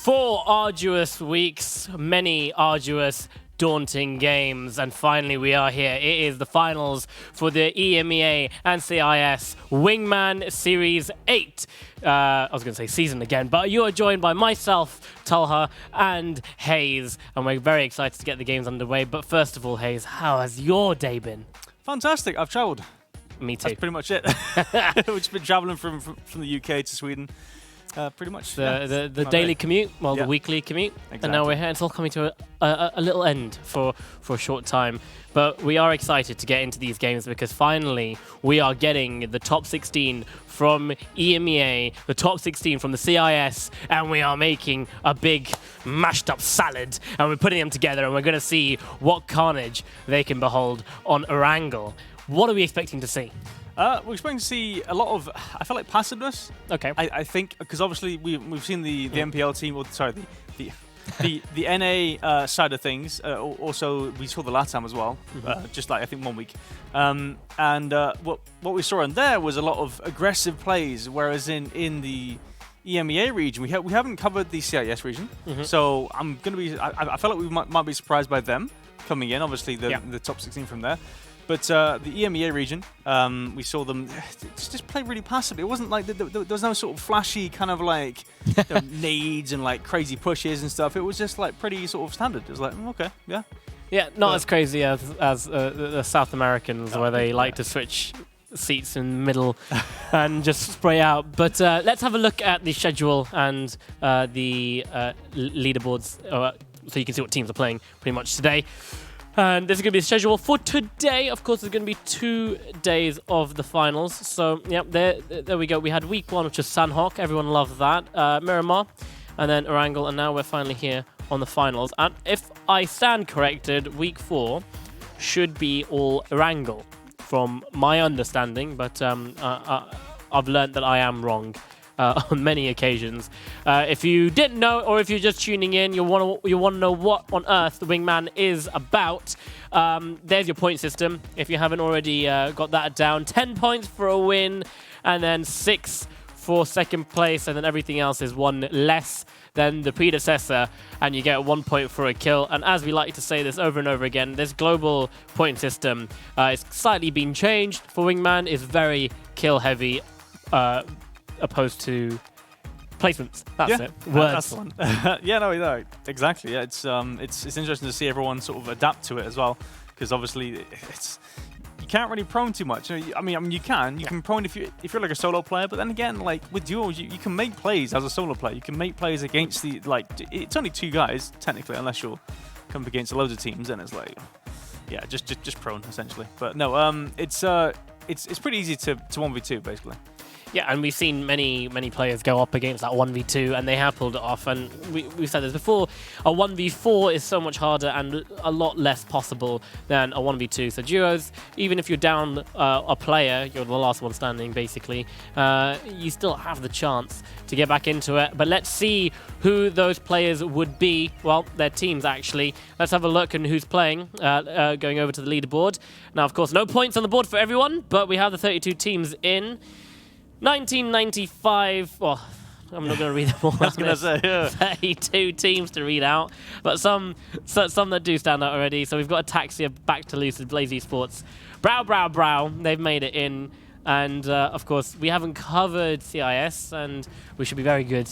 4 arduous weeks, many arduous, daunting games, and finally we are here. It is the finals for the EMEA and CIS Wingman Series 8. I was going to say season again, but you are joined by myself, Talha, and HayZ, and we're very excited to get the games underway. But first of all, HayZ, how has your day been? Fantastic. I've travelled. Me too. That's pretty much it. We've just been travelling from the UK to Sweden. Pretty much. The daily commute, the weekly commute, Exactly. and now we're here. It's all coming to a little end for a short time. But we are excited to get into these games because finally we are getting the top 16 from EMEA, the top 16 from the CIS, and we are making a big mashed up salad, and we're putting them together, and we're going to see what carnage they can behold on Erangel. What are we expecting to see? We're expecting to see a lot of, I feel like, passiveness. Okay. I think, because obviously we've seen the MPL team, or sorry, the NA side of things. Also, we saw the LATAM as well, just like I think 1 week. What we saw in there was a lot of aggressive plays, whereas in the EMEA region, we haven't covered the CIS region. So I'm gonna be, I feel like we might be surprised by them coming in. Obviously, the top 16 from there. But the EMEA region, we saw them just play really passively. It wasn't like there was no sort of flashy kind of like nades and like crazy pushes and stuff. It was just like pretty sort of standard. It was like, okay, yeah. Yeah, not as crazy as the South Americans, where they like to switch seats in the middle and just spray out. But let's have a look at the schedule and the leaderboards, so you can see what teams are playing pretty much today. And this is going to be the schedule for today. Of course, there's going to be 2 days of the finals. So, yeah, there we go. We had week 1, which is Sanhok. Everyone loved that. Miramar, and then Erangel, and now we're finally here on the finals. And if I stand corrected, week 4 should be all Erangel, from my understanding. But I've learned that I am wrong on many occasions. If you didn't know, or if you're just tuning in, you want to know what on earth the Wingman is about, there's your point system. If you haven't already got that down, 10 points for a win, and then 6 for second place, and then everything else is 1 less than the predecessor, and you get 1 point for a kill. And as we like to say this over and over again, this global point system is slightly been changed for Wingman. Is very kill heavy, opposed to placements. That's it. Words. That's the one. No, exactly. Yeah, it's interesting to see everyone sort of adapt to it as well, because obviously you can't really prone too much. I mean you can prone if you're like a solo player, but then again, like with duos, you can make plays as a solo player. You can make plays against it's only 2 guys technically, unless you're coming up against loads of teams, and it's like, yeah, just prone essentially. But no, it's pretty easy to 1v2 basically. Yeah, and we've seen many players go up against that 1v2, and they have pulled it off. And we've said this before, a 1v4 is so much harder and a lot less possible than a 1v2. So duos, even if you're down a player, you're the last one standing basically, you still have the chance to get back into it. But let's see who those players would be. Well, their teams actually. Let's have a look at who's playing, going over to the leaderboard. Now, of course, no points on the board for everyone, but we have the 32 teams in. 1995, well, I'm not going to read them all. I was going to say, yeah. 32 teams to read out, but some that do stand out already. So we've got Ataxia, Back to Lucid, Blaze Esports, Brow, they've made it in. And, of course, we haven't covered CIS, and we should be very good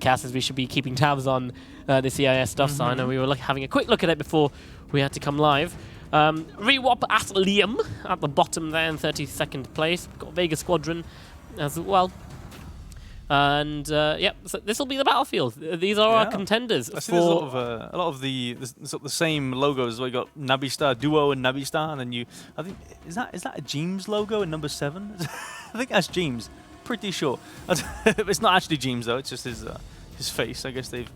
casters. We should be keeping tabs on the CIS stuff sign, and we were having a quick look at it before we had to come live. Rewop Liam at the bottom there in 32nd place. We've got Vega Squadron as well. And so this will be the battlefield. These are our contenders. I see there's a lot of the same logos. We got Nabistar Duo and Nabistar, and then I think is that a James logo in number 7? I think that's James. Pretty sure. It's not actually James though. It's just his face. I guess they've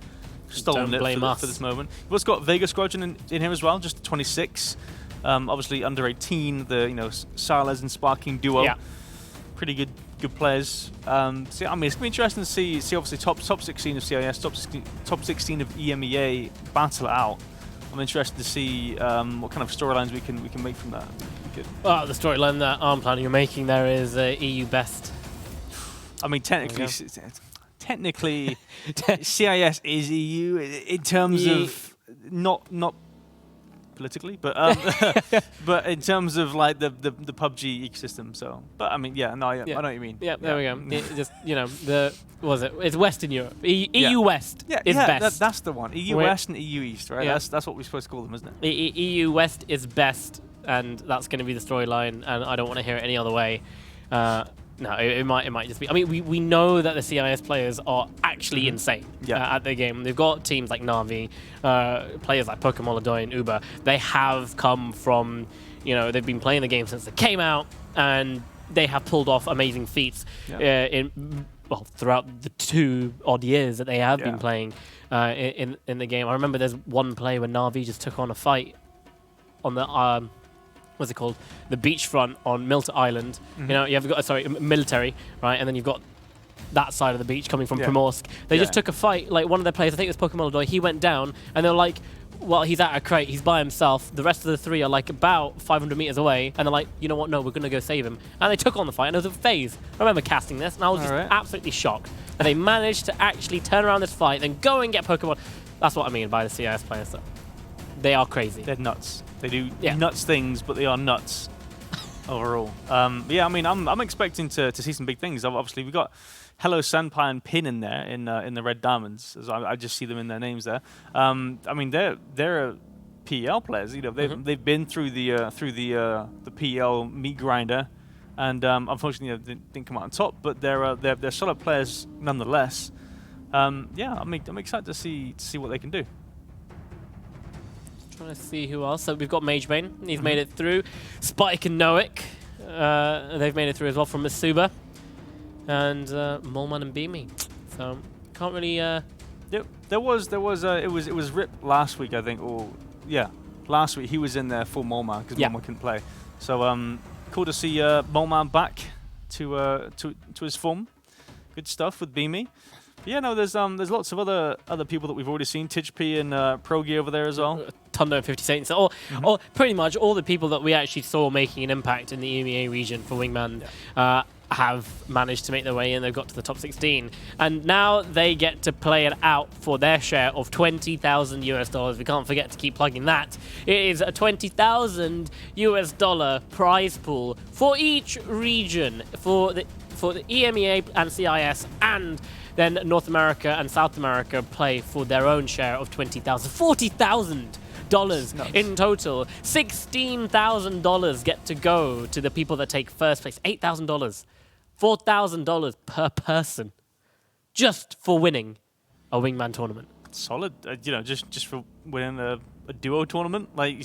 stolen it for this moment. We've also got Vega Squadron in here as well, just 26. Obviously under 18, the Silas and Sparking Duo. Yeah. Pretty good players. So I mean, it's gonna be interesting to see obviously top 16 of CIS, top 16 of EMEA battle it out. I'm interested to see what kind of storylines we can make from that. Well, the storyline that I'm planning on making there is EU best. I mean, technically technically CIS is EU in terms of not politically, but but in terms of like the PUBG ecosystem. So, but I mean, yeah, no, I know what you mean. Yeah, there we go. It just it's Western Europe. EU West is best. That's the one. EU West and EU East, right? Yeah. That's what we're supposed to call them, isn't it? EU West is best, and that's going to be the storyline. And I don't want to hear it any other way. No, it might just be. I mean, we know that the CIS players are actually insane at the game. They've got teams like Na'Vi, players like Pokemon Ladoy and Uber. They have come from, they've been playing the game since it came out, and they have pulled off amazing feats throughout the 2 odd years that they have been playing in the game. I remember there's one play where Na'Vi just took on a fight on the what's it called? The beachfront on Milton Island. You've got military, right? And then you've got that side of the beach coming from Primorsk. They just took a fight. Like one of their players, I think it was Pokemon Ladoy, he went down, and they were like, well, he's at a crate, he's by himself. The rest of the 3 are like about 500 meters away, and they're like, you know what? No, we're gonna go save him. And they took on the fight, and it was a phase. I remember casting this, and I was just absolutely shocked that they managed to actually turn around this fight, then go and get Pokemon. That's what I mean by the CIS players. So they are crazy. They're nuts. They do nuts things, but they are nuts overall. Yeah, I mean, I'm expecting to see some big things. Obviously, we've got Hello Senpai and Pin in there in the Red Diamonds. As I just see them in their names there. I mean, they're PEL players. They've been through the PEL meat grinder, and unfortunately, they didn't come out on top. But they're solid players nonetheless. Yeah, I'm excited to see what they can do. Trying to see who else. So we've got Magebane. He's made it through. Spike and Noik. They've made it through as well from Masuba. And Molman and Beamy. So can't really. Yep. It was Rip last week, I think. Last week he was in there for Molman because Molman couldn't play. So cool to see Molman back to his form. Good stuff with Beamy. Yeah, no, there's lots of other people that we've already seen. Tijp and Progi over there as well. Tundo and 50 Saints, or pretty much all the people that we actually saw making an impact in the EMEA region for Wingman have managed to make their way in. They've got to the top 16, and now they get to play it out for their share of $20,000 We can't forget to keep plugging that. It is a $20,000 prize pool for each region for the EMEA and CIS, and then North America and South America play for their own share of $20,000, $40,000 in total. $16,000 get to go to the people that take first place. $8,000, $4,000 per person, just for winning a Wingman tournament. Solid, just for winning a duo tournament. Like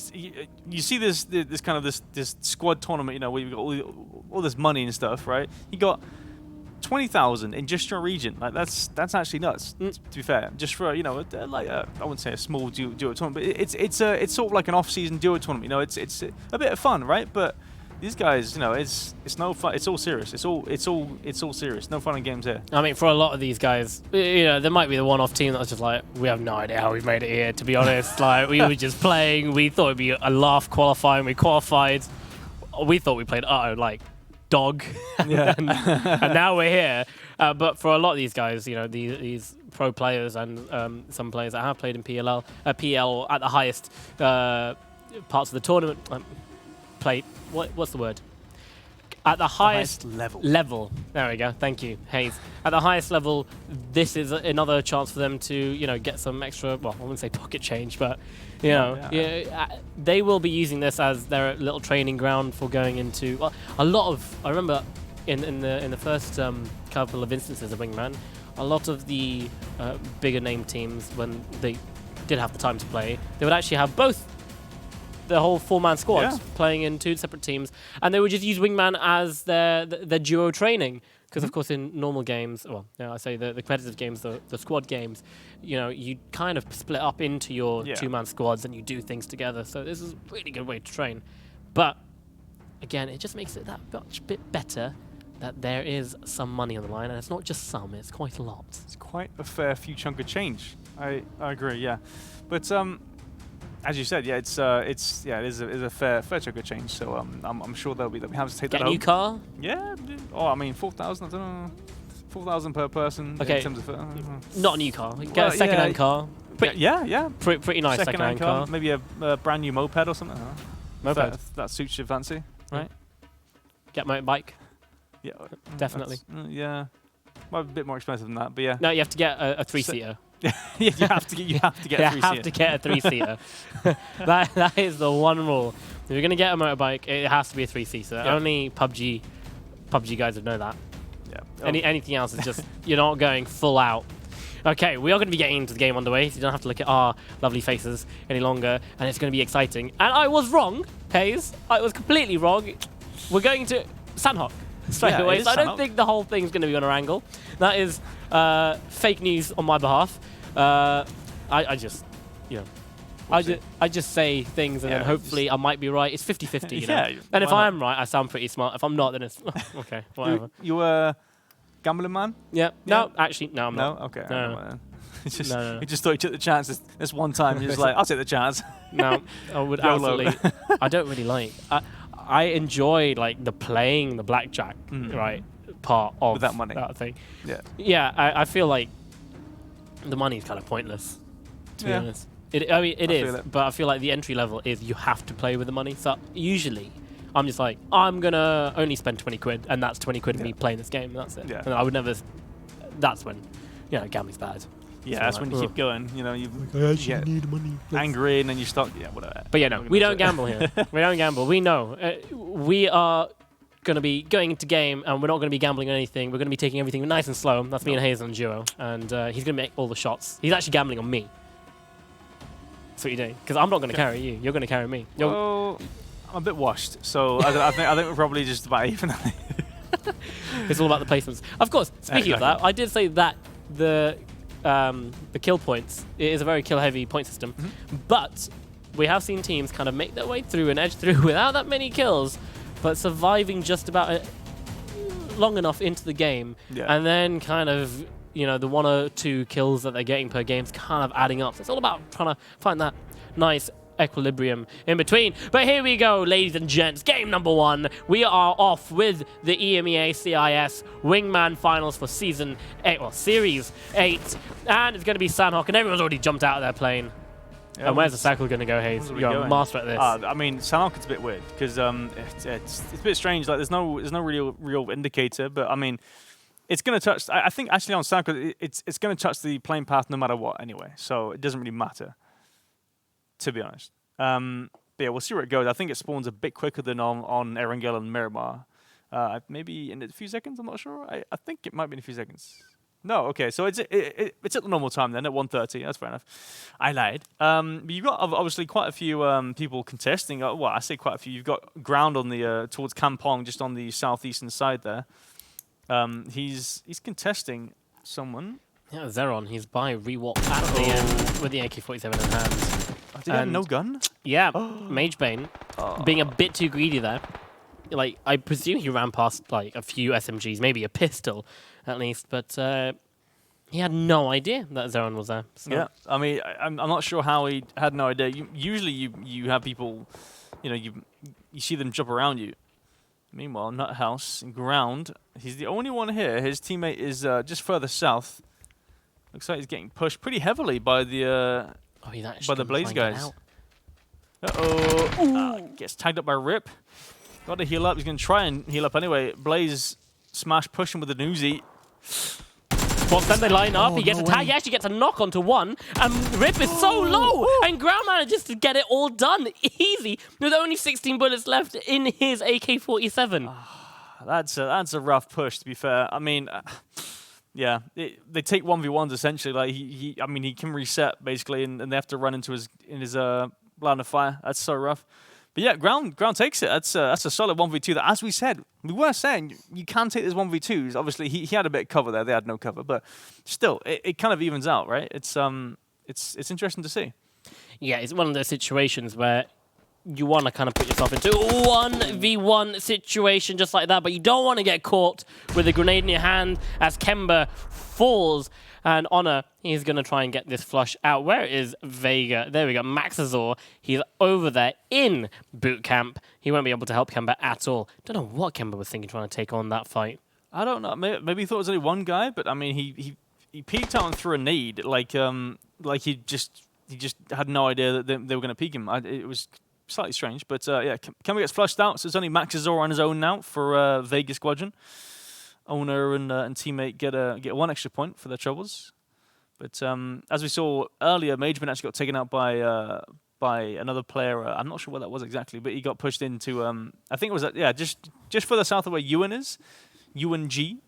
you see this kind of this squad tournament, where you've got all this money and stuff, right? You got 20,000 in just your region. Like that's actually nuts. To be fair, just for I wouldn't say a small duo tournament, but it's sort of like an off-season duo tournament. It's a bit of fun, right? But these guys, it's no fun. It's all serious. It's all serious. No fun and games here. I mean, for a lot of these guys, there might be the one-off team that's just like, we have no idea how we've made it here. To be honest, like we were just playing. We thought it'd be a laugh qualifying. We qualified. We thought we played dog, and now we're here. But for a lot of these guys, these pro players and some players that have played in PL at the highest parts of the tournament, what's the word? At the highest level. There we go. Thank you, HayZ. At the highest level, this is another chance for them to, get some extra. Well, I wouldn't say pocket change, but they will be using this as their little training ground for going into. Well, a lot of. I remember in the first couple of instances of Wingman, a lot of the bigger name teams, when they did have the time to play, they would actually have both. The whole 4-man squad playing in 2 separate teams, and they would just use Wingman as their duo training. Because of course, in normal games, I say the competitive games, the squad games, you kind of split up into your 2-man squads and you do things together. So this is a really good way to train. But again, it just makes it that much bit better that there is some money on the line, and it's not just some; it's quite a lot. It's quite a fair few chunk of change. I agree, yeah, but as you said, it is a fair chunk of change. So I'm sure they'll be happy to take that home. Get a new car? Yeah. Oh, I mean, 4,000. I don't know. 4,000 per person. Okay. In terms of, Not a new car. Get a second-hand car. Yeah. Pretty nice second-hand car. Maybe a brand new moped or something. Moped. That suits your fancy, right? Get motorbike. Yeah, Definitely. Yeah, well, a bit more expensive than that, but yeah. No, you have to get a 3-seater. Yeah, you have to get a 3-seater. You have to get a 3-seater. that is the one rule. If you're gonna get a motorbike, it has to be a 3-seater. Yeah. Only PUBG guys would know that. Yeah. Anything else is just you're not going full out. Okay, we are going to be getting into the game underway, so you don't have to look at our lovely faces any longer, and it's going to be exciting. And I was wrong, HayZ. I was completely wrong. We're going to Sandhawk straight away, so I don't think the whole thing's going to be on our angle. That is fake news on my behalf. I just, you know, I just say things, and then hopefully I might be right. It's 50-50, you know? And if I am right, I sound pretty smart. If I'm not, then it's okay, whatever. You were gambling man? Yeah. No, actually, no, I'm not. No? Okay. No. You just thought you took the chance this one time. You're just like, I'll take the chance. No, I would absolutely. I don't really like. I enjoy like the playing the blackjack right part of with that money. That thing. Yeah. Yeah, I feel like the money's kind of pointless, to be honest. I mean, it is, but I feel like the entry level is you have to play with the money. So usually, I'm just like, I'm gonna only spend 20 quid, and that's 20 quid of me playing this game, and that's it. Yeah. And I would never. That's when, you know, gambling's bad. Yeah, that's when you keep going. You know, you get need money. angry, and then you start. Yeah, whatever. But yeah, no, we don't gamble here. We don't gamble. We know we are going to be going into game, and we're not going to be gambling on anything. We're going to be taking everything nice and slow. That's me and HayZ on duo, and he's going to make all the shots. He's actually gambling on me. That's what you're doing, because I'm not going to carry you. You're going to carry me. Well, I'm a bit washed, so I think we're probably just about even. It's all about the placements. Of course, speaking of that, I did say that the kill points, it is a very kill-heavy point system, but we have seen teams kind of make their way through and edge through without that many kills, but surviving just about long enough into the game, and then kind of, you know, the 1 or 2 kills that they're getting per game is kind of adding up. So it's all about trying to find that nice equilibrium in between. But here we go, ladies and gents. Game number 1. We are off with the EMEA CIS Wingman Finals for Season 8, well, Series 8. And it's going to be Sandhawk, and everyone's already jumped out of their plane. Yeah, and where's the cycle going to go, HayZ? You're a master at this. I mean, Sandhawk is a bit weird, because it's a bit strange. Like, there's no real indicator, but I mean, it's going to touch. I think actually on Sandhawk, it's going to touch the plane path no matter what anyway, so it doesn't really matter, to be honest. But yeah, we'll see where it goes. I think it spawns a bit quicker than on Erangel and Miramar. Maybe in a few seconds, I'm not sure. I think it might be in a few seconds. No, okay, so it's at the normal time then, at 1:30. That's fair enough. I lied. But you've got obviously quite a few people contesting. Well, I say quite a few. You've got Ground on the towards Kampong, just on the southeastern side there. He's contesting someone. Yeah, Zeron. He's by Rewalk at the end with the AK-47 in hand. Did he have no gun? Yeah, Mage Bane being a bit too greedy there. Like, I presume he ran past like a few SMGs, maybe a pistol at least, but he had no idea that Zeron was there. So. Yeah, I mean, I'm not sure how he had no idea. Usually you have people, you know, you see them jump around you. Meanwhile, Nuthouse, Ground, he's the only one here. His teammate is just further south. Looks like he's getting pushed pretty heavily by the Blaze guys. Gets tagged up by Rip. Got to heal up. He's going to try and heal up anyway. Blaze smash pushing with an Uzi. Well, then they line up. He gets a tag. He actually gets a knock onto one. And Rip is so low. And Ground manages to get it all done easy with only 16 bullets left in his AK-47. That's a rough push, to be fair. I mean, yeah, they take 1v1s essentially. Like he can reset basically, and they have to run into his line of fire. That's so rough. But yeah, Ground takes it. That's a solid 1v2. That, as we said, we were saying you can take this 1v2s. Obviously, he had a bit of cover there. They had no cover, but still, it kind of evens out, right? It's interesting to see. Yeah, it's one of those situations where you want to kind of put yourself into a 1v1 situation just like that, but you don't want to get caught with a grenade in your hand as Kemba falls. And Honor, he's going to try and get this flush out. Where is Vega? There we go. Maxazor, he's over there in boot camp. He won't be able to help Kemba at all. Don't know what Kemba was thinking trying to take on that fight. I don't know. Maybe he thought it was only one guy, but I mean, he peeked out and threw a nade, like he just had no idea that they were going to peek him. It was slightly strange, but yeah, Kemba gets flushed out, so it's only Max Azor on his own now for Vegas Squadron. Owner and teammate get one extra point for their troubles. But as we saw earlier, Mageman actually got taken out by another player. I'm not sure what that was exactly, but he got pushed into. I think it was just further south of where Ewan is, UNG.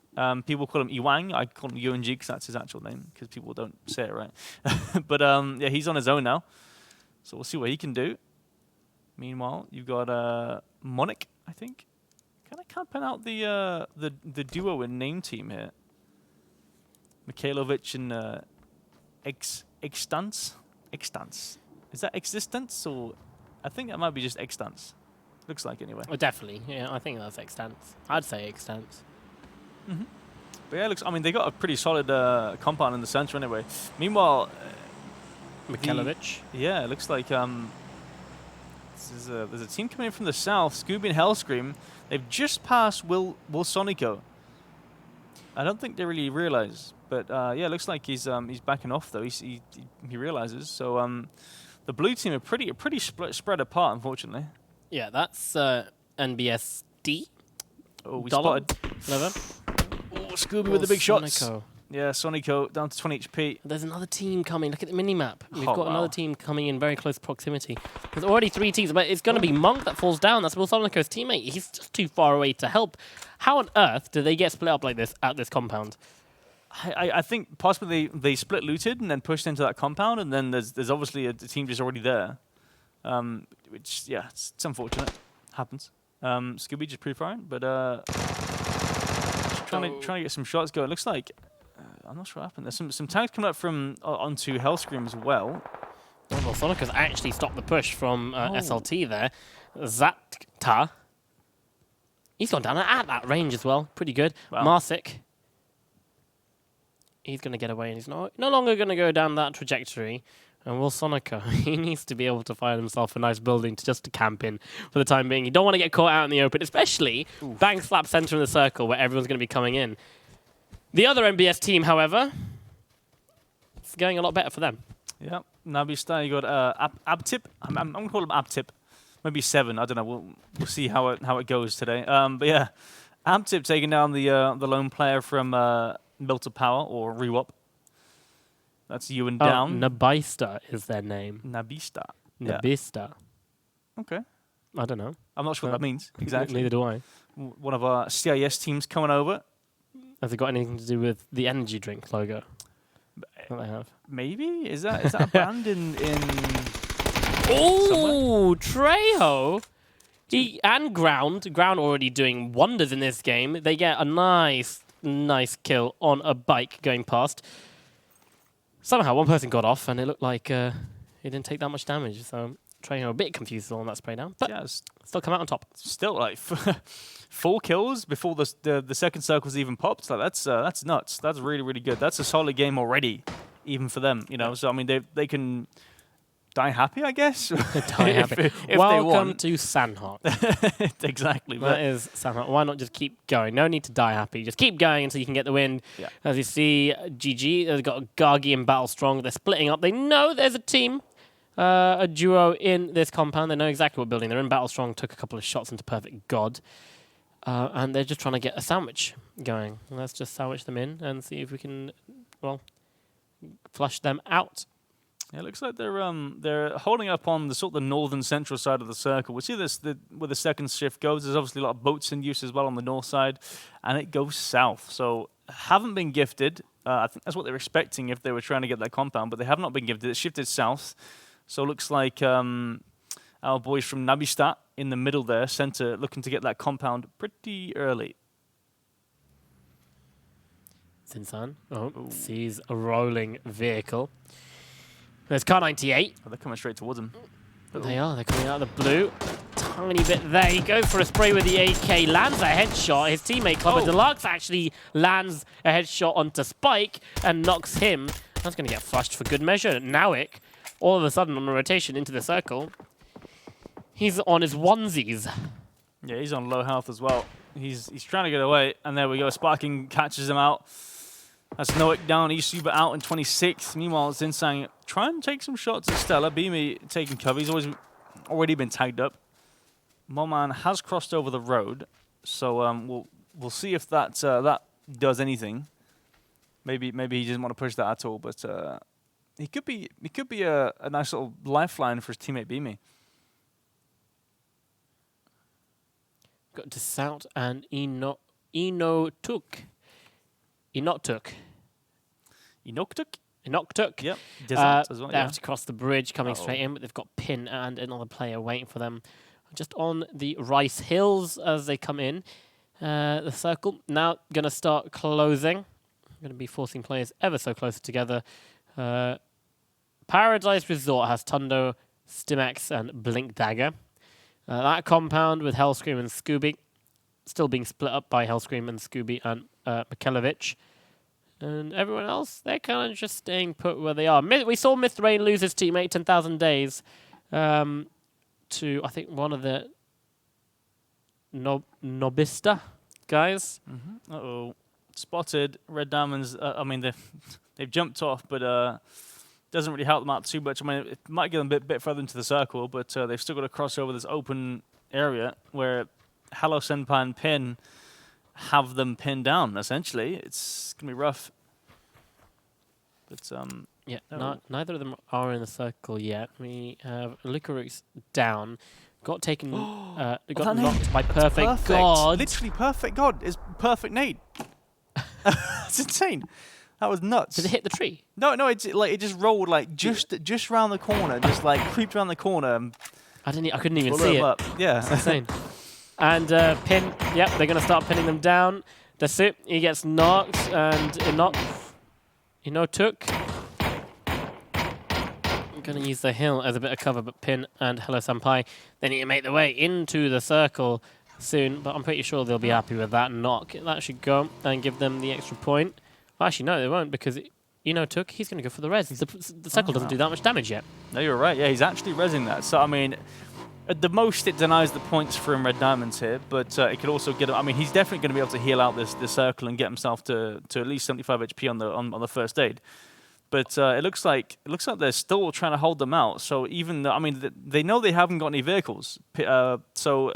People call him Iwang. I call him UNG because that's his actual name because people don't say it right. But yeah, he's on his own now, so we'll see what he can do. Meanwhile, you've got Monic, I think. Kind of camping out the duo in name team here. Mikhailovic and Extance. Is that Existence or I think that might be just Extance. Looks like anyway. Oh, definitely. Yeah, I think that's Extance. I'd say Extance. Mm-hmm. But yeah, I mean, they got a pretty solid compound in the center anyway. Meanwhile, Mikhailovic. Yeah, it looks like there's a team coming in from the south, Scooby and Hellscream. They've just passed Will Sonico. I don't think they really realize, but yeah, it looks like he's backing off though. He realizes. So the blue team are pretty spread apart, unfortunately. Yeah, that's NBSD. Oh, we Dollar. spotted. Clever. Oh, Scooby with the big shots. Sonico. Yeah, Sonico down to 20 HP. There's another team coming. Look at the mini-map. We've Oh, got wow. another team coming in very close proximity. There's already 3 teams, but it's going to be Monk that falls down. That's Will Sonico's teammate. He's just too far away to help. How on earth do they get split up like this at this compound? I think possibly they split looted and then pushed into that compound, and then there's obviously a team just already there. Which, yeah, it's unfortunate. Happens. Scooby just pre-firing, but trying to get some shots going. Looks like I'm not sure what happened. There's some tags coming up from onto Hellscream as well. Well, Sonica's actually stopped the push from SLT there. Zatta. He's gone down at that range as well. Pretty good. Wow. Marsic. He's going to get away, and he's no longer going to go down that trajectory. And Will Sonico, he needs to be able to find himself a nice building to camp in for the time being. You don't want to get caught out in the open, especially bang slap center in the circle where everyone's going to be coming in. The other MBS team, however, it's going a lot better for them. Yeah, Nabista, you got Abtip. I'm going to call him Abtip. Maybe 7. I don't know. We'll see how it goes today. But yeah, Abtip taking down the lone player from Milta Power or Rewop. That's you and down. Nabista is their name. Nabista. Nabista. Yeah. Okay. I don't know. I'm not sure what that means exactly. Neither do I. One of our CIS teams coming over. Has it got anything to do with the energy drink logo that they have? Maybe? Is that a brand in Oh, Trejo! And Ground already doing wonders in this game. They get a nice kill on a bike going past. Somehow one person got off and it looked like he didn't take that much damage. So Trejo a bit confused on that spray down, but yeah, still come out on top. Still like 4 kills before the second circle's even popped. So that's nuts. That's really good. That's a solid game already, even for them. You know. So I mean they can die happy, I guess. Die happy. if Welcome to Sanhok. Exactly. That is Sanhok. Why not just keep going? No need to die happy. Just keep going until you can get the win. Yeah. As you see, GG, they've got Gargi and Battle Strong. They're splitting up. They know there's a team, a duo in this compound. They know exactly what building they're in. Battle Strong took a couple of shots into Perfect God. And they're just trying to get a sandwich going. Let's just sandwich them in and see if we can, well, flush them out. Yeah, it looks like they're holding up on the sort of the northern central side of the circle. We see this where the second shift goes. There's obviously a lot of boats in use as well on the north side, and it goes south. So haven't been gifted. I think that's what they were expecting if they were trying to get that compound, but they have not been gifted. It shifted south. So it looks like our boys from Nabistat in the middle there, center, looking to get that compound pretty early. Sinsan sees a rolling vehicle. There's car 98. Oh, they're coming straight towards him. They are. They're coming out of the blue. Tiny bit there. He goes for a spray with the AK. Lands a headshot. His teammate, Clubber Deluxe, actually lands a headshot onto Spike and knocks him. That's going to get flushed for good measure. Nowick, all of a sudden on a rotation into the circle. He's on his onesies. Yeah, he's on low health as well. He's trying to get away, and there we go. Sparking catches him out. That's Noik down, Isuba out in 26th. Meanwhile, Zinsang trying to take some shots at Stella. Beamy taking cover. He's already been tagged up. Moman has crossed over the road, so we'll see if that does anything. Maybe he doesn't want to push that at all, but he could be a nice little lifeline for his teammate Beamy. Got to Sout and Inoktuk. Yep. Desert as well. They have to cross the bridge coming straight in, but they've got Pin and another player waiting for them just on the Rice Hills as they come in. The circle now going to start closing. Going to be forcing players ever so close together. Paradise Resort has Tundo, Stimax, and Blink Dagger. That compound with Hellscream and Scooby still being split up by Hellscream and Scooby and Mikhailovich. And everyone else, they're kind of just staying put where they are. We saw Mythrain lose his teammate 10,000 days to, I think, one of the Nobista guys. Uh-oh. Spotted. Red Diamonds, I mean, they've jumped off, but doesn't really help them out too much. I mean, it might get them a bit further into the circle, but they've still got to cross over this open area where Hello Senpai and Pin have them pinned down, essentially. It's going to be rough. But, yeah, neither of them are in the circle yet. We have Lucarux down. Got taken, got knocked by Perfect God. Literally Perfect God is perfect nade. It's insane. That was nuts. Did it hit the tree? No, it just rolled like just round the corner, just like creeped around the corner. I couldn't even see it. Up. Yeah, it's insane. And Pin, yep, they're gonna start pinning them down. That's it. He gets knocked, and Inotuk. I'm gonna use the hill as a bit of cover, but Pin and Hello Senpai, they need to make their way into the circle soon. But I'm pretty sure they'll be happy with that knock. That should go and give them the extra point. Well, actually, no, they won't, because Inotuk, he's going to go for the res. The circle doesn't do that much damage yet. No, you're right. Yeah, he's actually resing that. So, I mean, at the most, it denies the points for him Red Diamonds here, but it could also get him. I mean, he's definitely going to be able to heal out this circle and get himself to at least 75 HP on the first aid. But it looks like they're still trying to hold them out. So even though, I mean, they know they haven't got any vehicles. So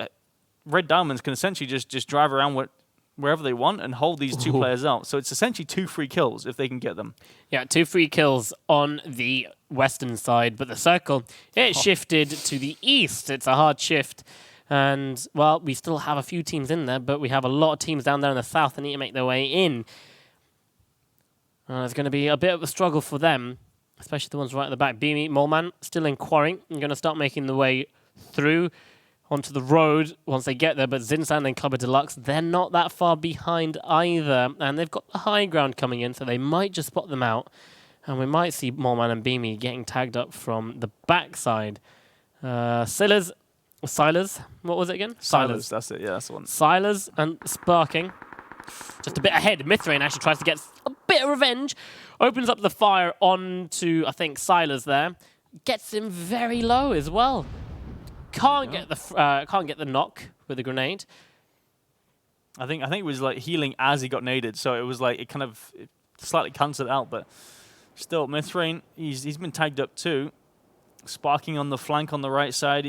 Red Diamonds can essentially just drive around wherever they want and hold these two players out. So it's essentially 2 free kills if they can get them. Yeah, 2 free kills on the western side, but the circle, it shifted to the east. It's a hard shift. And, well, we still have a few teams in there, but we have a lot of teams down there in the south that need to make their way in. It's going to be a bit of a struggle for them, especially the ones right at the back. Beamy, Moleman, still in quarrying. You're going to start making the way through onto the road once they get there, but Zinsan and Clubber Deluxe, they're not that far behind either, and they've got the high ground coming in, so they might just spot them out, and we might see Moleman and Beamy getting tagged up from the backside. Silas, what was it again? Silas, that's it, yeah, that's the one. Silas and Sparking, just a bit ahead. Mythrain actually tries to get a bit of revenge, opens up the fire onto, I think, Silas there, gets him very low as well. Can't get the knock with the grenade. I think it was like healing as he got naded, so it was like it slightly cancelled out, but still Mythrain, he's been tagged up too. Sparking on the flank on the right side.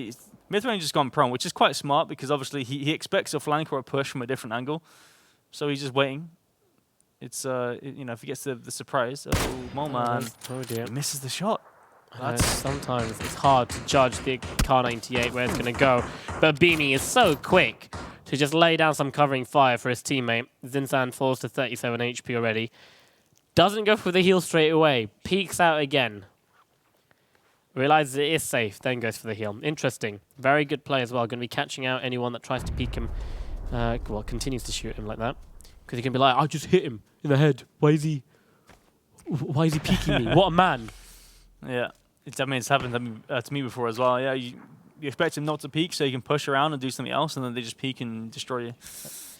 Mythrain just gone prone, which is quite smart because obviously he expects a flank or a push from a different angle, so he's just waiting. It's if he gets the surprise, Moleman he misses the shot. Sometimes it's hard to judge the Kar98 where it's going to go, but Beamy is so quick to just lay down some covering fire for his teammate. Zinsan falls to 37 HP already. Doesn't go for the heal straight away. Peeks out again. Realizes it is safe, then goes for the heal. Interesting. Very good play as well. Going to be catching out anyone that tries to peek him. Continues to shoot him like that. Because he can be like, I just hit him in the head. Why is he peeking me? What a man. Yeah, it's happened to me before as well. Yeah, you expect him not to peek so you can push around and do something else, and then they just peek and destroy you.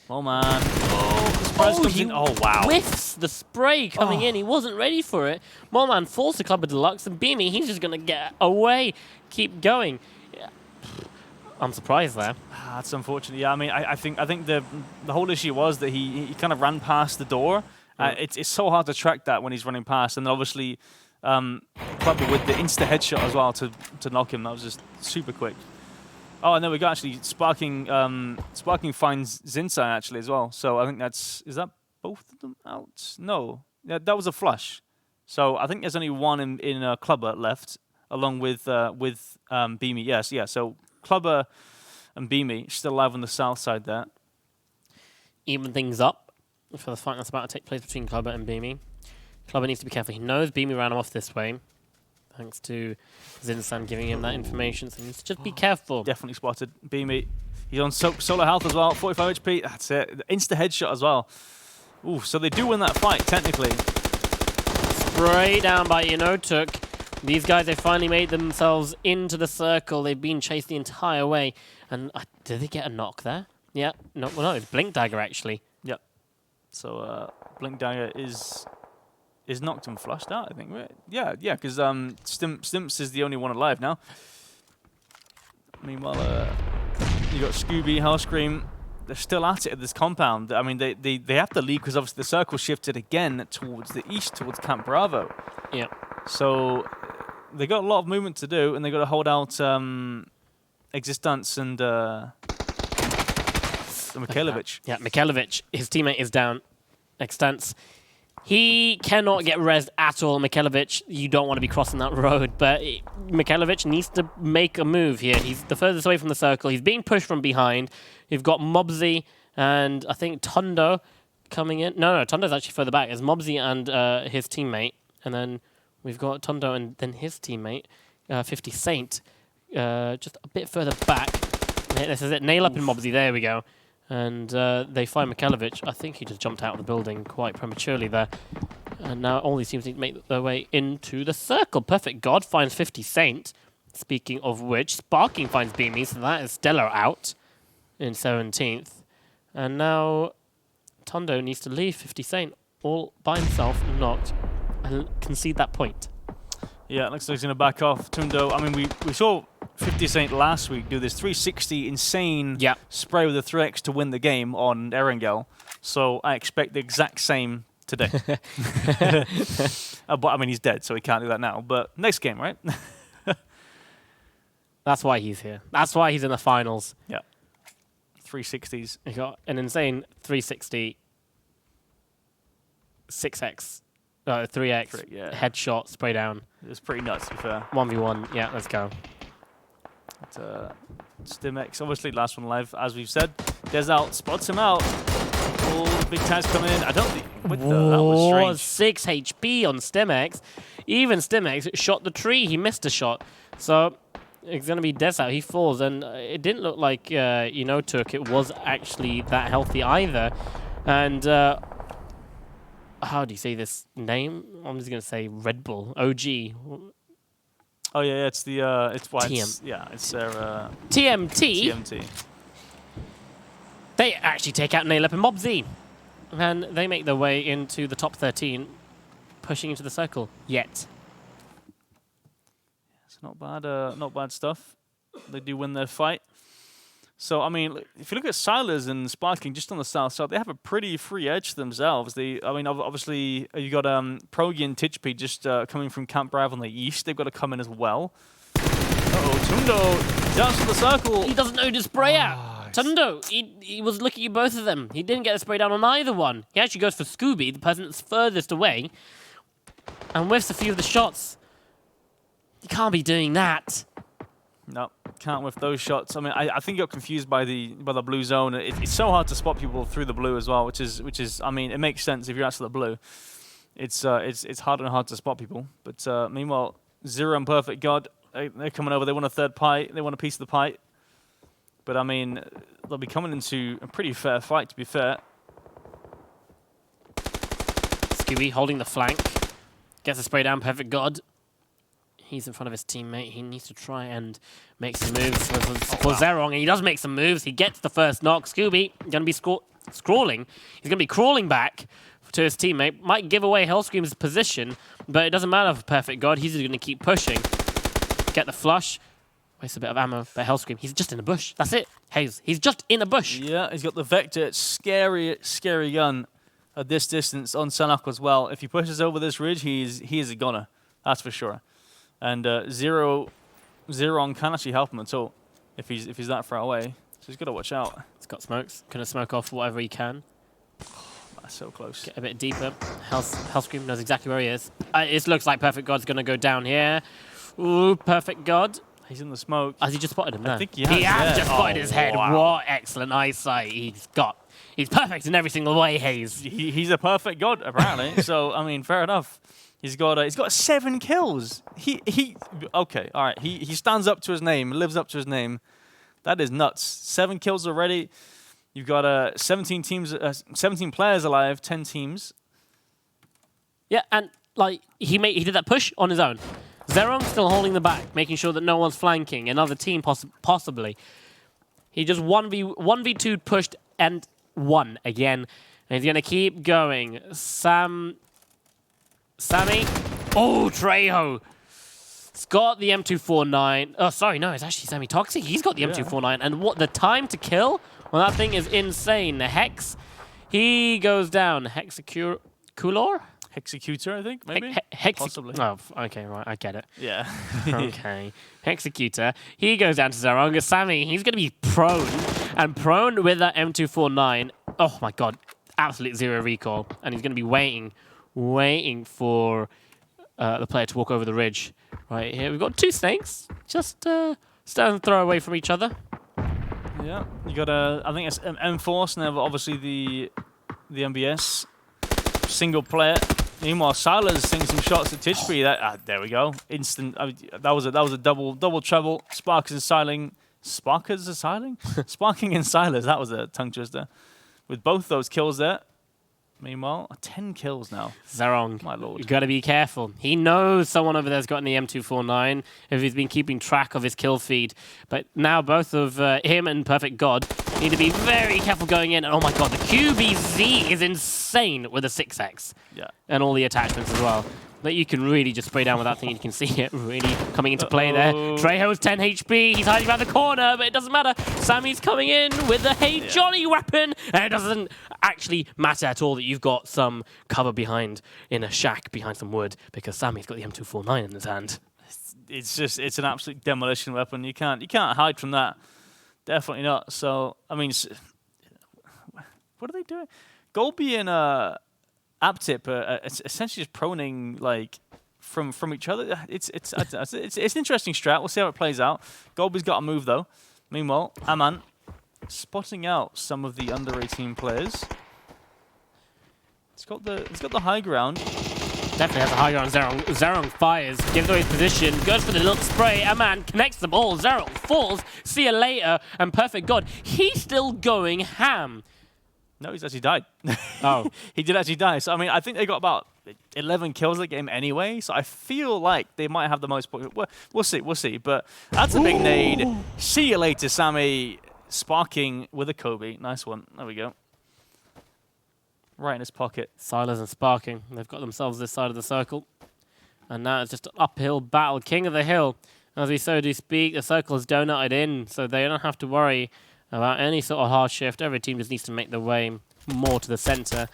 Oh, man. Oh, wow. Whiffs the spray coming in. He wasn't ready for it. Moleman falls to Clubber Deluxe, and Beamy, he's just going to get away. Keep going. Yeah. I'm surprised there. That's unfortunate. Yeah, I mean, I think the whole issue was that he kind of ran past the door. It's so hard to track that when he's running past, and obviously, Clubber with the insta headshot as well to knock him. That was just super quick. Oh, and then we got actually Sparking finds Zinsan actually as well. So I think is that both of them out? No, yeah, that was a flush. So I think there's only one in Clubber left, along with Beamy. Yes, yeah. So Clubber and Beamy still alive on the south side there. Even things up for the fight that's about to take place between Clubber and Beamy. Clubber needs to be careful. He knows Beamy ran off this way, thanks to Zinsan giving him that information. So he needs to just be careful. Definitely spotted Beamy. He's on solo health as well. 45 HP. That's it. Insta headshot as well. Ooh, so they do win that fight technically. Spray down by Inotuk. These guys, they finally made themselves into the circle. They've been chased the entire way. And did they get a knock there? Yeah. No, well, no, it's Blink Dagger actually. Yep. So Blink Dagger is knocked and flushed out, I think. Yeah, because Stimps is the only one alive now. Meanwhile, you got Scooby, Hellscream. They're still at it at this compound. I mean, they have to leave because obviously the circle shifted again towards the east, towards Camp Bravo. Yeah. So they got a lot of movement to do, and they got to hold out Existence and Mikhailovic. Yeah, Mikhailovic. His teammate is down. Existence. He cannot get rezzed at all. Mikhailovic, you don't want to be crossing that road, but Mikhailovic needs to make a move here. He's the furthest away from the circle. He's being pushed from behind. You've got Mobsy and I think Tondo coming in. No, Tondo's actually further back. It's Mobsy and his teammate, and then we've got Tondo and then his teammate, 50 Saint, just a bit further back. This is it. Nail up in Mobsy. There we go. And they find Mikhailovic. I think he just jumped out of the building quite prematurely there. And now all these teams need to make their way into the circle. Perfect God finds 50 Saint. Speaking of which, Sparking finds Beamy, so that is Stellar out in 17th. And now Tondo needs to leave 50 Saint all by himself, knocked, and concede that point. Yeah, looks like he's going to back off. Tundo, I mean, we saw 50 Saint last week do this 360 insane spray with a 3x to win the game on Erangel. So I expect the exact same today. But I mean, he's dead, so he can't do that now. But next game, right? That's why he's here. That's why he's in the finals. Yeah. 360s. He got an insane 360, 6x, 3x, headshot, spray down. It was pretty nuts, to be fair. 1v1, yeah, let's go. Stimex, obviously last one live, as we've said. Des out, spots him out. All the big tags coming in. I don't think... that was strange. 6 HP on Stimex. Even Stimex shot the tree. He missed a shot. So it's going to be Des out. He falls. And it didn't look like, Inotuk, it was actually that healthy either. And... how do you say this name? I'm just going to say Red Bull. OG. Oh yeah, it's the it's what TM. It's their TMT. TMT. They actually take out Nailep and Mobsy, and they make their way into the top 13, pushing into the circle. Yet, it's not bad stuff. They do win their fight. So, I mean, if you look at Silas and Sparking just on the south side, they have a pretty free edge themselves. Obviously, you got Progi and Titchby just coming from Camp Bravo on the east. They've got to come in as well. Uh-oh, Tundo down to the circle. He doesn't know to spray out. Tundo, he was looking at both of them. He didn't get a spray down on either one. He actually goes for Scooby, the person that's furthest away, and whiffs a few of the shots. You can't be doing that. No, can't with those shots. I mean, I think he got confused by the blue zone. It's so hard to spot people through the blue as well, which is I mean, it makes sense if you're outside the blue. It's harder and harder to spot people. But meanwhile, Zero and Perfect God, they're coming over. They want a third pie. They want a piece of the pie. But I mean, they'll be coming into a pretty fair fight, to be fair. Scooby holding the flank, gets a spray down. Perfect God. He's in front of his teammate. He needs to try and make some moves for Zerong, and he does make some moves. He gets the first knock. Scooby going to be scrawling. He's going to be crawling back to his teammate. Might give away Hellscream's position, but it doesn't matter for Perfect God. He's going to keep pushing. Get the flush. Wastes a bit of ammo, but Hellscream, he's just in a bush. That's it. HayZ, he's just in a bush. Yeah, he's got the Vector, scary gun at this distance on Sanok as well. If he pushes over this ridge, he is a goner. That's for sure. And Zero can't actually help him at all if he's that far away. So he's got to watch out. He's got smokes. Gonna smoke off whatever he can. That's so close. Get a bit deeper. Hellscream knows exactly where he is. It looks like Perfect God's gonna go down here. Ooh, Perfect God. He's in the smoke. Has he just spotted him there? I think he has. He has just spotted his head. Wow. What excellent eyesight he's got. He's perfect in every single way, HayZ. He's a perfect god, apparently. So I mean, fair enough. He's got 7 kills. Okay, all right. He stands up to his name, lives up to his name. That is nuts. 7 kills already. You've got 17 teams, 17 players alive, 10 teams. Yeah, and like he did that push on his own. Zerong's still holding the back, making sure that no one's flanking. Another team possibly. He just 1v2 pushed and won again. And he's going to keep going. Sammy. Oh, Trejo. He's got the M249. Oh, sorry, no, it's actually Sammy Toxic. He's got the M249. And what the time to kill? Well, that thing is insane. The Hex, he goes down. Hexacular? Executor, I think, maybe? Possibly. Oh, okay, right, I get it. Yeah. Okay. Hexecutor. He goes down to Zerong. Sammy, he's going to be prone. And prone with that M249. Oh, my God. Absolute zero recall. And he's going to be waiting for the player to walk over the ridge. Right here, we've got 2 snakes. Just stand and throw away from each other. Yeah. You got I think it's M-Force, and then obviously the MBS. Single player. Meanwhile, Silas seeing some shots at Tishby. There we go. Instant. That was a double treble. Sparking and Siling. Sparking and Silas. That was a tongue twister. With both those kills there. Meanwhile, 10 kills now. Zerong, my lord, you got to be careful. He knows someone over there's got the M249 if he's been keeping track of his kill feed. But now both of him and Perfect God need to be very careful going in. And oh my God, the QBZ is insane with the 6X. Yeah. And all the attachments as well. That you can really just spray down with that thing. You can see it really coming into play there. Trejo's 10 HP. He's hiding around the corner, but it doesn't matter. Sammy's coming in with the Hey Johnny weapon. And it doesn't actually matter at all that you've got some cover behind in a shack behind some wood because Sammy's got the M249 in his hand. It's an absolute demolition weapon. You can't hide from that. Definitely not. So, I mean, what are they doing? Golby and Aptip essentially just proning like from each other. It's an interesting strat. We'll see how it plays out. Golby's got a move though. Meanwhile, Aman spotting out some of the under 18 players. He's got the high ground. Definitely has a high ground. Zerong fires, gives away his position, goes for the little spray. Aman connects the ball. Zerong falls. See you later. And Perfect God, he's still going ham. No, he's actually died. Oh. He did actually die. So, I mean, I think they got about 11 kills that game anyway. So I feel like they might have the most points. We'll see. But that's a big nade. See you later, Sammy. Sparking with a Kobe. Nice one. There we go. Right in his pocket. Silas and Sparking. They've got themselves this side of the circle. And now it's just an uphill battle. King of the hill. As we so do speak, the circle is donutted in. So they don't have to worry about any sort of hard shift. Every team just needs to make their way more to the center.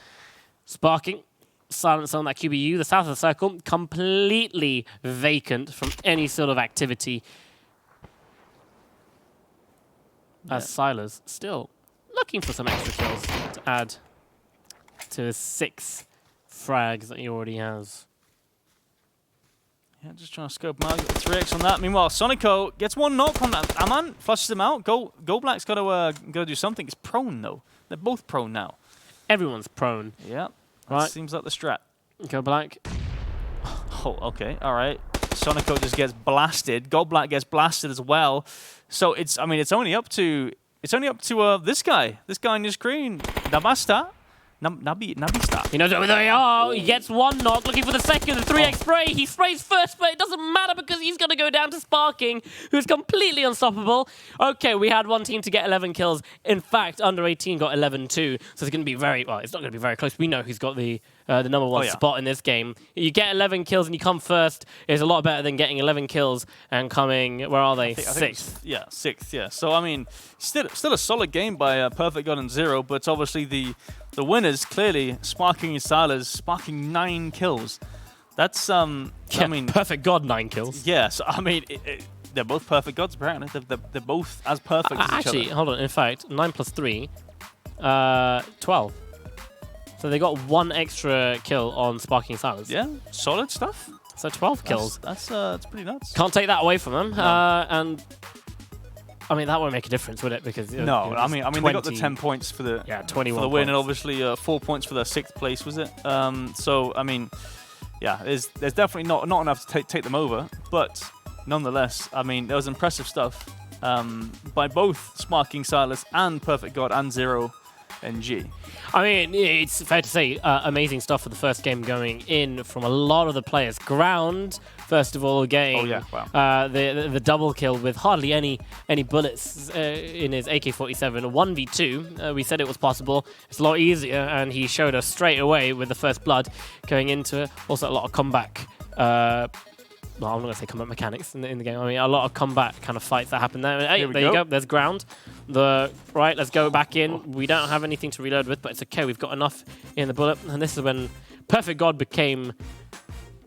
Sparking, silence on that QBU. The south of the circle, completely vacant from any sort of activity. As Silas still looking for some extra kills to add to his 6 frags that he already has. Yeah, just trying to scope him out. Got the 3x on that. Meanwhile, Sonico gets 1 knock on that. Aman flushes him out. Go Black's got to do something. It's prone though. They're both prone now. Everyone's prone. Yeah. Right. Seems like the strat. Go Black. Oh, okay. All right. Sonico just gets blasted. Go Black gets blasted as well. So it's only up to this guy. This guy on your screen. Nabasta. Nabista. He knows where they are. He gets 1 knock, looking for the second, the 3x spray. He sprays first, but it doesn't matter because he's going to go down to Sparking, who's completely unstoppable. Okay, we had one team to get 11 kills. In fact, under 18 got 11 too. So it's going to be it's not going to be very close. We know who's got the the number one spot in this game. You get 11 kills and you come first is a lot better than getting 11 kills and coming, where are they? Sixth. Sixth, yeah. So, I mean, still a solid game by Perfect God and Zero, but obviously the winners, clearly, Sparking and Silas, Sparking 9 kills. That's, I mean... Perfect God, 9 kills. Yeah, so, I mean... They're both perfect gods, apparently. They're both as perfect as each other. Actually, hold on. In fact, 9 plus 3, 12. So they got 1 extra kill on Sparking Silas. Yeah, solid stuff. So 12 kills. That's pretty nuts. Can't take that away from them. No. And I mean, that won't make a difference, would it? Because no, I mean, they got the 10 points for the 21 for the win, and obviously 4 points for their 6th place, was it? So I mean, yeah, there's definitely not enough to take them over, but. Nonetheless, I mean, there was impressive stuff by both Sparking Silas and Perfect God and Zero NG. I mean, it's fair to say amazing stuff for the first game going in from a lot of the players. Ground, first of all, getting the double kill with hardly any bullets in his AK-47. 1v2, we said it was possible. It's a lot easier, and he showed us straight away with the first blood going into it. Also, a lot of comeback. Well, I'm not going to say combat mechanics in the game. I mean, a lot of combat kind of fights that happen there. Hey, there you go. There's ground. Right, let's go back in. We don't have anything to reload with, but it's okay. We've got enough in the bullet. And this is when Perfect God became...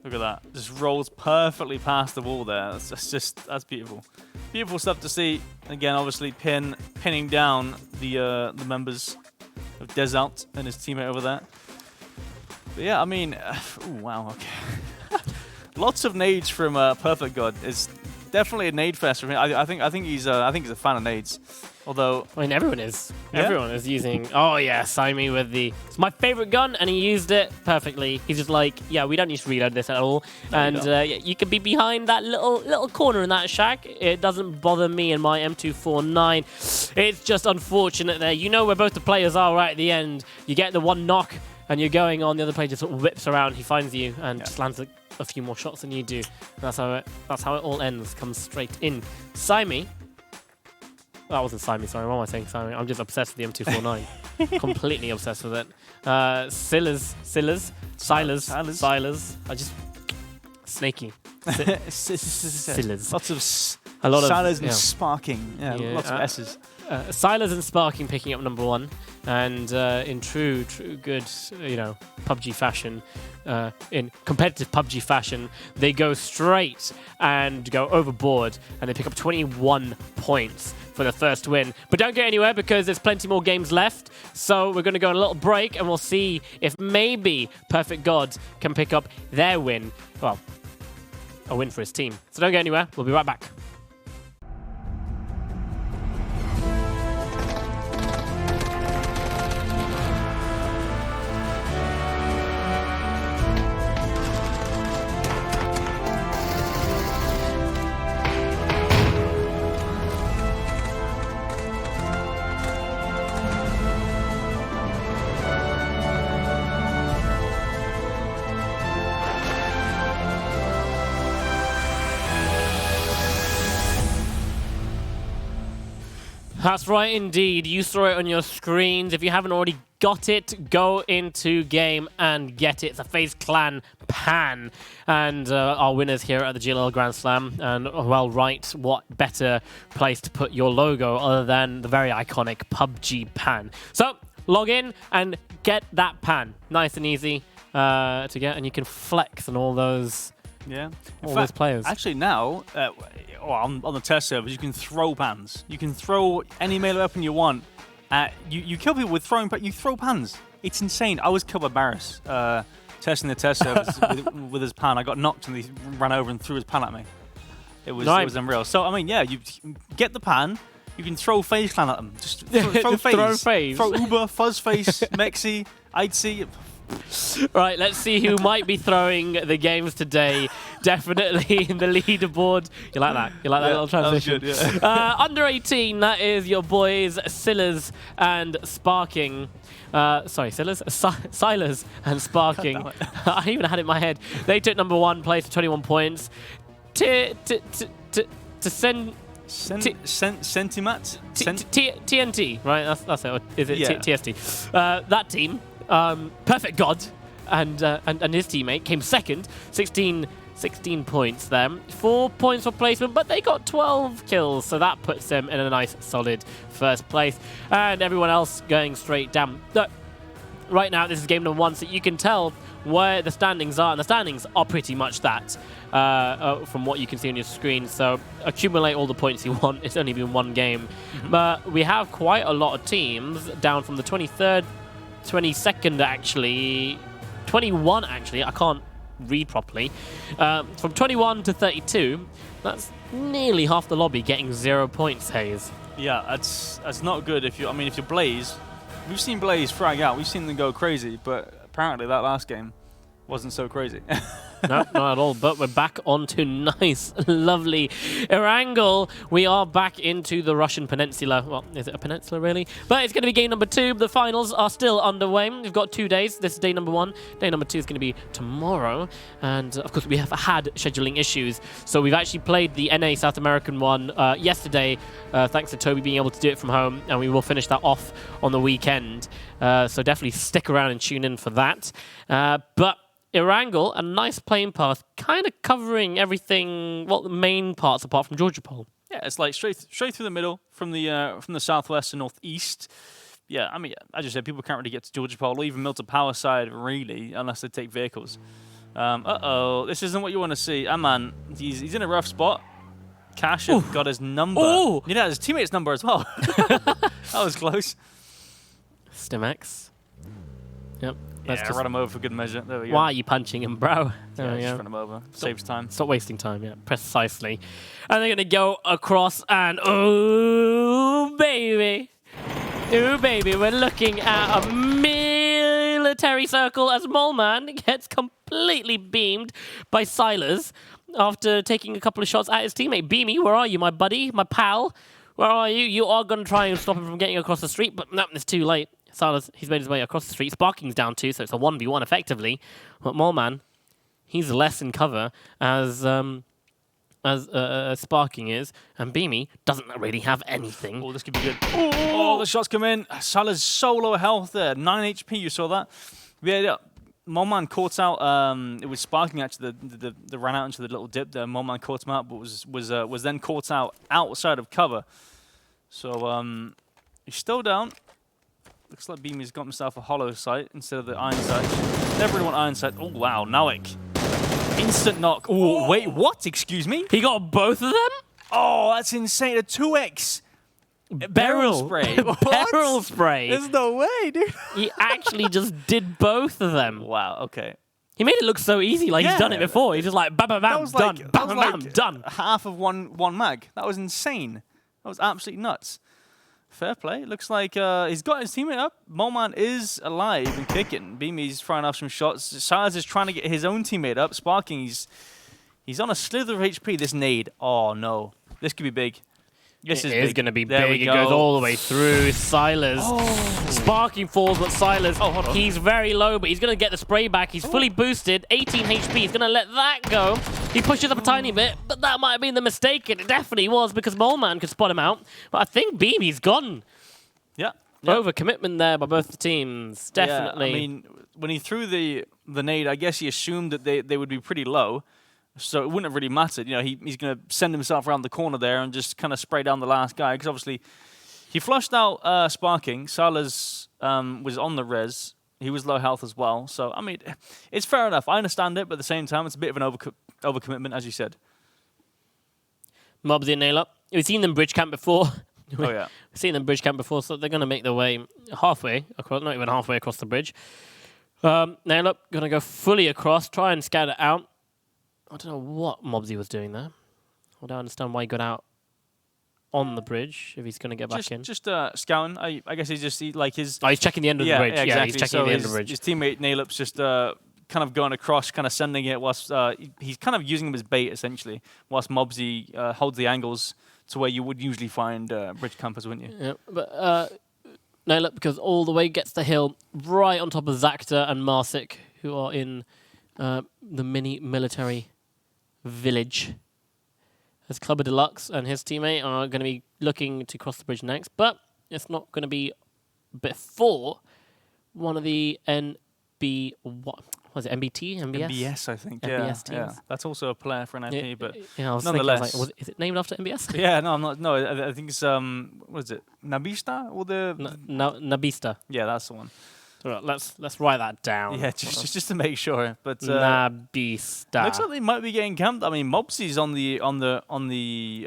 Look at that. Just rolls perfectly past the wall there. That's beautiful. Beautiful stuff to see. Again, obviously, pinning down the members of Desalt and his teammate over there. But yeah, I mean... ooh, wow, okay. Lots of nades from Perfect God. It's definitely a nade fest for him. I think he's a fan of nades. Although I mean, everyone is. Yeah? Everyone is using. Oh yeah, Simey with the. It's my favorite gun, and he used it perfectly. He's just like, yeah, we don't need to reload this at all. No, and you can be behind that little corner in that shack. It doesn't bother me in my M249. It's just unfortunate there. You know where both the players are right at the end. You get the one knock, and you're going on. The other player just sort of whips around. He finds you and just lands a few more shots than you do. That's how it all ends. Comes straight in. Simey. That wasn't Simey, sorry. What am I saying, Simey? I'm just obsessed with the M249. Completely obsessed with it. Silas. I just... Snaky. Silas. Lots of Silas and Sparking. Yeah, lots of S's. Silas and Sparking picking up number 1. And in true good, PUBG fashion, in competitive PUBG fashion, they go straight and go overboard, and they pick up 21 points for the first win. But don't get anywhere because there's plenty more games left. So we're going to go on a little break, and we'll see if maybe Perfect God can pick up their win. Well, a win for his team. So don't get anywhere. We'll be right back. That's right, indeed. You saw it on your screens. If you haven't already got it, go into game and get it. It's a FaZe Clan Pan. And our winners here at the GLL Grand Slam. And, well, right, what better place to put your logo other than the very iconic PUBG Pan. So, log in and get that pan. Nice and easy to get, and you can flex on all those... Yeah, all those players. Actually, now on the test servers, you can throw pans. You can throw any melee weapon you want. You kill people with throwing, but you throw pans. It's insane. I was killed by Barris testing the test servers with his pan. I got knocked and he ran over and threw his pan at me. It was unreal. So I mean, yeah, you get the pan. You can throw FaZe Clan at them. Just throw FaZe. Throw Uber, Fuzzface, Mexi, IC. Right, let's see who might be throwing the games today. Definitely in the leaderboard. You like that? You like that little transition? That was good, yeah. Under 18, that is your boys Silas and Sparking. Sorry, Silas and Sparking. I even had it in my head. They took number 1 place for 21 points. Sentimat? TNT, right? That's it. Is it TST? That team, Perfect God and his teammate came second, 16 points there. 4 points for placement, but they got 12 kills, so that puts them in a nice, solid first place. And everyone else going straight down. Right now, this is game number 1, so you can tell where the standings are, and the standings are pretty much that from what you can see on your screen. So accumulate all the points you want. It's only been 1 game. But we have quite a lot of teams down from the 23rd, 22nd actually, 21 actually, I can't read properly. From 21 to 32, that's nearly half the lobby getting 0 points, HayZ. Yeah, that's not good if you're Blaze. We've seen Blaze frag out. We've seen them go crazy, but apparently that last game wasn't so crazy. No, not at all. But we're back onto nice, lovely Erangel. We are back into the Russian peninsula. Well, is it a peninsula, really? But it's going to be game number 2. The finals are still underway. We've got 2 days. This is day number 1. Day number 2 is going to be tomorrow. And, of course, we have had scheduling issues. So we've actually played the NA South American one yesterday, thanks to Toby being able to do it from home. And we will finish that off on the weekend. So definitely stick around and tune in for that. But Erangel, a nice playing path, kind of covering everything, well, the main parts apart from Georgia Pole. Yeah, it's like straight through the middle from the southwest and northeast. Yeah, I mean, as you said, people can't really get to Georgia Pole or even Milton Power side, really, unless they take vehicles. This isn't what you want to see. Man, he's in a rough spot. Cash got his number. Ooh. You know, his teammate's number as well. That was close. Stimex. Yep. Yeah, run him over for good measure. There we go. Why are you punching him, bro? There we go. Just run him over. Saves time. Stop wasting time, yeah. Precisely. And they're going to go across and... Oh, baby. Oh, baby. We're looking at a military circle as Moleman gets completely beamed by Silas after taking a couple of shots at his teammate. Beamy, where are you, my buddy? My pal? Where are you? You are going to try and stop him from getting across the street, but no, it's too late. Silas, he's made his way across the street. Sparking's down too, so it's a 1v1 effectively. But Moleman, he's less in cover as Sparking is, and Beamy doesn't really have anything. Oh, this could be good. Oh, the shots come in. Salah's so low health there. 9 HP, you saw that? Yeah, Moleman caught out. It was Sparking actually that ran out into the little dip there. Moleman caught him out, but was then caught out outside of cover. So he's still down. Looks like Beamy's got himself a hollow sight instead of the iron sight. Never really want iron sight. Oh, wow. Nawik. Instant knock. Oh, wait. What? Excuse me? He got both of them? Oh, that's insane. A 2x. Barrel spray. Barrel spray. There's no way, dude. He actually just did both of them. Wow. Okay. He made it look so easy, like he's done it before. He's just like, bam, bam, bam, done. Bam, bam, bam, done. Half of one mag. That was insane. That was absolutely nuts. Fair play. Looks like he's got his teammate up. Moleman is alive and kicking. Beamy's trying off some shots. Silas is trying to get his own teammate up. Sparking, he's on a slither of HP. This nade. Oh, no. This could be big. This is going to be big. It goes all the way through. Silas. Sparking falls, but Silas, he's very low, but he's going to get the spray back. He's fully boosted. 18 HP. He's going to let that go. He pushes up a tiny bit, but that might have been the mistake. It definitely was because Moleman could spot him out. But I think Beamy's gone. Yeah. Over commitment there by both the teams. Definitely. Yeah, I mean, when he threw the nade, I guess he assumed that they would be pretty low. So it wouldn't have really mattered. You know, he's going to send himself around the corner there and just kind of spray down the last guy. Because obviously, he flushed out Sparking. Salas was on the res. He was low health as well. So, I mean, it's fair enough. I understand it, but at the same time, it's a bit of an overcommitment, as you said. Mobs in nail up. We've seen them bridge camp before. Oh, yeah. We've seen them bridge camp before, so they're going to make their way halfway across, not even halfway across the bridge. Nail up, going to go fully across, try and scout it out. I don't know what Mobsy was doing there. I don't understand why he got out on the bridge if he's going to get back in. Just scouting. I guess he's just like his... Oh, he's checking the end of the bridge. Exactly. Yeah, he's checking the end of the bridge. His teammate Nailup's just kind of going across, kind of sending it whilst he's kind of using him as bait, essentially, whilst Mobsy holds the angles to where you would usually find bridge campers, wouldn't you? Yeah, but Nailup, because all the way gets the hill right on top of Zacta and Marsik, who are in the mini military village. As Clubber Deluxe and his teammate are going to be looking to cross the bridge next, but it's not going to be before one of the NB1. Was it MBT? MBS? MBS, I think. MBS Yeah, teams. That's also a player for an FP, but I was nonetheless. thinking, is it named after MBS? Yeah, no, I'm not. No, I think it's what is it? Nabista or the? Nabista. Yeah, that's the one. Right, let's write that down. Yeah, just to make sure. But Nabista. looks like they might be getting camped. I mean, Mobsy's on the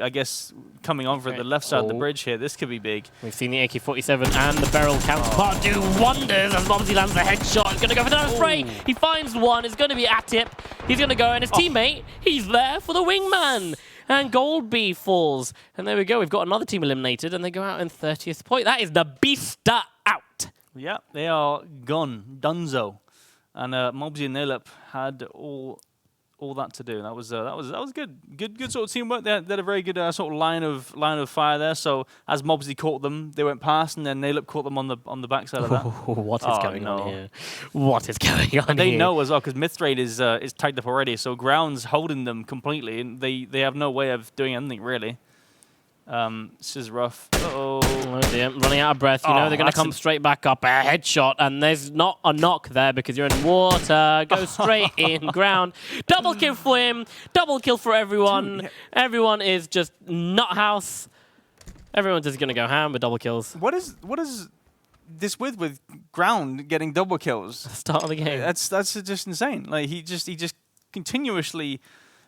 I guess coming on for the left side of the bridge here. This could be big. We've seen the AK-47 and the barrel counterpart do wonders as Mobsy lands a headshot. He's going to go for the spray. He finds one. It's going to be at tip. He's going to go, and his teammate, he's there for the wingman. And Goldby falls. And there we go. We've got another team eliminated, and they go out in 30th point. That is the Beasta out. Yeah, they are gone, dunzo, and Mobsy and Nilip had all that to do. That was good sort of teamwork. They had a very good sort of line of fire there. So as Mobsy caught them, they went past, and then Nilip caught them on the backside of that. What is going on here? What is going on? And they know as well because Mythrade is tagged up already. So Ground's holding them completely, and they have no way of doing anything really. This is rough. Uh-oh. Oh dear, running out of breath. You know they're going to come straight back up. A headshot, and there's not a knock there because you're in water. Go straight in. Ground. Double kill for him. Double kill for everyone. Everyone is just nut house. Everyone's just going to go ham with double kills. What is this with Ground getting double kills? Start of the game. That's just insane. Like he just continuously.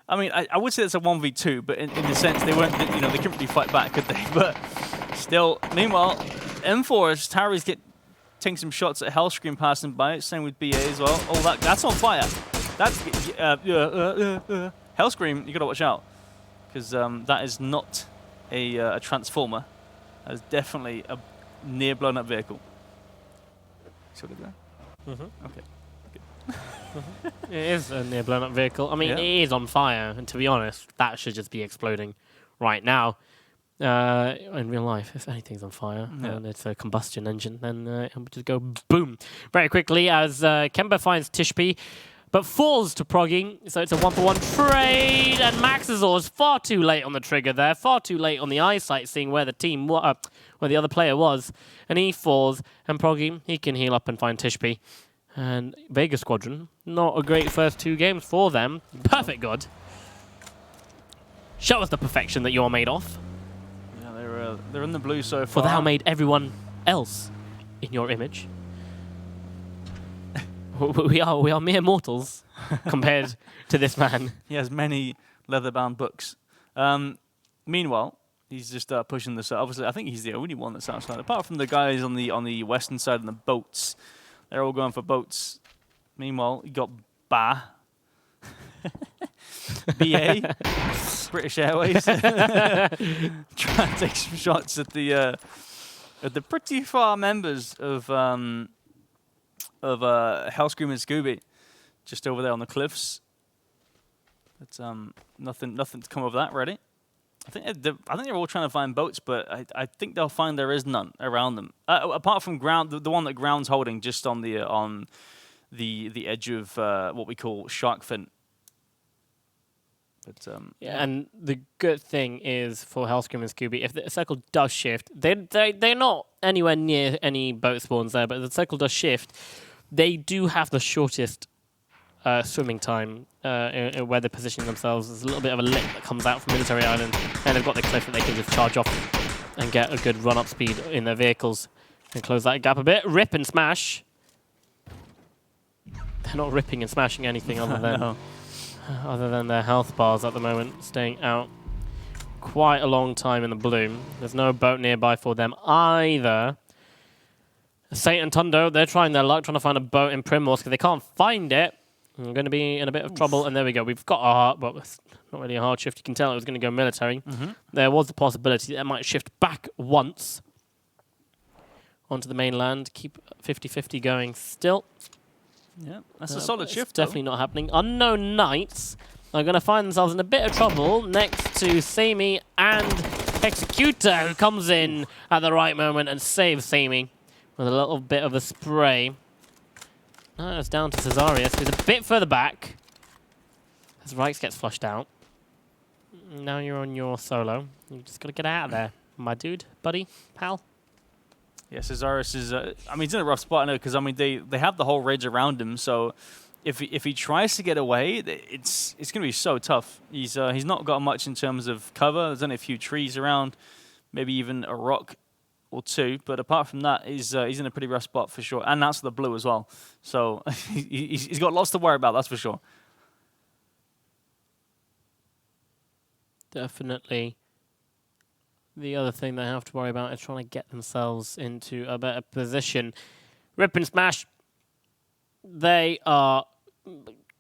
I mean, I would say it's a 1v2, but in the sense they weren't, they couldn't really fight back, could they? But still, meanwhile, M4 Tyrese taking some shots at Hellscream passing by. Same with BA as well. Oh, that's on fire. That's Hellscream. You gotta watch out because that is not a transformer. That is definitely a near blown up vehicle. So good there. Okay. It is a near blown up vehicle. I mean, it is on fire, and to be honest, that should just be exploding right now. In real life, if anything's on fire and it's a combustion engine, then it will just go boom very quickly as Kemba finds Tishpi, but falls to Proggy. So it's a 1-for-1 trade, and Maxazor is far too late on the trigger there, far too late on the eyesight, seeing where the team, where the other player was, and he falls. And Proggy, he can heal up and find Tishpi. And Vega Squadron, not a great first 2 games for them. Perfect God. Show us the perfection that you're made of. Yeah, they're in the blue so far. For thou made everyone else in your image. we are mere mortals compared to this man. He has many leather-bound books. Meanwhile, he's just pushing this. Obviously, I think he's the only one that's outside. Apart from the guys on the western side and the boats. They're all going for boats. Meanwhile, you got BA, British Airways, trying to take some shots at the pretty far members of Hellscream and Scooby, just over there on the cliffs. But nothing to come of that, really. I think they're all trying to find boats, but I think they'll find there is none around them. Apart from Ground, the one that Ground's holding just on the edge of what we call shark fin. But and the good thing is for Hellscream and Scooby, if the circle does shift, they're not anywhere near any boat spawns there, but if the circle does shift, they do have the shortest swimming time where they're positioning themselves. There's a little bit of a lip that comes out from Military Island, and they've got the cliff that they can just charge off and get a good run-up speed in their vehicles and close that gap a bit. Rip and smash. They're not ripping and smashing anything other than other than their health bars at the moment, staying out quite a long time in the bloom. There's no boat nearby for them either. Saint and Tundo, they're trying their luck, trying to find a boat in Primrose because they can't find it. I'm going to be in a bit of trouble, and there we go. We've got a hard, well, it's not really a hard shift. You can tell it was going to go military. There was the possibility that it might shift back once onto the mainland. Keep 50-50 going still. Yeah, that's a solid shift. Definitely not happening. Unknown Knights are going to find themselves in a bit of trouble next to Samey and Executor, who comes in at the right moment and saves Samey with a little bit of a spray. No, it's down to Cesarius, who's a bit further back as Rikes gets flushed out. Now you're on your solo. You just got to get out of there, my dude, buddy, pal. Yeah, Cesarius is. I mean, he's in a rough spot now because I mean they have the whole ridge around him, so if he tries to get away, it's going to be so tough. He's not got much in terms of cover. There's only a few trees around, maybe even a rock or two. But apart from that, he's in a pretty rough spot for sure. And that's the blue as well. So he's got lots to worry about, that's for sure. Definitely. The other thing they have to worry about is trying to get themselves into a better position. Rip and Smash. They are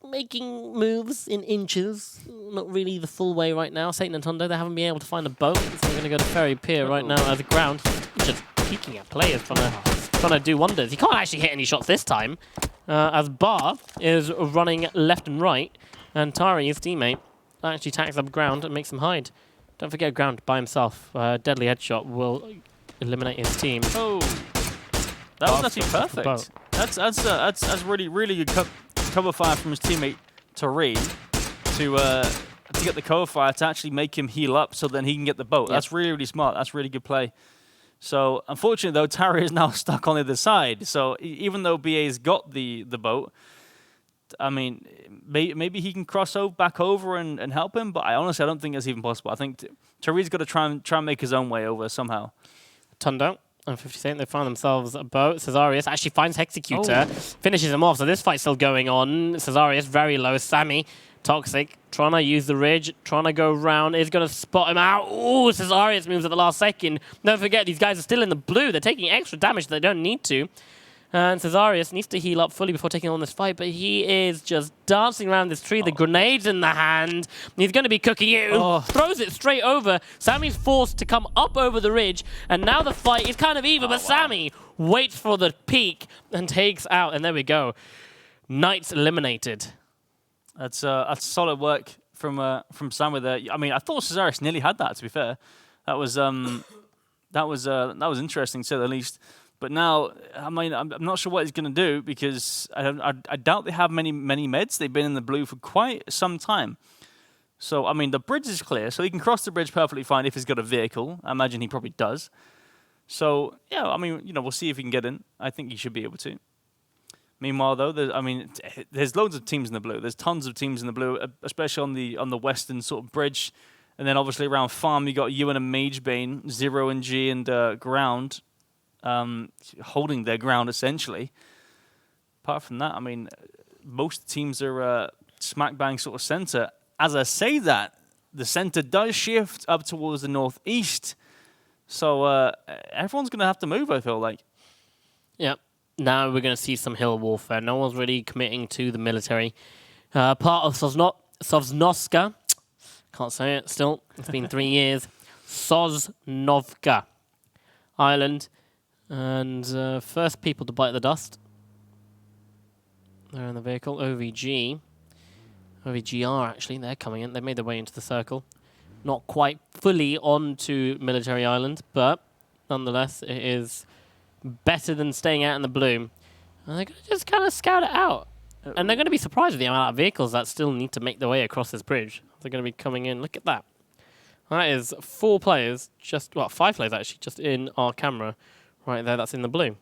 making moves in inches. Not really the full way right now. Satan and Tondo, they haven't been able to find a boat. So they're going to go to Ferry Pier right now as a ground. He's just peeking at players, trying to do wonders. He can't actually hit any shots this time. As Bar is running left and right. And Tari, his teammate, actually tacks up ground and makes him hide. Don't forget ground by himself. Deadly headshot will eliminate his team. Oh, that was actually perfect. That's really good cover fire from his teammate Tari to get the cover fire to actually make him heal up so then he can get the boat. Yep. That's really smart. That's really good play. So unfortunately though, Tari is now stuck on the other side. So even though BA's got the boat, I mean, maybe he can cross back over and help him, but I honestly don't think that's even possible. I think Tari's got to try and make his own way over somehow. Tundo and 57, they find themselves a boat. Cesarius actually finds Hexecutor, finishes him off, so this fight's still going on. Cesarius very low. Sammy, Toxic, trying to use the ridge, trying to go round, is going to spot him out. Ooh, Cesarius moves at the last second. Don't forget, these guys are still in the blue. They're taking extra damage they don't need to. And Cesarius needs to heal up fully before taking on this fight, but he is just dancing around this tree, the grenade's in the hand. He's going to be cooking you. Throws it straight over. Sammy's forced to come up over the ridge, and now the fight is kind of even, but Sammy waits for the peak and takes out, and there we go. Knights eliminated. That's solid work from Sammy there. I mean, I thought Cesarius nearly had that, to be fair. That was interesting, to say the least. But now, I mean, I'm not sure what he's going to do because I doubt they have many meds. They've been in the blue for quite some time. So, I mean, the bridge is clear, so he can cross the bridge perfectly fine if he's got a vehicle. I imagine he probably does. So, yeah, I mean, we'll see if he can get in. I think he should be able to. Meanwhile, though, there's loads of teams in the blue. There's tons of teams in the blue, especially on the western sort of bridge. And then, obviously, around farm, you got Ewan and Magebane, Zero and G, and Ground. Holding their ground, essentially. Apart from that, I mean, most teams are smack bang sort of center. As I say that, the center does shift up towards the northeast. So everyone's going to have to move, I feel like. Yep. Now we're going to see some hill warfare. No one's really committing to the military. Part of Sosnovska. Can't say it still. It's been 3 years. Sosnovka Island. And first people to bite the dust. They're in the vehicle. OVGR, actually, they're coming in. They made their way into the circle. Not quite fully onto Military Island, but nonetheless, it is better than staying out in the blue. And they're going to just kind of scout it out. And they're going to be surprised with the amount of vehicles that still need to make their way across this bridge. They're going to be coming in. Look at that. That is 4 players, 5 players actually, just in our camera. Right there, that's in the blue.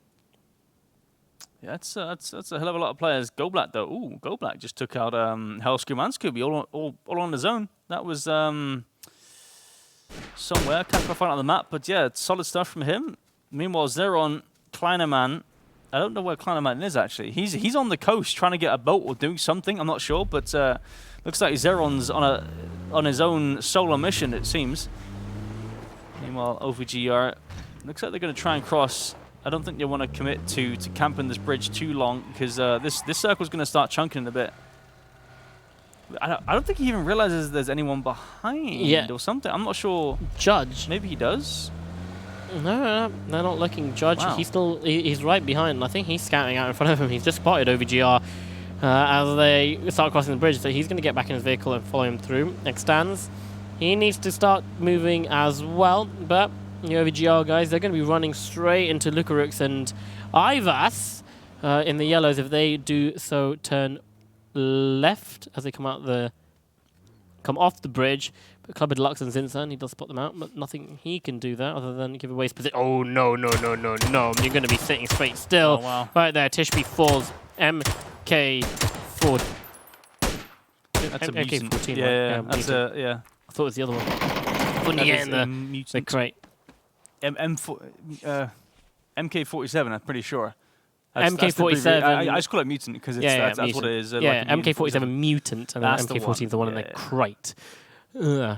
Yeah, that's a hell of a lot of players. Go Black, though. Ooh, Go Black just took out Hellscream and Scooby all on his own. That was somewhere. Can't quite find it on the map, but yeah, it's solid stuff from him. Meanwhile, Zeron, Kleinerman. I don't know where Kleinerman is, actually. He's on the coast trying to get a boat or doing something. I'm not sure, but looks like Zeron's on his own solo mission, it seems. Meanwhile, OVGR. Looks like they're going to try and cross. I don't think they want to commit to camping this bridge too long because this circle's going to start chunking a bit. I don't think he even realizes there's anyone behind or something. I'm not sure. Judge. Maybe he does. No, they're not looking. Judge. Wow. He's right behind. I think he's scouting out in front of him. He's just spotted OVGR as they start crossing the bridge. So he's going to get back in his vehicle and follow him through. Extends. He needs to start moving as well, but the OVGR guys, they're going to be running straight into Lukarux and Ivas in the yellows. If they do so, turn left as they come off the bridge. But Club Deluxe and Zinsan, he does spot them out, but nothing he can do there other than give away his position. Oh, no. You're going to be sitting straight still. Oh, wow. Right there, Tishby falls. MK forward. That's a mutant. MK14. Yeah, right? that's mutant. yeah. I thought it was the other one. Couldn't That get is in a the mutant. crate. MK47, I'm pretty sure. MK47. I just call it mutant because that's what it is. Yeah, like a mutant MK47 mutant, and then That's the MK14 is the one in the yeah. crate.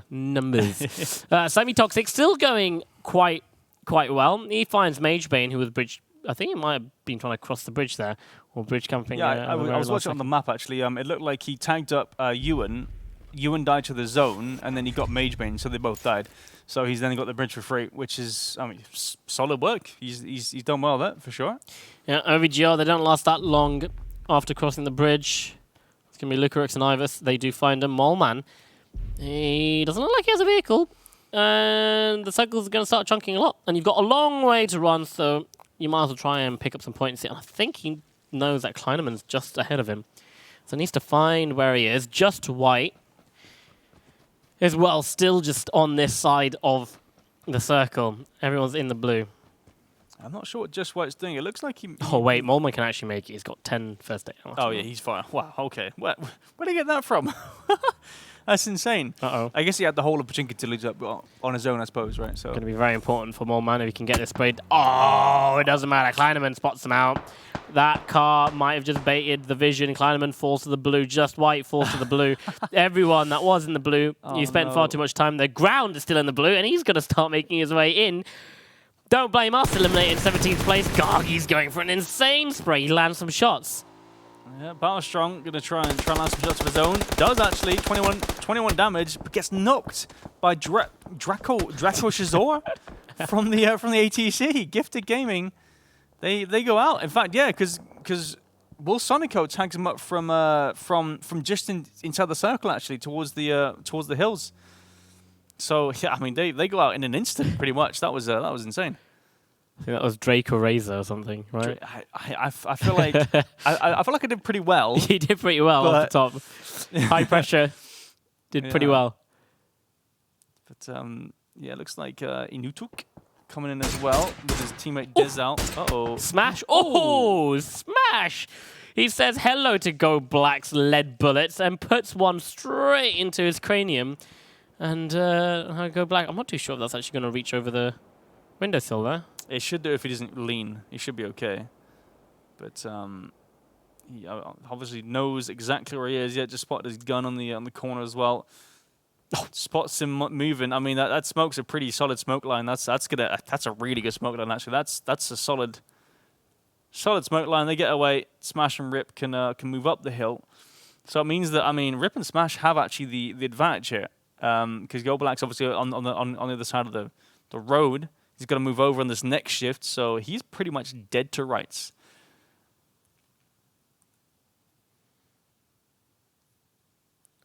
Numbers. Semi-Toxic still going quite well. He finds Mage Bane, who was bridge. I think he might have been trying to cross the bridge there, or bridge camping. Yeah, at I the very was last watching on the second. map actually. It looked like he tagged up Ewan. Ewan died to the zone, and then he got Mage Bane, so they both died. So he's then got the bridge for free, which is, I mean, solid work. He's done well there for sure. Yeah, OVGR, they don't last that long after crossing the bridge. It's going to be Lucarix and Ivus. They do find a Moleman. He doesn't look like he has a vehicle. And the cycle's going to start chunking a lot. And you've got a long way to run, so you might as well try and pick up some points. And I think he knows that Kleineman's just ahead of him. So he needs to find where he is. Just White as well, still just on this side of the circle. Everyone's in the blue. I'm not sure what Just White's doing. It looks like he... Oh, wait, Moleman can actually make it. He's got 10 first aid. Oh, yeah, he's fine. Wow, okay. Where did he get that from? That's insane. Uh-oh. I guess he had the whole of Pachinko to lose up on his own, I suppose, right? So Going to be very important for Moleman if he can get this sprayed. Oh, it doesn't matter. Kleineman spots him out. That car might have just baited the vision. Kleineman falls to the blue. Just White falls to the blue. Everyone that was in the blue, you spent far too much time. The ground is still in the blue, and he's going to start making his way in. Don't blame us eliminating 17th place. Gargi's going for an insane spray. He lands some shots. yeah, Battle Strong going to try and land some shots of his own. Does actually 21 damage, but gets knocked by Draco Shazor from the ATC. Gifted Gaming. They go out. In fact, yeah, because Will Sonico tags him up from just inside the circle actually towards the hills. So yeah, I mean they go out in an instant pretty much. That was insane. I think that was Drake or Razor or something, right? I feel like I feel like I did pretty well. He did pretty well off the top. High pressure. Did pretty well. But yeah, it looks like Inutuk coming in as well with his teammate Dez out. Uh-oh. Smash. Oh, smash. He says hello to Go Black's lead bullets and puts one straight into his cranium. And Go Black, I'm not too sure if that's actually going to reach over the windowsill there. It should do if he doesn't lean. He should be okay. But he obviously knows exactly where he is. Yeah, just spotted his gun on the corner as well. Oh, spots him moving. I mean, that smoke's a pretty solid smoke line. That's a really good smoke line actually. That's a solid smoke line. They get away. Smash and Rip can move up the hill. So it means that, I mean, Rip and Smash have actually the advantage here. Because Go Black's obviously on the other side of the road. He's got to move over on this next shift, so he's pretty much dead to rights.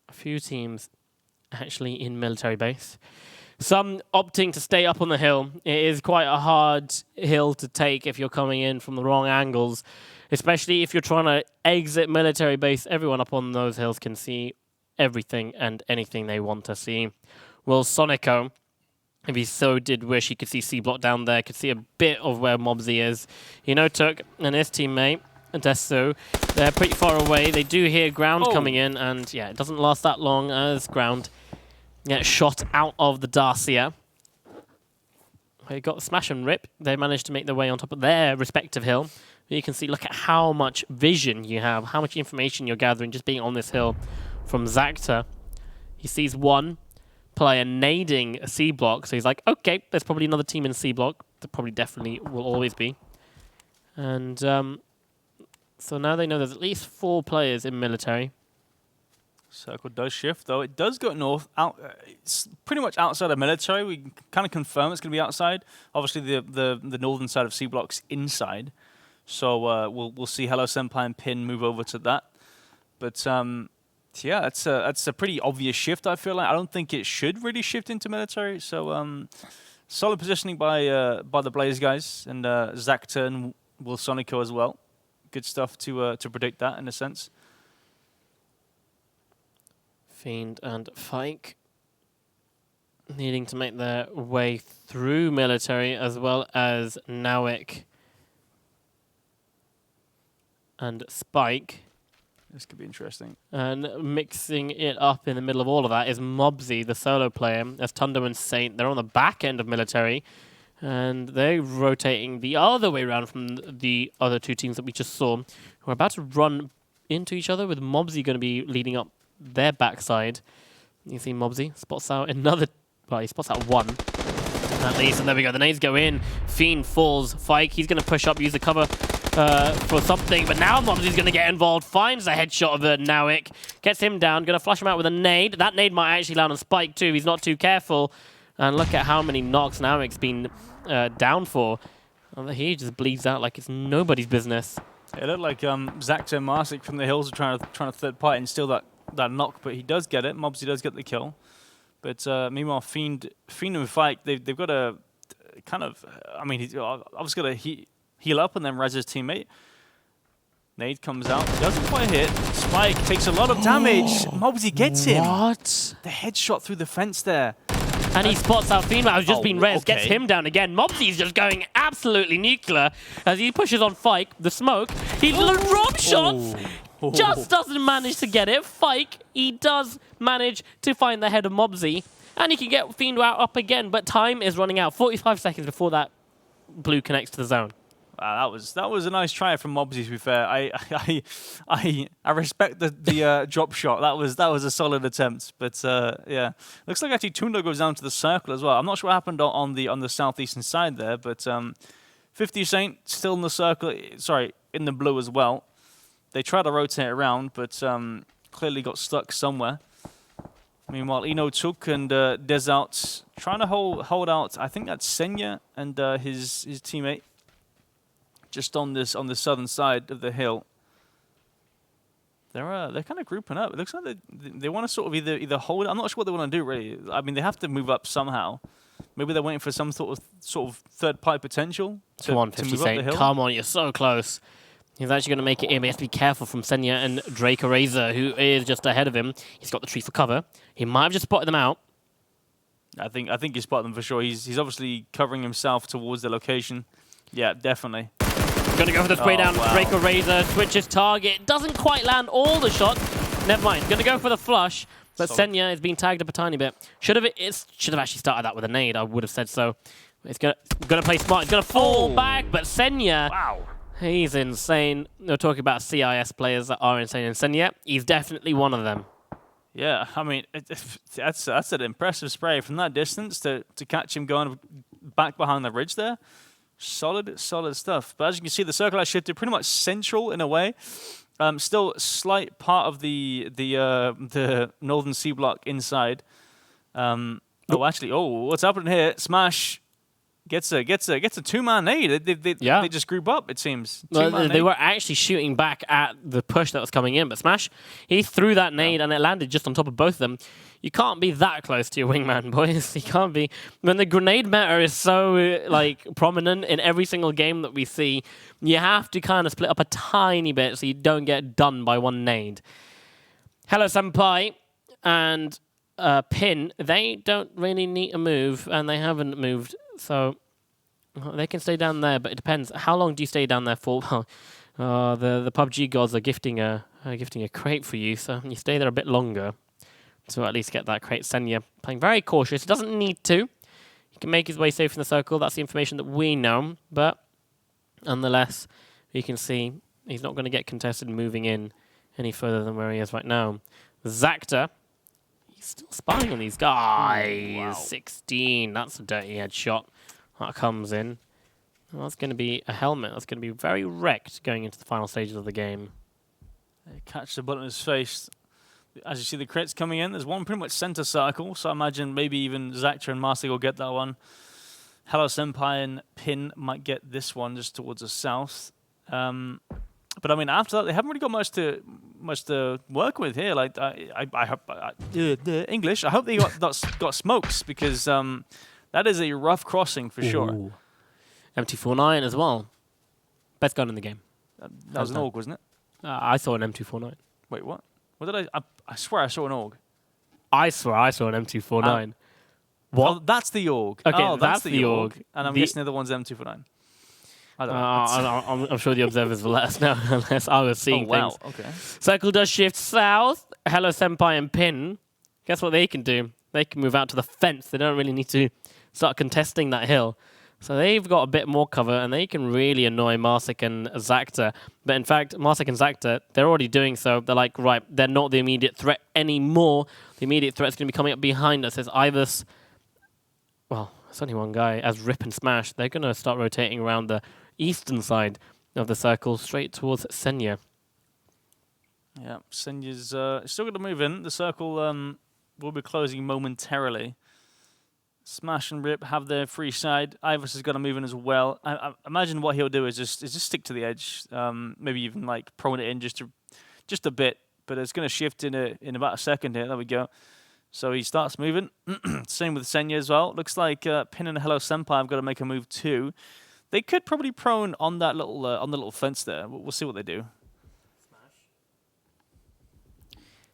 A few teams actually in military base. Some opting to stay up on the hill. It is quite a hard hill to take if you're coming in from the wrong angles, especially if you're trying to exit military base. Everyone up on those hills can see everything and anything they want to see. Well, Sonico, if he so did wish, he could see C-Block down there, could see a bit of where Mobsy is. Took and his teammate, Desu, they're pretty far away. They do hear ground coming in, and yeah, it doesn't last that long as ground gets shot out of the Dacia. They got Smash and Rip. They managed to make their way on top of their respective hill. You can see, look at how much vision you have, how much information you're gathering just being on this hill. From Zacta, he sees one player nading a C block, so he's like, okay, there's probably another team in C block. There probably definitely will always be. And so now they know there's at least 4 players in military. Circle does shift, though. It does go north. It's pretty much outside of military. We can kind of confirm it's going to be outside. Obviously, the northern side of C block's inside. So we'll see Hello Senpai and Pin move over to that. But yeah, that's a pretty obvious shift, I feel like. I don't think it should really shift into military. So solid positioning by the Blaze guys and Zacta and Will Sonico as well. Good stuff to predict that in a sense. Fiend and Fike needing to make their way through military, as well as Nawik and Spike. This could be interesting. And mixing it up in the middle of all of that is Mobsy, the solo player. As Tundo and Saint, they're on the back end of military. And they're rotating the other way around from the other two teams that we just saw, who are about to run into each other, with Mobsy going to be leading up their backside. You see Mobsy spots out another... Well, he spots out one. At least, and there we go. The nades go in. Fiend falls. Fike, he's going to push up, use the cover for something. But now Mobsy's going to get involved. Finds a headshot of Nowick. Gets him down. Going to flush him out with a nade. That nade might actually land on Spike too. He's not too careful. And look at how many knocks Nowick's been down for. He just bleeds out like it's nobody's business. It looked like Zactor and Marsic from the hills are trying to third party and steal that knock, but he does get it. Mobsy does get the kill. But meanwhile, Fiend and Fike, they've got to kind of... I mean, he's obviously got to heal up and then res his teammate. Nade comes out, doesn't quite hit. Spike takes a lot of damage. Mobsy gets him. What? The headshot through the fence there. And he spots out Fiend, who's just been res, gets him down again. Mobsy's just going absolutely nuclear as he pushes on Fike, the smoke. He drop shots, just doesn't manage to get it. Fike, he does manage to find the head of Mobsy, and he can get Fiend out up again, but time is running out. 45 seconds before that blue connects to the zone. Wow, that was a nice try from Mobsy, to be fair. I respect the drop shot. That was a solid attempt. But yeah, looks like actually Tundo goes down to the circle as well. I'm not sure what happened on the southeastern side there, but 50 Saint still in the circle. Sorry, in the blue as well. They try to rotate around, but clearly got stuck somewhere. Meanwhile, Eno Took and Desout trying to hold out. I think that's Senya and his teammate. Just on the southern side of the hill, they're kind of grouping up. It looks like they want to sort of either hold. I'm not sure what they want to do really. I mean, they have to move up somehow. Maybe they're waiting for some sort of third party potential to Come on, move 50 up the Saint. hill. Come on, you're so close. He's actually going to make it in, but he has to be careful from Senya and Drake Razor, who is just ahead of him. He's got the tree for cover. He might have just spotted them out. I think he spotted them for sure. He's obviously covering himself towards the location. Yeah, definitely. Going to go for the spray down. Wow. Draco Razor switches target. Doesn't quite land all the shots. Never mind. Going to go for the flush. But Solid. Senya is being tagged up a tiny bit. Should have actually started that with a nade. I would have said so. It's going to play smart. It's going to fall back. But Senya, Wow. he's insane. We're talking about CIS players that are insane. And Senya, he's definitely one of them. Yeah, I mean, that's an impressive spray from that distance to catch him going back behind the ridge there. Solid stuff. But as you can see, the circle has shifted pretty much central in a way. Still slight part of the northern C block inside. What's happening here? Smash gets a two-man nade. They just group up, it seems. They were actually shooting back at the push that was coming in, but Smash, he threw that nade and it landed just on top of both of them. You can't be that close to your wingman, boys. You can't be. When the grenade meta is so prominent in every single game that we see, you have to kind of split up a tiny bit so you don't get done by one nade. Hello Senpai and Pin, they don't really need a move, and they haven't moved, so they can stay down there, but it depends. How long do you stay down there for? The PUBG gods are gifting a crate for you, so you stay there a bit longer to at least get that crate. Senya playing very cautious. He doesn't need to. He can make his way safe in the circle. That's the information that we know, but nonetheless, you can see he's not going to get contested moving in any further than where he is right now. Zactor, he's still spying on these guys. Wow. 16. That's a dirty headshot. That comes in. Well, that's going to be a helmet. That's going to be very wrecked going into the final stages of the game. They catch the bullet in his face. As you see the crits coming in, there's one pretty much center circle, so I imagine maybe even Zactor and Master will get that one. Hello Senpai and Pin might get this one just towards the south. But I mean, after that, they haven't really got much to work with here. Like I hope English. I hope they got smokes, because that is a rough crossing for sure. MT49 as well. Best gun in the game. That was an AUG, wasn't it? I saw an M249. Wait, what? What did I swear I saw an AUG. I swear I saw an M249. What? Oh, that's the AUG. Okay, oh, that's the AUG. And I'm guessing the other one's M249. I don't know. I'm sure the observers will let us know unless I was seeing things. Okay. Circle does shift south. Hello Senpai and Pin. Guess what they can do? They can move out to the fence. They don't really need to start contesting that hill. So they've got a bit more cover, and they can really annoy Marsik and Zacta. But in fact, Marsik and Zacta, they're already doing so. They're like, right, they're not the immediate threat anymore. The immediate threat is going to be coming up behind us. There's Ivers. Well, it's only one guy. As Rip and Smash, they're going to start rotating around the eastern side of the circle, straight towards Senya. Yeah, Senya's still going to move in. The circle will be closing momentarily. Smash and Rip have their free side. Ivers has got to move in as well. I imagine what he'll do is just stick to the edge. Maybe even like prone it in just a bit. But it's going to shift in about a second here. There we go. So he starts moving. Same with Senya as well. Looks like Pin and Hello Senpai have got to make a move too. They could probably prone on that little fence there. We'll see what they do.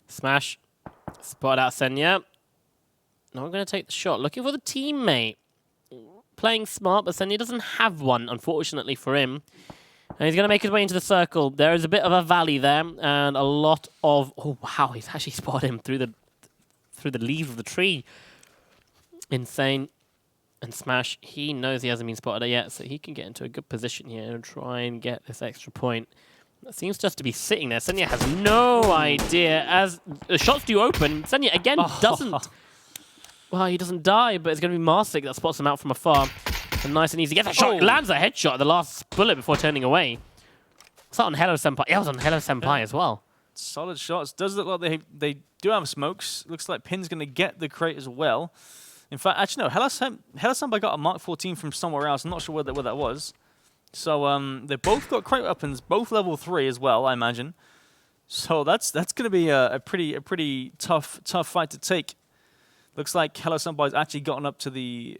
Smash. Spotted out Senya. Not going to take the shot. Looking for the teammate. Playing smart, but Senya doesn't have one, unfortunately for him. And he's going to make his way into the circle. There is a bit of a valley there, and a lot of... Oh, wow, he's actually spotted him through the leaves of the tree. Insane. And Smash, he knows he hasn't been spotted yet, so he can get into a good position here and try and get this extra point. That seems just to be sitting there. Senya has no idea. As the shots do open, Senya again doesn't... Well, he doesn't die, but it's going to be Marsik that spots him out from afar. And nice and easy. Gets a shot, lands a headshot at the last bullet before turning away. Was that on Hello Senpai? Yeah, it was on Hello Senpai as well. Solid shots. Does look like they do have smokes. Looks like Pin's going to get the crate as well. In fact, actually, no. Hello Senpai got a Mark 14 from somewhere else. I'm not sure where that was. So they both got crate weapons, both level 3 as well, I imagine. So that's going to be a pretty tough fight to take. Looks like Hello Senpai's actually gotten up to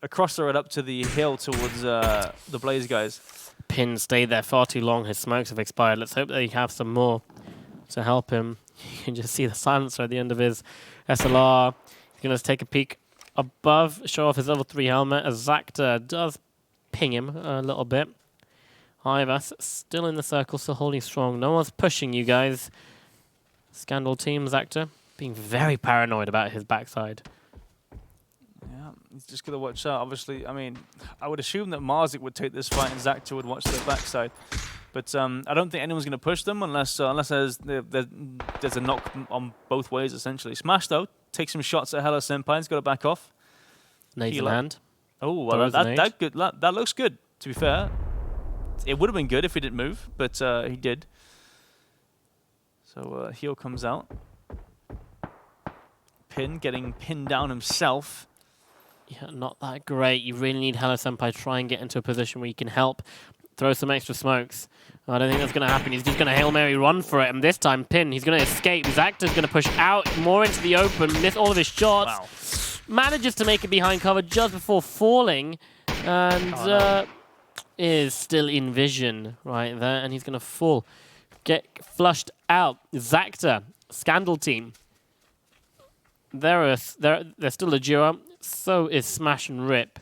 across the road up to the hill towards the Blaze guys. Pin stayed there far too long. His smokes have expired. Let's hope they have some more to help him. You can just see the silencer at the end of his SLR. He's going to take a peek above, show off his level 3 helmet, as Zacta does ping him a little bit. Ivas still in the circle, still holding strong. No one's pushing you guys. Scandal team, Zacta, being very paranoid about his backside. Yeah, he's just got to watch out. Obviously, I mean, I would assume that Marsik would take this fight and Zacta would watch their backside. But I don't think anyone's going to push them unless there's a knock on both ways, essentially. Smash, though, takes some shots at Hello Senpai. He's got to back off. Nades land. Oh, well, that looks good, to be fair. It would have been good if he didn't move, but he did. So heel comes out. Pin getting pinned down himself. Yeah, not that great. You really need Hello Senpai to try and get into a position where you can help. Throw some extra smokes. I don't think that's going to happen. He's just going to Hail Mary run for it. And this time, Pin, he's going to escape. Zacta's going to push out more into the open, miss all of his shots. Wow. Manages to make it behind cover just before falling. And is still in vision right there. And he's going to fall. Get flushed out. Zacta, Scandal team. They're still a duo. So is Smash and Rip.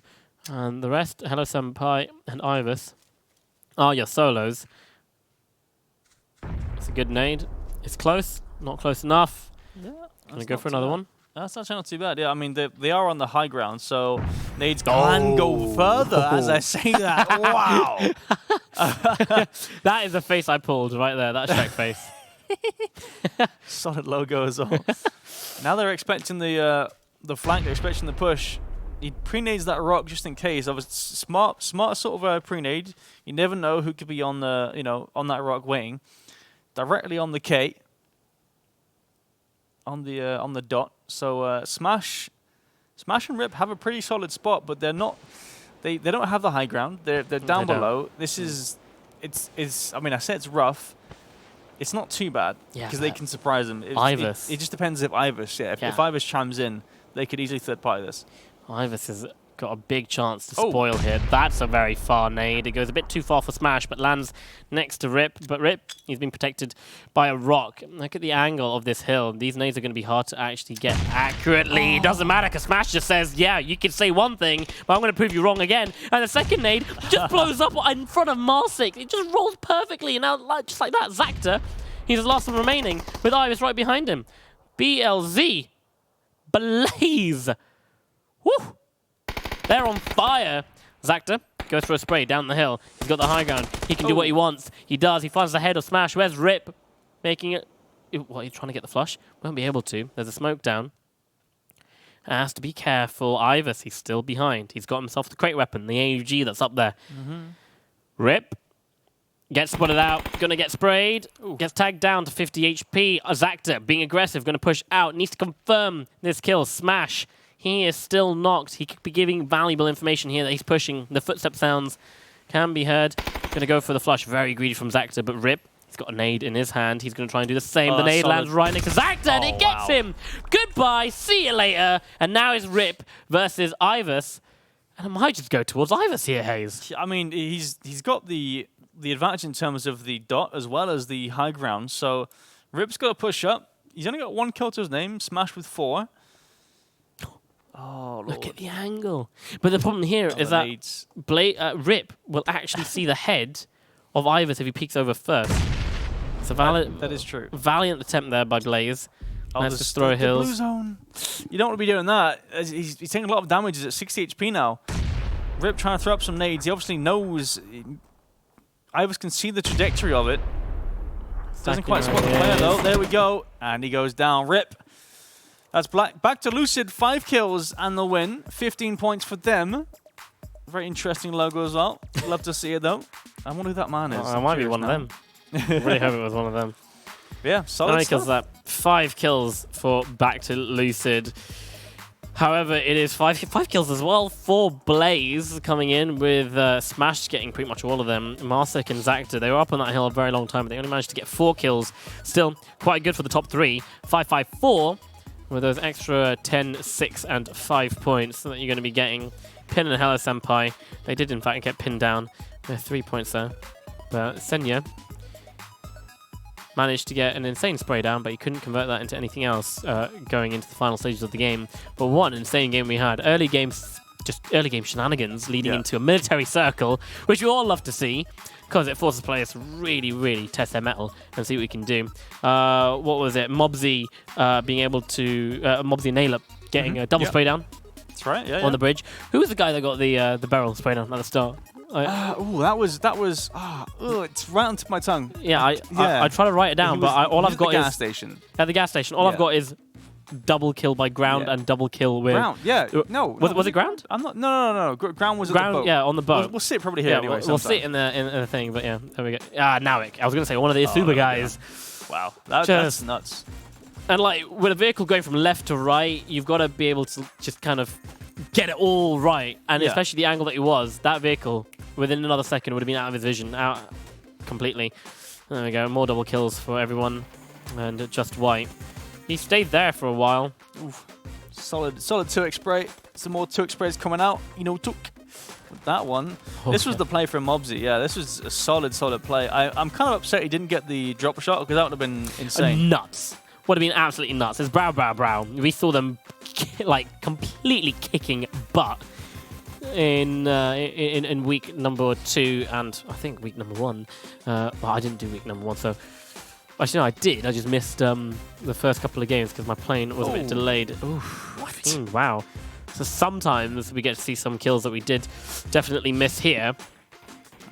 And the rest, Hello Senpai and Ivers, are your solos. It's a good nade. It's close. Not close enough. Yeah, Gonna go for another one. That's actually not too bad. Yeah, I mean, they are on the high ground, so nades can go further as I say that. Wow. That is a face I pulled right there. That Shrek face. Solid logo as well. Now they're expecting the flank. They're expecting the push. He pre-nades that rock just in case. I was smart sort of a pre-nade. You never know who could be on the on that rock waiting. Directly on the K. On the dot. So Smash and Rip have a pretty solid spot, but they're not. They don't have the high ground. They're down below. This is it's. I mean, I say it's rough. It's not too bad because they can surprise them. Ivers. It just depends if Ivers. If Ivers chimes in, they could easily third party this. Ivers is got a big chance to spoil here. That's a very far nade. It goes a bit too far for Smash, but lands next to Rip. But Rip, he's been protected by a rock. Look at the angle of this hill. These nades are going to be hard to actually get accurately. Doesn't matter, because Smash just says, yeah, you can say one thing, but I'm going to prove you wrong again. And the second nade just blows up in front of Marsic. It just rolls perfectly. And now, just like that, Zacta, he's the last one remaining, with Iris right behind him. BLZ. Blaze. Woo! They're on fire. Zacta goes for a spray down the hill. He's got the high ground. He can do what he wants. He does. He finds the head of Smash. Where's Rip? Making it... What, he's trying to get the flush? Won't be able to. There's a smoke down. Has to be careful. Ivers, he's still behind. He's got himself the crate weapon, the AUG that's up there. Rip. Gets spotted out. Gonna get sprayed. Gets tagged down to 50 HP. Zacta being aggressive. Gonna push out. Needs to confirm this kill. Smash. He is still knocked. He could be giving valuable information here that he's pushing. The footstep sounds can be heard. Going to go for the flush. Very greedy from Zacta, but Rip, he's got a nade in his hand. He's going to try and do the same. The nade lands right next to Zacta, and it gets him. Goodbye. See you later. And now it's Rip versus Ivers. And I might just go towards Ivers here, HayZ. I mean, he's got the advantage in terms of the dot as well as the high ground. So Rip's got to push up. He's only got 1 kill to his name. Smash with 4. Oh, Lord. Look at the angle. But the problem here is that Rip will actually see the head of Ivers if he peeks over first. It's a that is true. Valiant attempt there by Blaze. Let's just throw hills. Blue zone. You don't want to be doing that. He's taking a lot of damage. He's at 60 HP now. Rip trying to throw up some nades. He obviously knows. Ivers can see the trajectory of it. Doesn't quite spot the player though. There we go. And he goes down. Rip. That's back to Lucid, 5 kills and the win. 15 points for them. Very interesting logo as well. Love to see it though. I wonder who that man is. It might be one of them. I really hope it was one of them. Yeah, solid stuff. That 5 kills for back to Lucid. However, it is 5 kills as well for Blaze coming in with Smash getting pretty much all of them. Marsic and Zacta, they were up on that hill a very long time, but they only managed to get 4 kills. Still quite good for the top 3. 5-5-4. With those extra 10, 6, and 5 points that you're going to be getting. Pin and Hello Senpai. They did, in fact, get pinned down. They're 3 points there. But Senya managed to get an insane spray down, but he couldn't convert that into anything else going into the final stages of the game. But what an insane game we had. Early game shenanigans leading into a military circle, which we all love to see, because it forces players to really, really test their mettle and see what we can do. What was it? Mobsy being able to... Mobsy and Nailup getting a double spray down. That's right, on the bridge. Who was the guy that got the barrel spray down at the start? That was... it's right onto my tongue. Yeah, I try to write it down, but all I've got is... gas station. At the gas station. All I've got is double kill by ground and double kill with... Ground, no. Was it ground? I'm not... No. Ground was at the boat. Yeah, on the boat. We'll see it probably here anyway. We'll see it in the thing, but yeah, there we go. Nawik. I was going to say, one of the super guys. Wow, that's nuts. And like, with a vehicle going from left to right, you've got to be able to just kind of get it all right. And especially the angle that he was, that vehicle, within another second, would have been out of his vision, out completely. There we go, more double kills for everyone. And just white. He stayed there for a while. Oof. Solid 2x spray. Some more 2x sprays coming out. Took with that one. Okay. This was the play from Mobsy. Yeah, this was a solid play. I'm kind of upset he didn't get the drop shot, because that would have been insane. Nuts. Would have been absolutely nuts. It's brow. We saw them like completely kicking butt in week number 2 and I think week number 1. Well, I didn't do week number 1, so actually no, I did. I just missed the first couple of games because my plane was a bit delayed. What? Wow. So sometimes we get to see some kills that we did definitely miss here.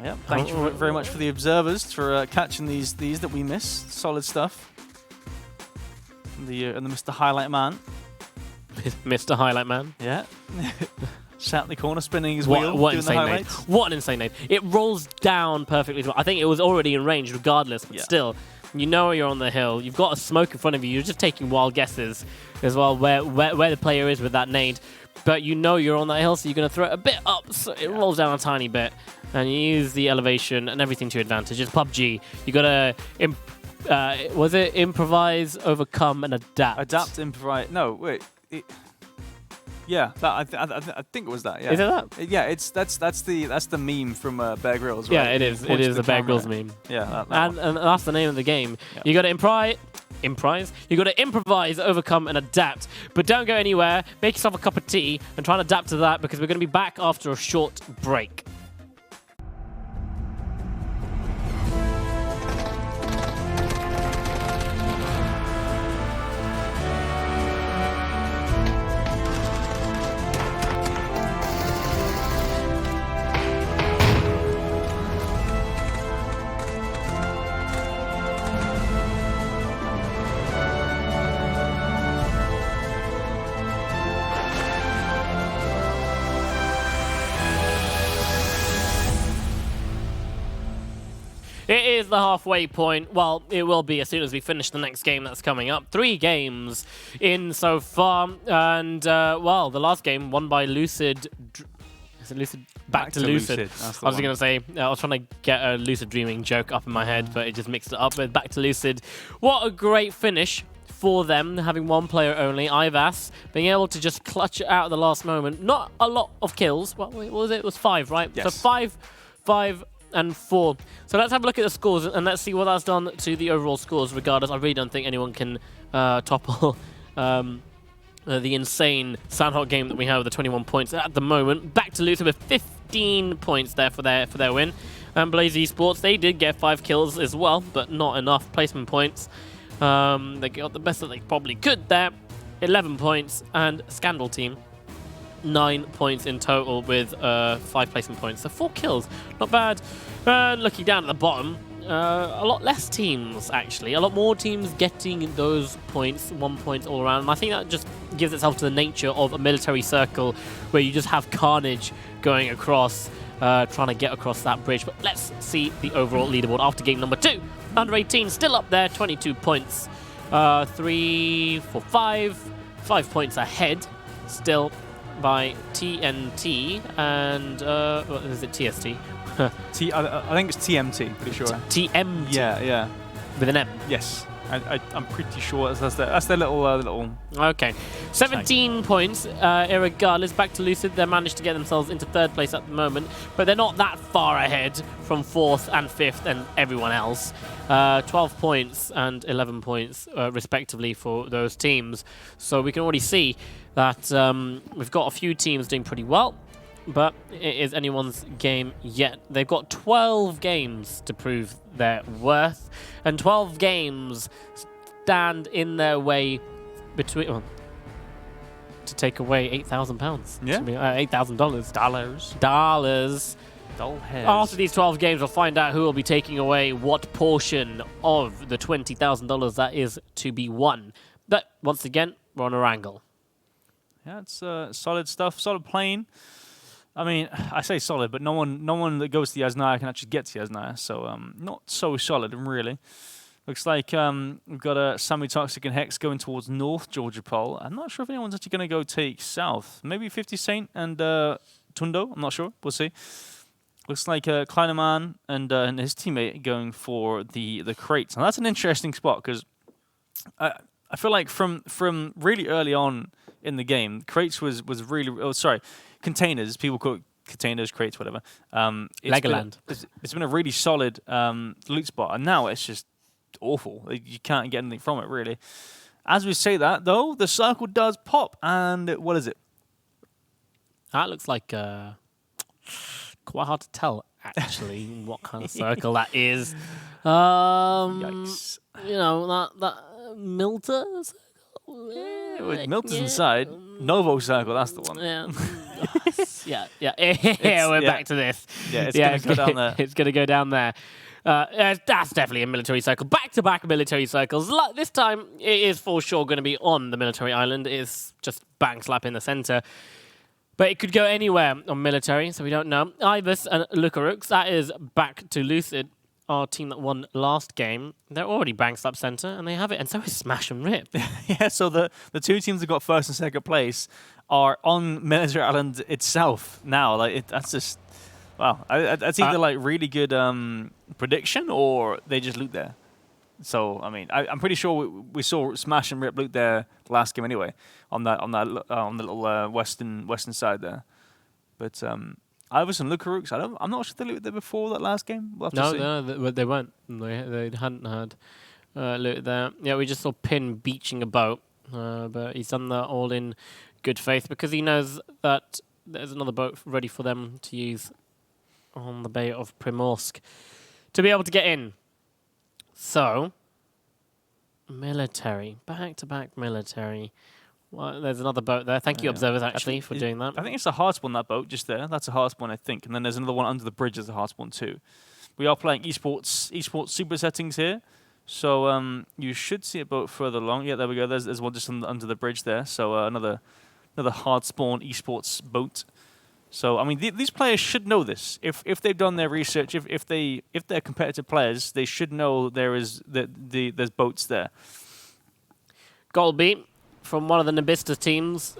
Yeah. Thank you very much for the observers for catching these that we missed. Solid stuff. And the Mr. Highlight Man. Mr. Highlight Man. Yeah. Sat in the corner spinning his wheel. What doing insane the highlights. What an insane nade. It rolls down perfectly. I think it was already in range regardless, but still, you know you're on the hill. You've got a smoke in front of you. You're just taking wild guesses as well where the player is with that nade. But you know you're on that hill, so you're going to throw it a bit up, so it rolls down a tiny bit. And you use the elevation and everything to your advantage. It's PUBG. You got to... was it improvise, overcome, and adapt? Adapt, improvise. No, wait. Yeah, I think it was that. Yeah. Is it that? Yeah, that's the meme from Bear Grylls. Right? Yeah, it is. It is a Bear Grylls meme. Yeah, and that's the name of the game. Yeah. You got to improvise. You got to improvise, overcome, and adapt. But don't go anywhere. Make yourself a cup of tea and try and adapt to that because we're going to be back after a short break. It is the halfway point. Well, it will be as soon as we finish the next game that's coming up. 3 games in so far. And, well, the last game won by Lucid. Is it Lucid? Back to Lucid. I was going to say, I was trying to get a Lucid Dreaming joke up in my head, but it just mixed it up with Back to Lucid. What a great finish for them, having 1 player only, Ivas, being able to just clutch it out at the last moment. Not a lot of kills. What was it? It was 5, right? Yes. So 5 and 4. So let's have a look at the scores and let's see what that's done to the overall scores. Regardless, I really don't think anyone can topple the insane Sandhawk game that we have with the 21 points at the moment. Back to Luther with 15 points there for their win. And Blaze Esports, they did get 5 kills as well, but not enough placement points. They got the best that they probably could there. 11 points. And Scandal Team, 9 points in total with 5 placement points. So 4 kills. Not bad. Looking down at the bottom, a lot less teams, actually. A lot more teams getting those points, 1 point all around. And I think that just gives itself to the nature of a military circle where you just have carnage going across, trying to get across that bridge. But let's see the overall leaderboard after game number 2. Under 18, still up there, 22 points. 3, 4, 5 points ahead, still by TNT and what is it? TST. I think it's TMT. Pretty sure. TMT. Yeah. With an M. Yes. I'm pretty sure that's their little. Okay, 17 points. Irregardless, back to Lucid. They managed to get themselves into 3rd place at the moment, but they're not that far ahead from 4th and 5th and everyone else. 12 points and 11 points respectively for those teams. So we can already see that we've got a few teams doing pretty well, but it is anyone's game yet. They've got 12 games to prove their worth, and 12 games stand in their way between to take away £8,000. Yeah, $8,000. Dollars. After these 12 games, we'll find out who will be taking away what portion of the $20,000 that is to be won. But once again, we're on a wrangle. Yeah, it's solid stuff, solid playing. I mean, I say solid, but no one that goes to Yasnaya can actually get to Yasnaya, so not so solid, really. Looks like we've got a Sammy Toxic and Hex going towards North Georgia Pole. I'm not sure if anyone's actually going to go take South. Maybe 50 Saint and Tundo, I'm not sure. We'll see. Looks like Kleineman and his teammate going for the crates. Now, that's an interesting spot, because I feel like from really early on in the game, crates was really... containers, people call it containers, crates, whatever. Legoland. It's been a really solid loot spot, and now it's just awful. You can't get anything from it, really. As we say that, though, the circle does pop, and what is it? That looks like quite hard to tell, actually, what kind of circle that is. Yikes. You know, that Milta circle? With Milton's inside, Novo Circle, that's the one. Yeah. Yeah, we're back to this. Yeah, it's going to go down there. It's going to go down there. That's definitely a military circle. Back-to-back military circles. This time, it is for sure going to be on the military island. It's just bang slap in the center. But it could go anywhere on military, so we don't know. Ibis and Lucarux, that is back to Lucid, our team that won last game. They're already bang slap center, and they have it. And so is Smash and Rip. Yeah, so the 2 teams that got 1st and 2nd place are on military island itself now. Like that's just wow. That's either like really good prediction, or they just loot there. So I mean, I'm pretty sure we saw smash and rip loot there last game anyway on the little western side there. But Iverson, Lukarooks, I'm not sure they looted there before that last game. We'll have to see. No, they weren't. They hadn't had loot there. Yeah, we just saw Pin beaching a boat, but he's done that all in good faith because he knows that there's another boat ready for them to use on the Bay of Primorsk to be able to get in. So, military, back-to-back military. Well, there's another boat there. Thank you, observers, actually, for doing that. I think it's a hard spawn, that boat, just there. That's a hard spawn, I think. And then there's another one under the bridge as a hard spawn, too. We are playing esports super settings here. So you should see a boat further along. Yeah, there we go. There's one just under the bridge there. So another hard spawn esports boat. So I mean, these players should know this. If they've done their research, if they're competitive players, they should know there's boats there. Golby from one of the Nabista teams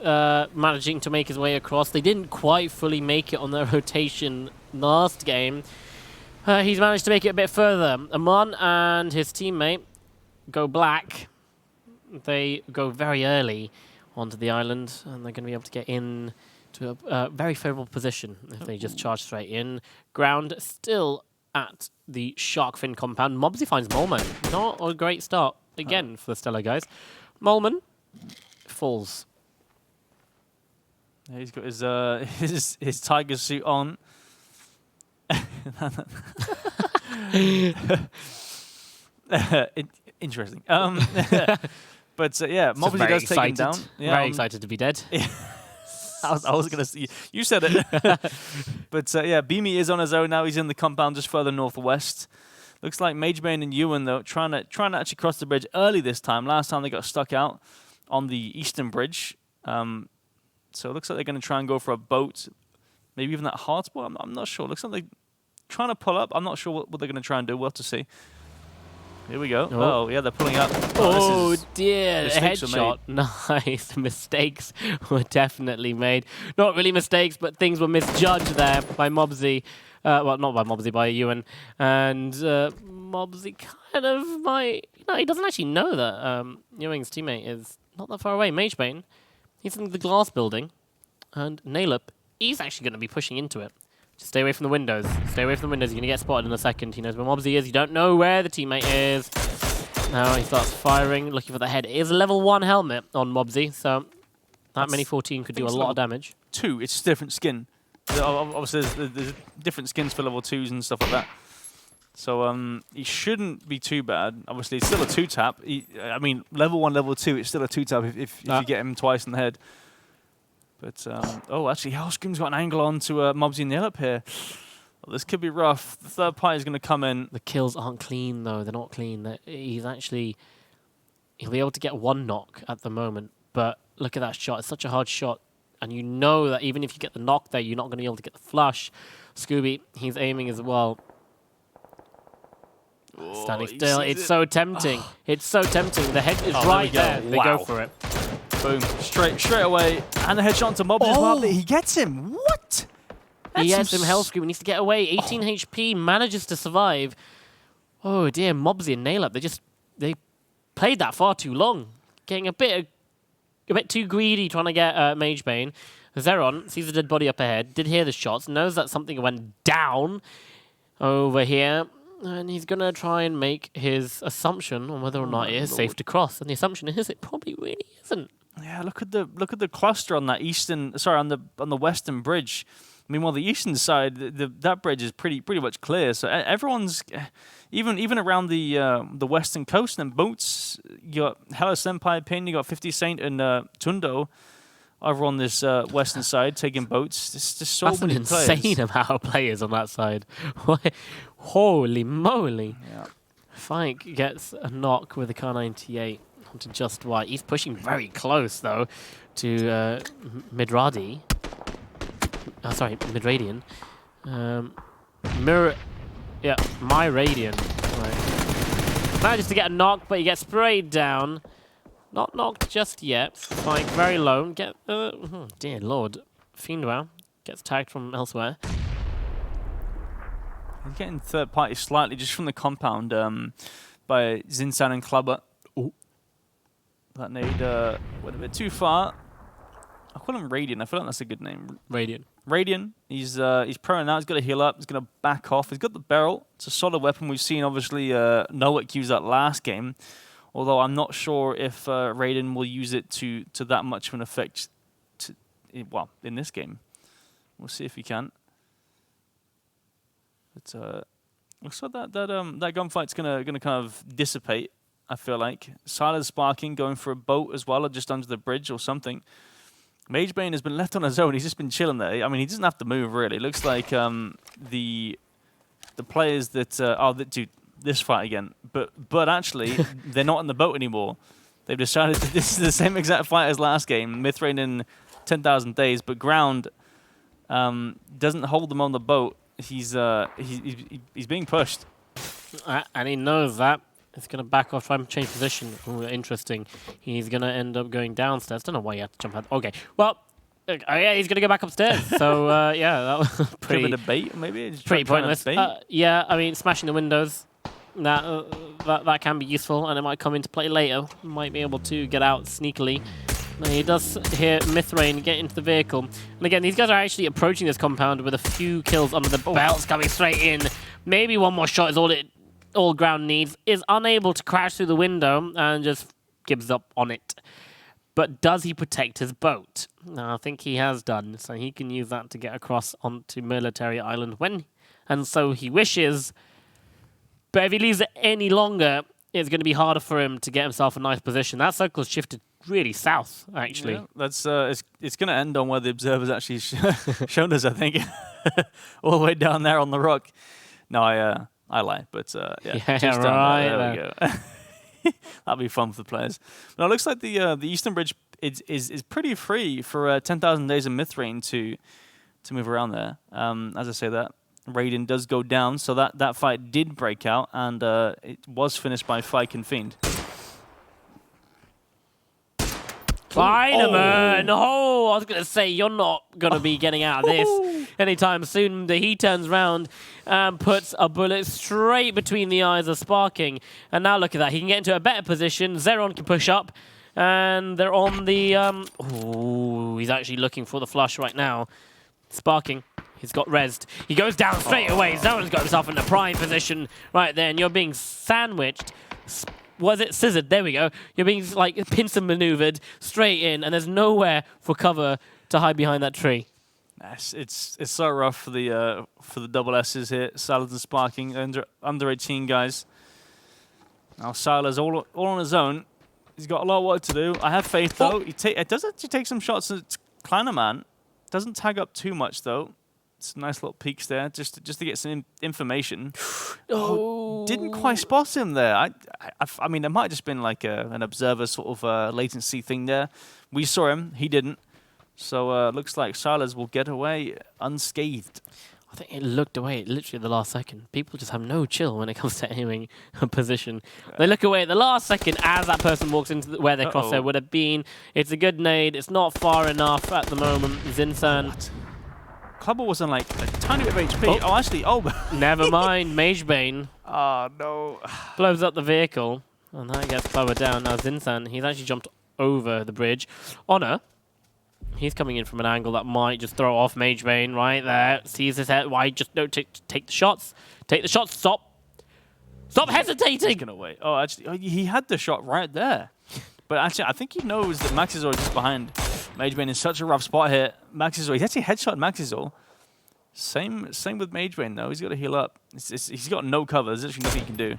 managing to make his way across. They didn't quite fully make it on their rotation last game. He's managed to make it a bit further. Amon and his teammate go black. They go very early onto the island, and they're going to be able to get in to a very favourable position if they just charge straight in. Ground still at the shark fin compound. Mobsy finds Molman. Not a great start again for the Stellar guys. Molman falls. Yeah, he's got his tiger suit on. Interesting. But yeah, Mobsy does take him down. Yeah, very excited to be dead. I was going to see. You said it. But yeah, Beamy is on his own now. He's in the compound just further northwest. Looks like Magebane and Ewan, though, trying to actually cross the bridge early this time. Last time they got stuck out on the eastern bridge. So it looks like they're going to try and go for a boat. Maybe even that hard spot. I'm not sure. Looks like they're trying to pull up. I'm not sure what they're going to try and do. We'll have to see. Here we go. Oh, yeah, they're pulling up. Oh dear, headshot. Nice. Mistakes were definitely made. Not really mistakes, but things were misjudged there by Mobsy. Well, not by Mobsy, by Ewan. And Mobsy kind of might... No, he doesn't actually know that Ewing's teammate is not that far away. Magebane, he's in the glass building. And Nailup, he's actually going to be pushing into it. Just stay away from the windows. Stay away from the windows. You're going to get spotted in a second. He knows where Mobsy is. You don't know where the teammate is. Now he starts firing, looking for the head. It is a level 1 helmet on Mobsy, so that mini 14 could do a lot of damage. 2, it's different skin. Obviously, there's different skins for level 2s and stuff like that. So he shouldn't be too bad. Obviously, it's still a 2-tap. I mean, level 1, level 2, it's still a 2-tap if you get him twice in the head. But, oh, actually, Hellscream's got an angle on to Mobsy and Nailup here. Well, this could be rough. The third party is going to come in. The kills aren't clean, though. They're not clean. He'll be able to get 1 knock at the moment. But look at that shot. It's such a hard shot. And you know that even if you get the knock there, you're not going to be able to get the flush. Scooby, he's aiming as well. Oh, standing still. It's so tempting. It's so tempting. The head is right there. They go for it. Boom. Straight away. And the headshot onto Mobsy as well. He gets him. What? He gets him. Hellscream. He needs to get away. 18 HP. Manages to survive. Oh, dear. Mobsy and Nailup. They played that far too long. Getting a bit too greedy trying to get Magebane. Zeron sees the dead body up ahead. Did hear the shots. Knows that something went down over here. And he's going to try and make his assumption on whether or not it is safe to cross. And the assumption is it probably really isn't. Yeah, look at the cluster on that on the western bridge. Meanwhile, the eastern side, that bridge is pretty much clear. So everyone's even around the western coast and boats. You got Hello Senpai Pin, you got 50 Saint and Tundo over on this western side taking boats. There's just so many players. That's an insane amount of players on that side. Holy moly! Yeah. Fike gets a knock with a Kar98 onto Just White. He's pushing very close though to Midradi. Oh, sorry, Midradian. My Radiant. Right. Manages to get a knock, but he gets sprayed down. Not knocked just yet. Fike very low. Dear Lord. Fiendwell gets tagged from elsewhere. He's getting third party slightly just from the compound. by Zinsan and Klubber. Ooh. That nade went a bit too far. I call him Radiant. I feel like that's a good name. Radiant. He's prone now. He's got to heal up. He's going to back off. He's got the barrel. It's a solid weapon. We've seen, obviously, Noak use that last game. Although I'm not sure if Radiant will use it to that much of an effect. Well, in this game. We'll see if he can. But looks like that gunfight's gonna kind of dissipate. I feel like Sila's sparking, going for a boat as well, or just under the bridge or something. MageBane has been left on his own. He's just been chilling there. I mean, he doesn't have to move really. It looks like the players that dude, this fight again. But actually, they're not in the boat anymore. They've decided that this is the same exact fight as last game. Mythrain in 10,000 days, but Ground doesn't hold them on the boat. He's being pushed, and he knows that. He's going to back off, try and change position. Ooh, interesting. He's going to end up going downstairs. Don't know why he had to jump out. Okay, well, yeah, he's going to go back upstairs. So, yeah, that was pretty... Could have been a bait, maybe? Pretty pointless. Yeah, I mean, smashing the windows, that can be useful, and it might come into play later. Might be able to get out sneakily. He does hear Mythrain get into the vehicle. And again, these guys are actually approaching this compound with a few kills under the belts coming straight in. Maybe one more shot is all Ground needs. Is unable to crash through the window and just gives up on it. But does he protect his boat? No, I think he has done. So he can use that to get across onto Military Island and so he wishes. But if he leaves it any longer, it's going to be harder for him to get himself a nice position. That circle's shifted really south, actually. Yeah, that's it's going to end on where the observer's actually shown us, I think. All the way down there on the rock. No, I lie, but yeah, just down there we go. That'll be fun for the players. But it looks like the Eastern Bridge is pretty free for 10,000 days of Mythrain to move around there. As I say that, Raiden does go down, so that fight did break out, and it was finished by Fike and Fiend. Spider-Man! Oh, I was going to say, you're not going to be getting out of this anytime soon. He turns around and puts a bullet straight between the eyes of Sparking. And now look at that. He can get into a better position. Zeron can push up. And they're on the... he's actually looking for the flush right now. Sparking. He's got rezzed. He goes down straight away. Zeron's got himself in a prime position right there. And you're being sandwiched. Was it scissored? There we go. You're being like pincer maneuvered straight in, and there's nowhere for cover to hide behind that tree. Yes, it's so rough for the double S's here. Salad and Sparking, under 18 guys. Now Sila's all on his own. He's got a lot of work to do. I have faith though. It does actually take some shots at Clannerman. Doesn't tag up too much though. It's nice little peeks there, just to get some information. Didn't quite spot him there. I mean, it might have just been like an observer sort of latency thing there. We saw him, he didn't. So looks like Silas will get away unscathed. I think it looked away literally at the last second. People just have no chill when it comes to aiming a position. They look away at the last second as that person walks into where their crosshair would have been. It's a good nade. It's not far enough at the moment. Zinsan. Clubber was on like a tiny bit of HP. Oh, actually, never mind. MageBane. Oh, no. Blows up the vehicle. And that gets Clubber down. Now Zinsan, he's actually jumped over the bridge. Honor, he's coming in from an angle that might just throw off MageBane right there. Sees his head. Why just don't take the shots? Take the shots. Stop. Stop hesitating. Gonna wait. Oh, actually, he had the shot right there. But actually, I think he knows that Maxizor is just behind. MageBane in such a rough spot here. Maxizor, he's actually headshot Maxizor. Same with MageBane though. He's got to heal up. He's got no cover. There's actually nothing he can do.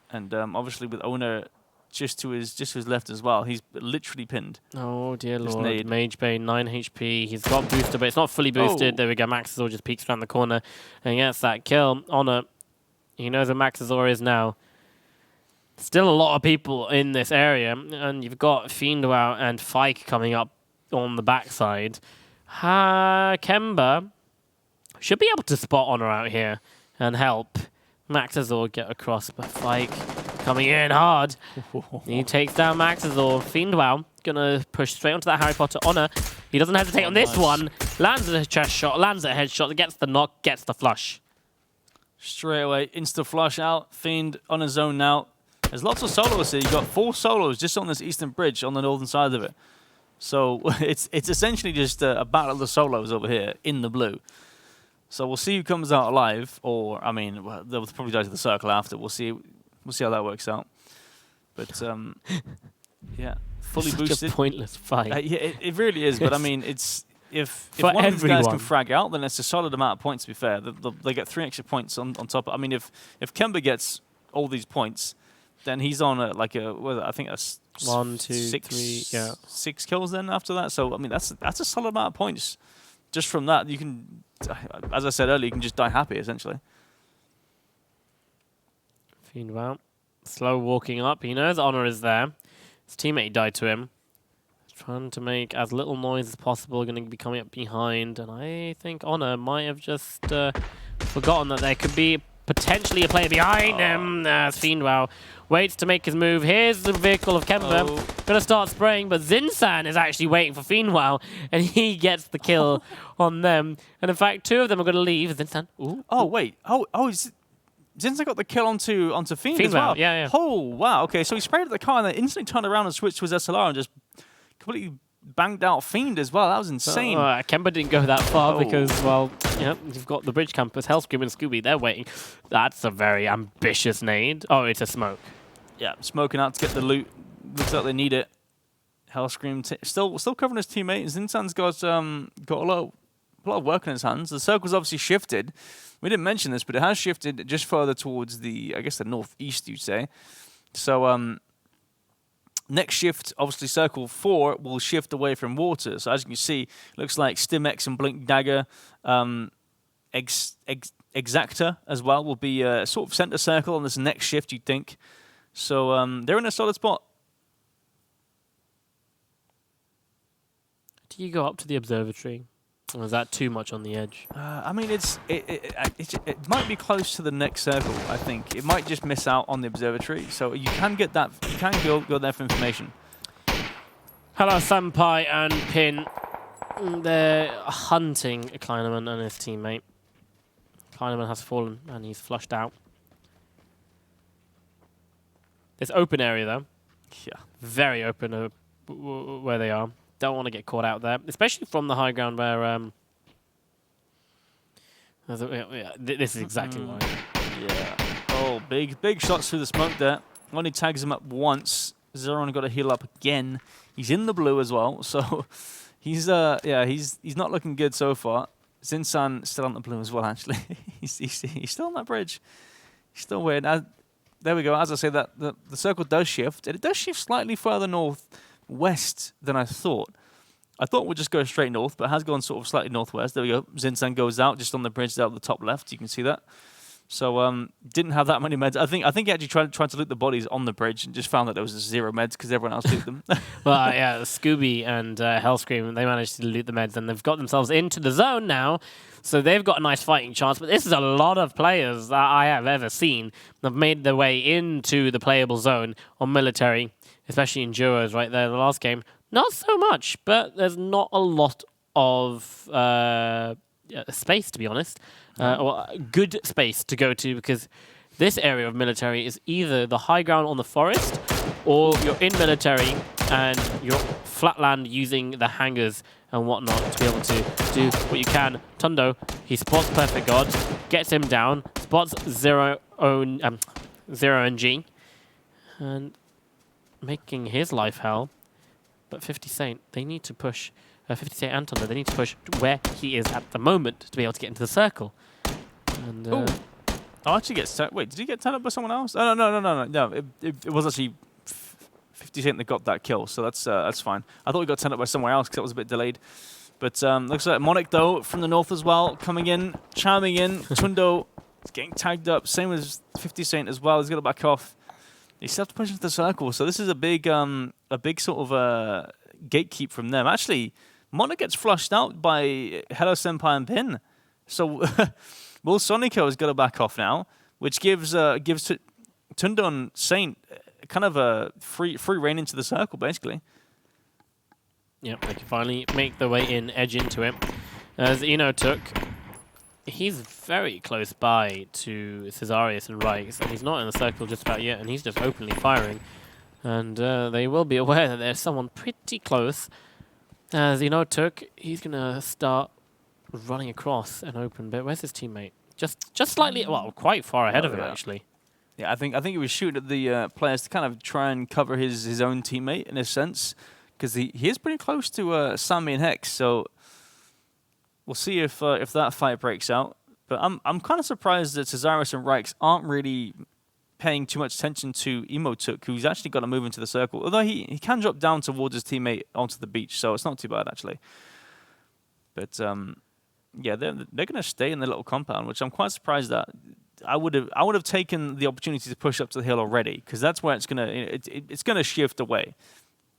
And obviously with Owner just to his left as well, he's literally pinned. Oh dear lord. MageBane 9 HP. He's got booster, but it's not fully boosted. There we go. Maxizor just peeks around the corner and gets that kill. Honor, he knows where Maxizor is now. Still a lot of people in this area, and you've got Fiendwow and Fike coming up on the backside. Kemba should be able to spot Honor out here and help Maxizor get across, but Fike coming in hard. He takes down Maxizor. Fiendwow gonna push straight onto that Harry Potter. Honor, he doesn't hesitate on this one. Lands a chest shot, lands a headshot, gets the knock, gets the flush. Straight away, insta flush out. Fiend on his own now. There's lots of solos here. You've got 4 solos just on this eastern bridge on the northern side of it. So it's essentially just a battle of the solos over here in the blue. So we'll see who comes out alive, or I mean, they'll probably die to the circle after. We'll see how that works out. But yeah, fully Such boosted. a pointless fight. Yeah, it really is. But I mean, it's if For one of these guys everyone. can frag out, then it's a solid amount of points. To be fair, they get 3 extra points on top. I mean, if Kemba gets all these points, then he's on I think a 1, 2, 3, yeah, 6 kills then after that. So I mean, that's a solid amount of points. Just from that, you can, as I said earlier, you can just die happy essentially. Fiend wow. Slow walking up. He knows Honor is there. His teammate died to him. He's trying to make as little noise as possible. Going to be coming up behind. And I think Honor might have just forgotten that there could be potentially a player behind him. Fiend wow waits to make his move. Here's the vehicle of Kemba. Going to start spraying, but Zinsan is actually waiting for Fiend wow. And he gets the kill on them. And in fact, 2 of them are going to leave. Zinsan. Ooh. Oh, wait. Zinza got the kill onto Fiend as well. Yeah. Oh, wow. Okay, so he sprayed at the car and then instantly turned around and switched to his SLR and just completely banged out Fiend as well. That was insane. Kemba didn't go that far because, well, yeah, you've got the bridge campus, Hellscream and Scooby. They're waiting. That's a very ambitious nade. Oh, it's a smoke. Yeah, smoking out to get the loot. Looks like they need it. Hellscream still covering his teammate. Zinsan's got a lot of work in his hands. The circle's obviously shifted. We didn't mention this, but it has shifted just further towards the northeast, you'd say. So next shift, obviously Circle 4 will shift away from water. So as you can see, looks like Stimex and Blink Dagger, Exacta as well will be a sort of center circle on this next shift, you'd think. So they're in a solid spot. Do you go up to the observatory? Or is that too much on the edge? I mean, it might be close to the next circle, I think. It might just miss out on the observatory. So you can get that. You can go there for information. Hello, Senpai and Pin. They're hunting Kleinerman and his teammate. Kleinerman has fallen and he's flushed out. This open area, though. Yeah. Very open where they are. Don't want to get caught out there, especially from the high ground where... this is exactly why. Yeah. Oh, big shots through the smoke there. Only tags him up once. Zeron got to heal up again. He's in the blue as well, so he's not looking good so far. Zinsan still on the blue as well, actually. he's still on that bridge. He's still weird. There we go. As I say, that the circle does shift. It does shift slightly further northwest than I thought. I thought we'd just go straight north, but it has gone sort of slightly northwest. There we go. Zinsan goes out just on the bridge out at the top left. You can see that. So didn't have that many meds. I think he actually tried to loot the bodies on the bridge and just found that there was 0 meds because everyone else looted them. Well, yeah, Scooby and Hellscream, they managed to loot the meds and they've got themselves into the zone now. So they've got a nice fighting chance. But this is a lot of players that I have ever seen that have made their way into the playable zone on military, especially in duos right there in the last game. Not so much, but there's not a lot of space, to be honest. Or good space to go to, because this area of military is either the high ground on the forest or you're in military and you're flatland using the hangars and whatnot to be able to do what you can. Tundo, he spots Perfect God, gets him down, spots Zero NG, and making his life hell. But 50 Saint, they need to push, 50 Saint and Tundo, they need to push where he is at the moment to be able to get into the circle. And actually gets wait, did he get turned up by someone else? Oh, no. It was actually 50 Cent that got that kill, so that's fine. I thought he got turned up by somewhere else because it was a bit delayed. But looks like Monic, though, from the north as well, coming in, charming in. Tundo is getting tagged up, same as 50 Cent as well. He's got to back off. He still have to push into the circle, so this is a big sort of gatekeep from them. Actually, Monic gets flushed out by Hello Senpai and Pin, so Will Sonico has got to back off now, which gives Tundo and Saint kind of a free reign into the circle, basically. Yep, they can finally make their way in, edge into it. As Eno took he's very close by to Cesarius and Rikes, and he's not in the circle just about yet, and he's just openly firing. And they will be aware that there's someone pretty close. As you know, Turk, he's going to start running across an open bit. Where's his teammate? Just slightly, well, quite far ahead of him, actually. Yeah, I think he was shooting at the players to kind of try and cover his own teammate in a sense, because he is pretty close to Sammy and Hex. So we'll see if that fight breaks out. But I'm kind of surprised that Cesarius and Rikes aren't really paying too much attention to Emotuk, who's actually got to move into the circle. Although he can drop down towards his teammate onto the beach, so it's not too bad actually. But yeah, they're going to stay in the little compound, which I'm quite surprised at. I would have taken the opportunity to push up to the hill already, because that's where it's gonna shift away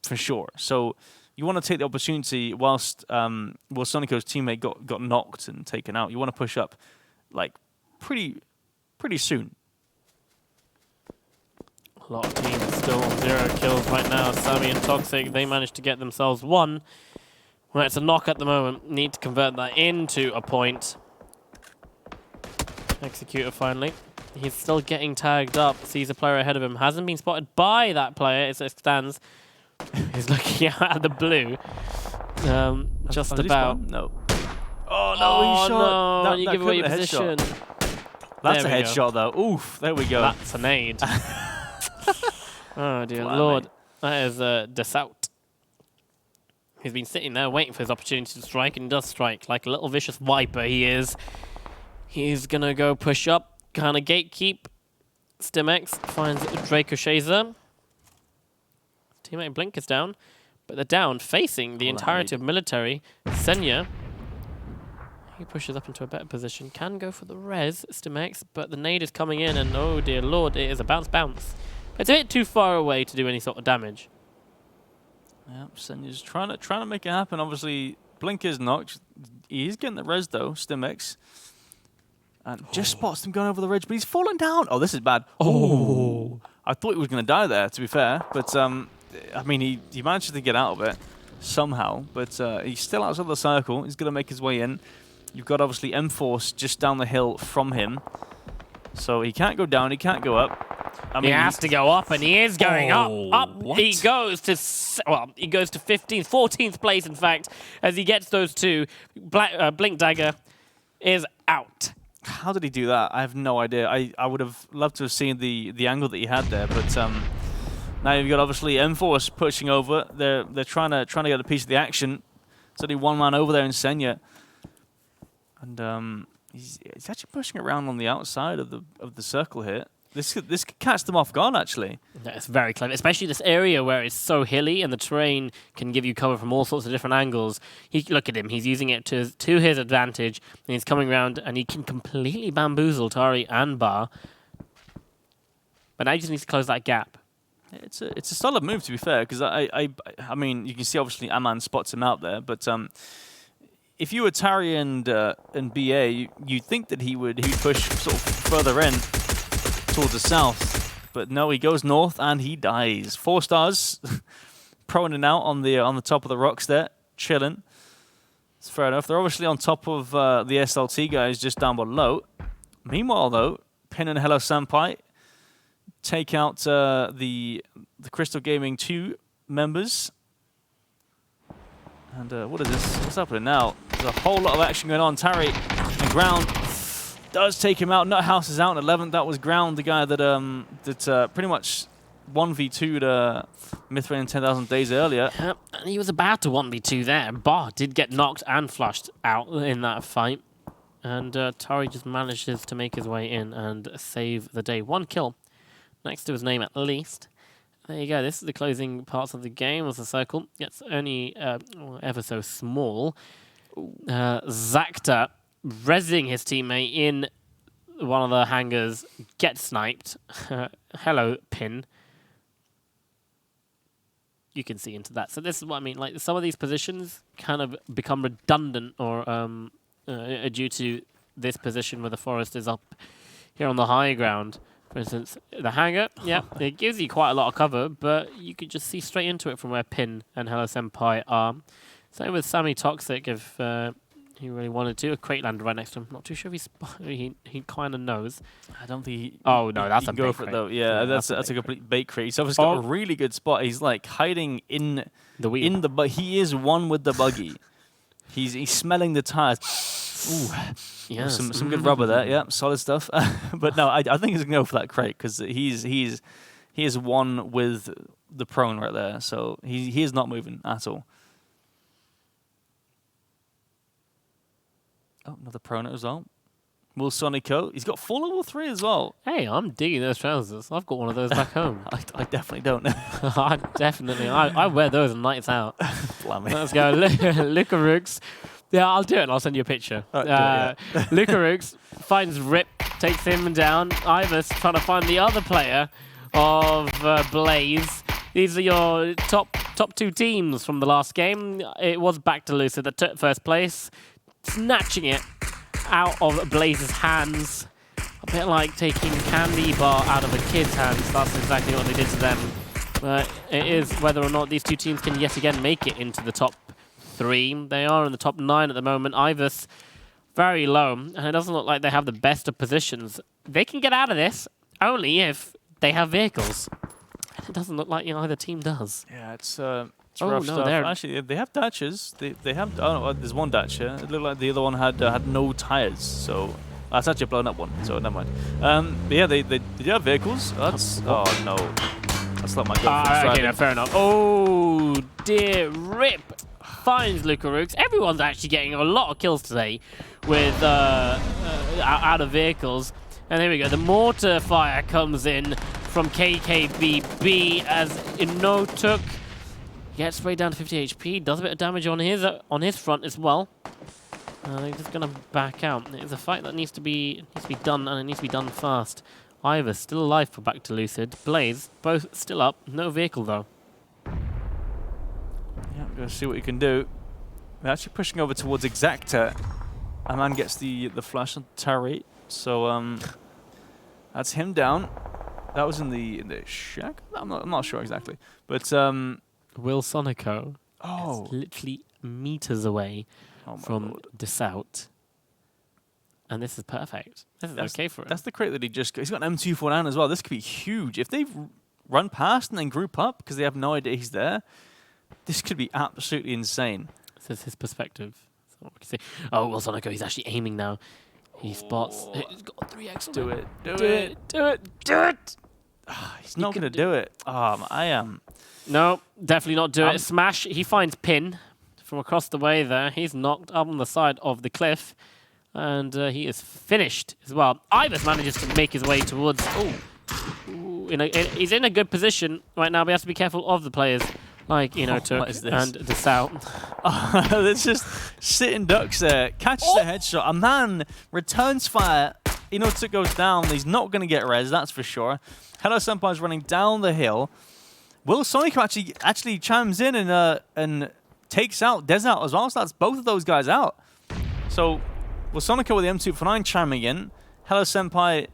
for sure. So you want to take the opportunity whilst Sonico's teammate got knocked and taken out. You want to push up like pretty soon. A lot of teams still on 0 kills right now. Sammy and Toxic, they managed to get themselves 1. Well, it's a knock at the moment. Need to convert that into a point. Executor finally. He's still getting tagged up. Sees a player ahead of him. Hasn't been spotted by that player. It stands. He's looking out at the blue. Just about. No. Oh no! He shot. No, you give away your position. That's a headshot though. Oof! There we go. That's a nade. Oh dear Lord! That is Desaut. He's been sitting there waiting for his opportunity to strike, and he does strike like a little vicious viper. He is. He's gonna go push up, kind of gatekeep. Stimex finds Draco Shazer. Teammate Blink is down, but they're down facing the entirety of military. Senya, he pushes up into a better position, can go for the res, Stimex, but the nade is coming in, and oh dear Lord, it is a bounce. It's a bit too far away to do any sort of damage. Yep, Senya's trying to make it happen. Obviously, Blink is knocked. He's getting the res though, Stimex. And just spots him going over the ridge, but he's fallen down. Oh, this is bad. Oh, I thought he was going to die there, to be fair. But, I mean, he managed to get out of it somehow. But he's still outside the circle. He's going to make his way in. You've got, obviously, M-Force just down the hill from him. So he can't go down. He can't go up. I mean, he has to go up, and he is going up. What? He goes to, well, he goes to 15th, 14th place, in fact, as he gets those two. Blink Dagger is out. How did he do that? I have no idea. I would have loved to have seen the angle that he had there, but now you've got obviously M-Force pushing over. They're trying to get a piece of the action. It's only one man over there in Senya, and he's actually pushing around on the outside of the circle here. This could catch them off guard, actually. That's very clever, especially this area where it's so hilly and the terrain can give you cover from all sorts of different angles. Look at him, he's using it to his advantage, and he's coming around, and he can completely bamboozle Tari and Bar. But now he just needs to close that gap. It's a solid move, to be fair, because I mean, you can see obviously Aman spots him out there, but if you were Tari and BA, you'd think that he'd push sort of further in towards the south, but no, he goes north and he dies. 4 stars, proning out on the top of the rocks there, chilling. It's fair enough. They're obviously on top of the SLT guys just down below. Meanwhile, though, Pin and Hello Senpai take out the Crystal Gaming 2 members. And what is this? What's happening now? There's a whole lot of action going on. Tari and Ground does take him out. Nuthouse is out in 11th. That was Ground, the guy that pretty much 1v2'd Mithrin in 10,000 days earlier. Yep, and he was about to 1v2 there. Bar did get knocked and flushed out in that fight. And Tari just manages to make his way in and save the day. 1 kill next to his name at least. There you go. This is the closing parts of the game as the circle. It's only ever so small. Zakta rezzing his teammate in one of the hangars, gets sniped. Hello, Pin. You can see into that. So this is what I mean. Like, some of these positions kind of become redundant or due to this position where the forest is up here on the high ground. For instance, the hangar, yeah, it gives you quite a lot of cover, but you could just see straight into it from where Pin and Hello Senpai are. Same with Sammy Toxic. If He really wanted to. A crate landed right next to him. Not too sure if he kind of knows. I don't think he... Oh, no, that's a go bait for it, crate. though. Yeah, that's a complete bait crate. He's obviously got a really good spot. He's, like, hiding in the wheel. But he is one with the buggy. He's smelling the tires. Ooh. Yeah. Some good rubber there. Yeah, solid stuff. But no, I think he's going to go for that crate because he is one with the prone right there. So he is not moving at all. Oh, another prone as well. Will Sonico. He's got full level 3 as well. Hey, I'm digging those trousers. I've got one of those back home. I definitely don't. I wear those nights out. Blimey. Let's go. Luca Rooks. Yeah, I'll do it and I'll send you a picture. Luca Rooks finds Rip, takes him down. Ivers trying to find the other player of Blaze. These are your top 2 teams from the last game. It was back to Lucid that took first place. Snatching it out of Blaze's hands. A bit like taking candy bar out of a kid's hands. That's exactly what they did to them. But it is whether or not these 2 teams can yet again make it into the top 3. They are in the top 9 at the moment. Ivers very low, and it doesn't look like they have the best of positions. They can get out of this only if they have vehicles. And it doesn't look like either team does. Yeah, it's rough stuff. Actually, they have Dachas. They have. Oh, no, there's one Dacha. It looked like the other one had no tires. So that's actually a blown up one. So never mind. But yeah, they do have vehicles. That's no. That's not my go. Okay, no, fair enough. Oh dear, Rip finds Luca Rooks. Everyone's actually getting a lot of kills today with out of vehicles. And there we go. The mortar fire comes in from KKBB as Inotuk gets sprayed down to 50 HP. Does a bit of damage on his front as well. They're just gonna back out. It's a fight that needs to be done, and it needs to be done fast. Ivers still alive for back to Lucid. Blaze both still up. No vehicle though. Yeah, I'm gonna see what you can do. They're actually pushing over towards Exacta. A man gets the flash on Tari. So that's him down. That was in the shack. I'm not sure exactly, but Will Sonico is literally meters away from Desaut. And this is perfect. This is okay for him. That's the crate that he's got an M249 as well. This could be huge. If they run past and then group up because they have no idea he's there, this could be absolutely insane. This is his perspective. That's what we can see. Oh, Will Sonico, he's actually aiming now. He spots. He's got 3x. Do it. Do it. He's not going to do it. I am. No, definitely not do it. Smash. He finds Pin from across the way there. He's knocked up on the side of the cliff. And he is finished as well. Ivers manages to make his way towards... he's in a good position right now, but he has to be careful of the players like Inotuk and Desaut. They're just sitting ducks there. Catches the headshot. A man returns fire. Inotuk goes down. He's not going to get res, that's for sure. Hello Senpai's running down the hill. Will Sonico actually chimes in and takes out Desaut as well. So that's both of those guys out. So... Well, Sonico with the M249 chiming in. Hello Senpai.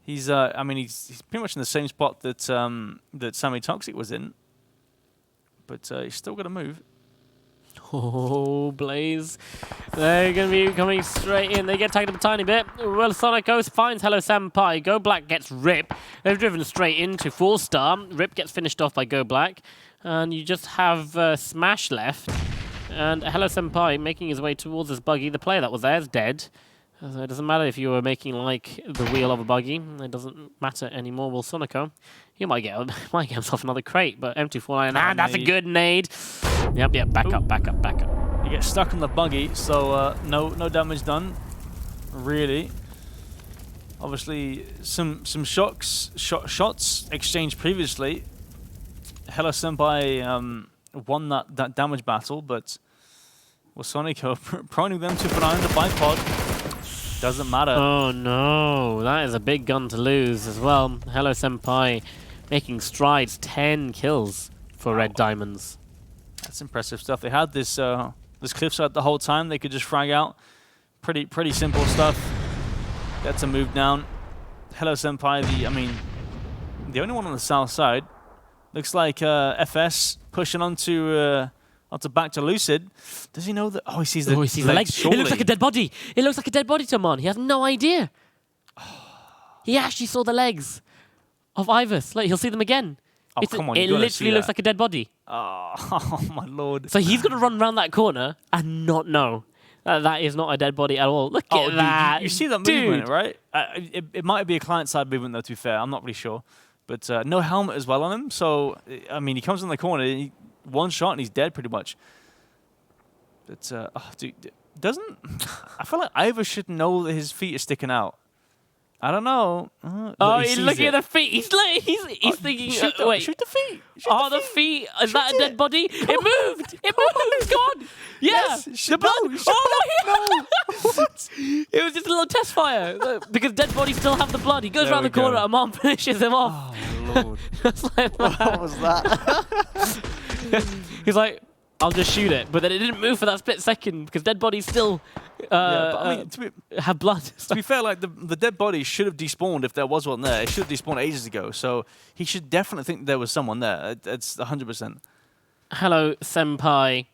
He's pretty much in the same spot that that Sammy Toxic was in, but he's still got to move. Oh, Blaze! They're gonna be coming straight in. They get tagged up a tiny bit. Well, Sonico finds Hello Senpai. Go Black gets Rip. They've driven straight into 4-star. Rip gets finished off by Go Black, and you just have Smash left. And Hello Senpai making his way towards this buggy. The player that was there is dead. So it doesn't matter if you were making like the wheel of a buggy. It doesn't matter anymore. Will Sonico, he might get himself another crate, but M249, that's a good nade. Yep, back up. He gets stuck on the buggy, so no damage done, really. Obviously, some shots exchanged previously. Hello Senpai won that damage battle, but well, Sonico proning them to find the bipod. Doesn't matter. Oh no, that is a big gun to lose as well. Hello Senpai making strides, 10 kills for Red Diamonds. That's impressive stuff. They had this cliffside the whole time. They could just frag out. Pretty simple stuff. That's a move down. Hello Senpai, the only one on the south side. Looks like FS pushing onto onto back to Lucid. Does he know that? Oh, he sees the he sees the legs. It looks like a dead body. It looks like a dead body to Amon. He has no idea. He actually saw the legs of Ivers. Like, he'll see them again. Oh, come on. It literally looks like a dead body. Oh, my lord. So he's going to run around that corner and not know that is not a dead body at all. Look at that. You see that movement, right? It might be a client-side movement, though, to be fair. I'm not really sure. But no helmet as well on him. So, I mean, he comes in the corner, one shot, and he's dead pretty much. But, dude, I feel like Ivers should know that his feet are sticking out. I don't know. He's looking at the feet. He's thinking, shoot the feet. The feet. Is that a dead body? It moved. It moved. It's gone. Yeah. Yes, the blood. What? It was just a little test fire. Because dead bodies still have the blood. He goes around the corner. Amon finishes him off. Oh, my lord. What was that? He's like, I'll just shoot it. But then it didn't move for that split second because dead bodies still have blood. To be fair, like the dead body should have despawned if there was one there. It should have despawned ages ago. So he should definitely think there was someone there. It's 100%. Hello, Senpai.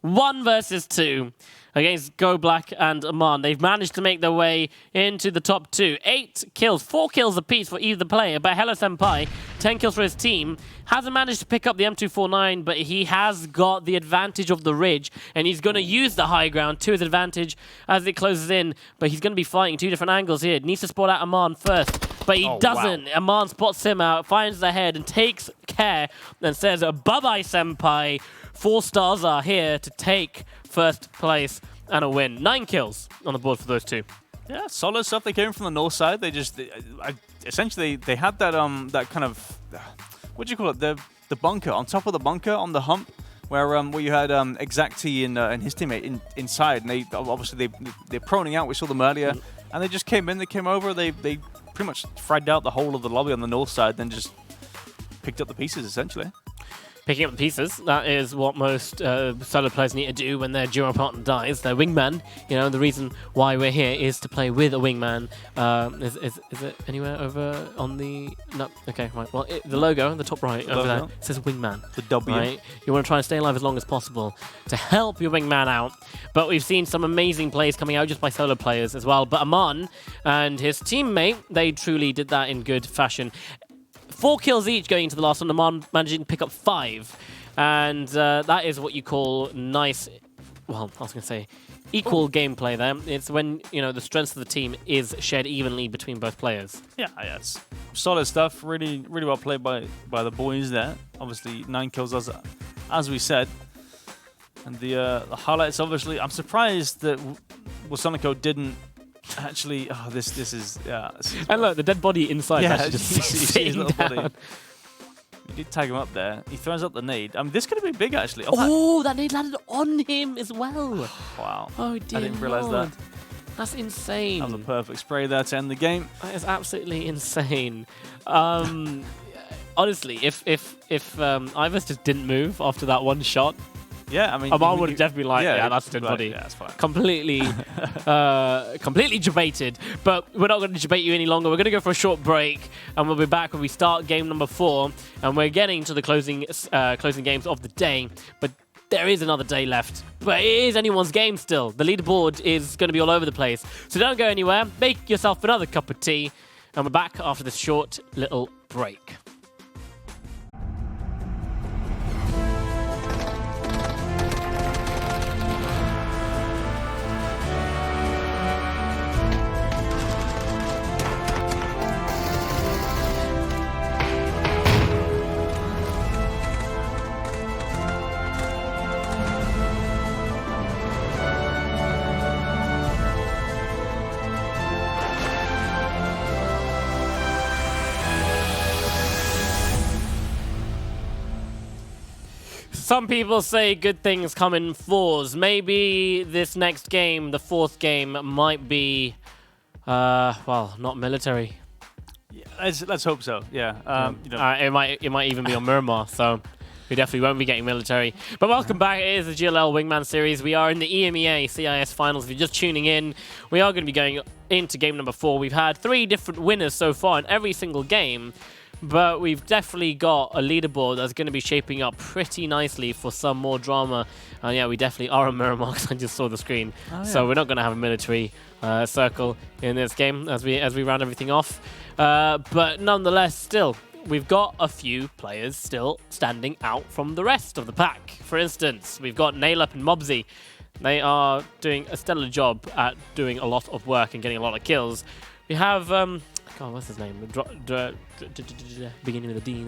1 versus 2 against Go Black and Amon. They've managed to make their way into the top 2. 8 kills, 4 kills apiece for either player. But Hello Senpai, 10 kills for his team. Hasn't managed to pick up the M249, but he has got the advantage of the ridge, and he's going to use the high ground to his advantage as it closes in. But he's going to be fighting 2 different angles here. Needs to spot out Amon first, but he doesn't. Wow. Amon spots him out, finds the head, and takes care, and says, bye-bye, Senpai. 4 stars are here to take first place and a win. 9 kills on the board for those 2. Yeah, solid stuff. They came from the north side. They just essentially they had that that kind of what do you call it? The bunker on top of the bunker on the hump where you had Exacti and his teammate inside, and they obviously they're proning out. We saw them earlier, and they just came in. They came over. They pretty much fragged out the whole of the lobby on the north side, then just picked up the pieces essentially. Picking up the pieces, that is what most solo players need to do when their duo partner dies. Their wingman, you know, the reason why we're here is to play with a wingman. Is it anywhere over on the... No, okay, right. Well, the logo on the top right over there says wingman. The W. Right? You want to try and stay alive as long as possible to help your wingman out. But we've seen some amazing plays coming out just by solo players as well. But Amon and his teammate, they truly did that in good fashion. 4 kills each going into the last one. Amon managing to pick up 5. And that is what you call nice, well, I was going to say equal gameplay there. It's when, you know, the strength of the team is shared evenly between both players. Yeah, it's solid stuff. Really, really well played by the boys there. Obviously, 9 kills as we said. And the highlights, obviously, I'm surprised that Wasonico didn't actually, this is, and look, the dead body inside. Yeah, actually just his little down. body. You did tag him up there. He throws up the nade. I mean, this could have been big actually. That nade landed on him as well. Wow. Oh dear. I didn't realize that. That's insane. That was a perfect spray there to end the game. That is absolutely insane. Honestly, if Ivers just didn't move after that one shot, yeah, I mean, Amon would have definitely been like, yeah, that's a dead body. Yeah, that's fine. Completely, completely debated. But we're not going to debate you any longer. We're going to go for a short break, and we'll be back when we start game number 4. And we're getting to the closing games of the day. But there is another day left. But it is anyone's game still. The leaderboard is going to be all over the place. So don't go anywhere. Make yourself another cup of tea. And we're back after this short little break. Some people say good things come in 4s. Maybe this next game, the 4th game, might be, well, not military. Yeah, let's hope so. Yeah. You know. It might even be on Miramar. So we definitely won't be getting military. But welcome back. It is the GLL Wingman series. We are in the EMEA CIS finals. If you're just tuning in, we are going to be going into game number 4. We've had 3 different winners so far in every single game. But we've definitely got a leaderboard that's going to be shaping up pretty nicely for some more drama. And yeah, we definitely are a Miramar because I just saw the screen. Oh, yeah. So we're not going to have a military circle in this game as we round everything off. But nonetheless, still, we've got a few players still standing out from the rest of the pack. For instance, we've got Nailup and Mobsy. They are doing a stellar job at doing a lot of work and getting a lot of kills. We have, God, what's his name? Beginning with a D.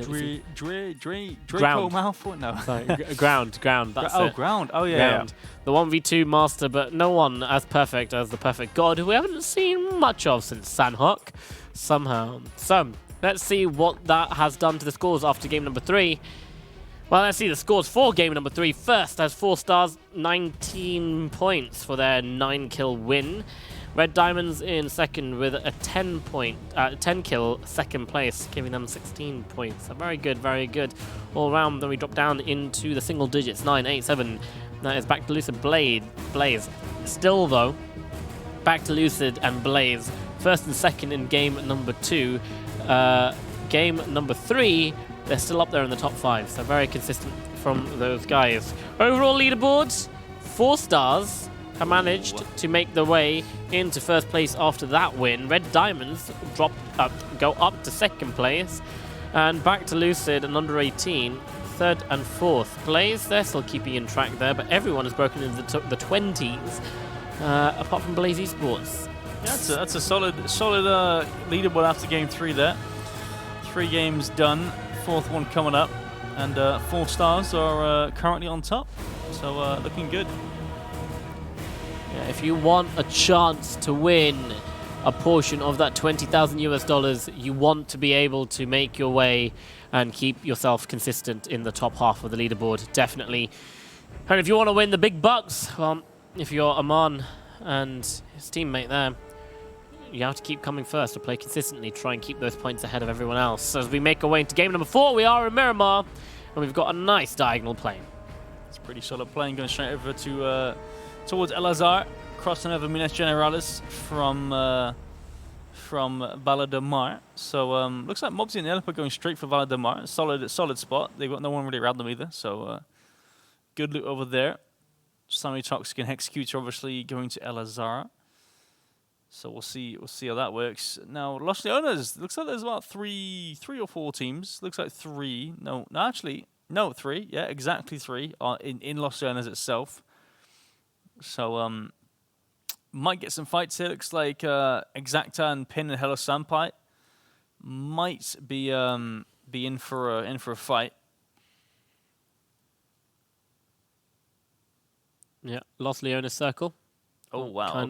Draco Malfoy? No. Sorry, Ground. That's it. Ground. Oh, yeah. Ground. The 1v2 master, but no one as perfect as the perfect god, who we haven't seen much of since Sanhok, somehow. So, let's see what that has done to the scores after game number 3. Well, let's see the scores for game number 3. First, as 4 stars, 19 points for their 9-kill win. Red Diamonds in second with a 10-kill second place, giving them 16 points. So very good all round. Then we drop down into the single digits, 9, 8, 7. That is back to Lucid Blaze. Still, though, back to Lucid and Blaze. First and second in game number 2. Game number 3, they're still up there in the top 5. So very consistent from those guys. Overall leaderboards, 4 stars. Have managed to make their way into first place after that win. Red Diamonds go up to second place, and back to Lucid and under 18, third and fourth. Blaze, they're still keeping in track there, but everyone has broken into the 20s, apart from Blaze Esports. Yeah, that's a solid leaderboard after game 3 there. 3 games done, 4th one coming up, and 4 stars are currently on top, so looking good. Yeah, if you want a chance to win a portion of that $20,000 US, you want to be able to make your way and keep yourself consistent in the top half of the leaderboard, definitely. And if you want to win the big bucks, well, if you're Aman and his teammate there, you have to keep coming first to play consistently, try and keep those points ahead of everyone else. So as we make our way into game number 4, we are in Miramar, and we've got a nice diagonal plane. It's pretty solid playing, going straight over to towards El Azhar, crossing over Minas Generalis from Valle de Mar. So looks like Mobsy and Nailup are going straight for Valle de Mar. Solid spot. They've got no one really around them either. So good loot over there. Sammy Toxic and Hexecutor obviously going to El Azhar. So we'll see how that works. Now Los Leones, looks like there's about three or 4 teams. Looks like 3. No, actually no 3. Yeah, exactly 3 in Los Leones itself. So, might get some fights here. Looks like Exacta and Pin and Hello Sampai might be in for a fight. Yeah, Los Leones circle. Oh wow!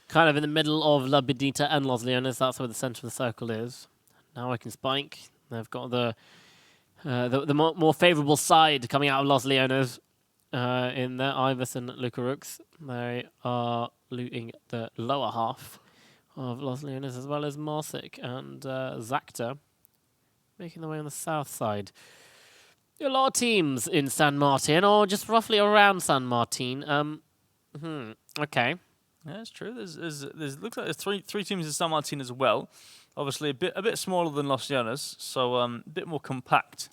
Kind of in the middle of La Bendita and Los Leones. That's where the center of the circle is. Now I can spike. They've got the more favorable side coming out of Los Leones. In there, Ibis and Lucarux, they are looting the lower half of Los Leones, as well as Marsic and Zacta, making their way on the south side. A lot of teams in San Martin, or just roughly around San Martin. Okay. Yeah, that's true. There's looks like there's three teams in San Martin as well. Obviously, a bit smaller than Los Leones, so a bit more compact.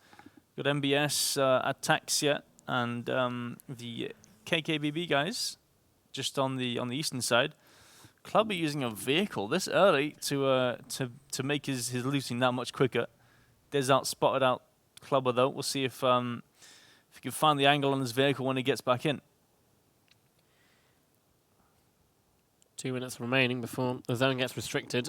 Got MBS, Ataxia, and the KKBB guys just on the eastern side. Club are using a vehicle this early to make his looting that much quicker. There's spotted out Clubber though. We'll see if he can find the angle on his vehicle when he gets back in. 2 minutes remaining before the zone gets restricted.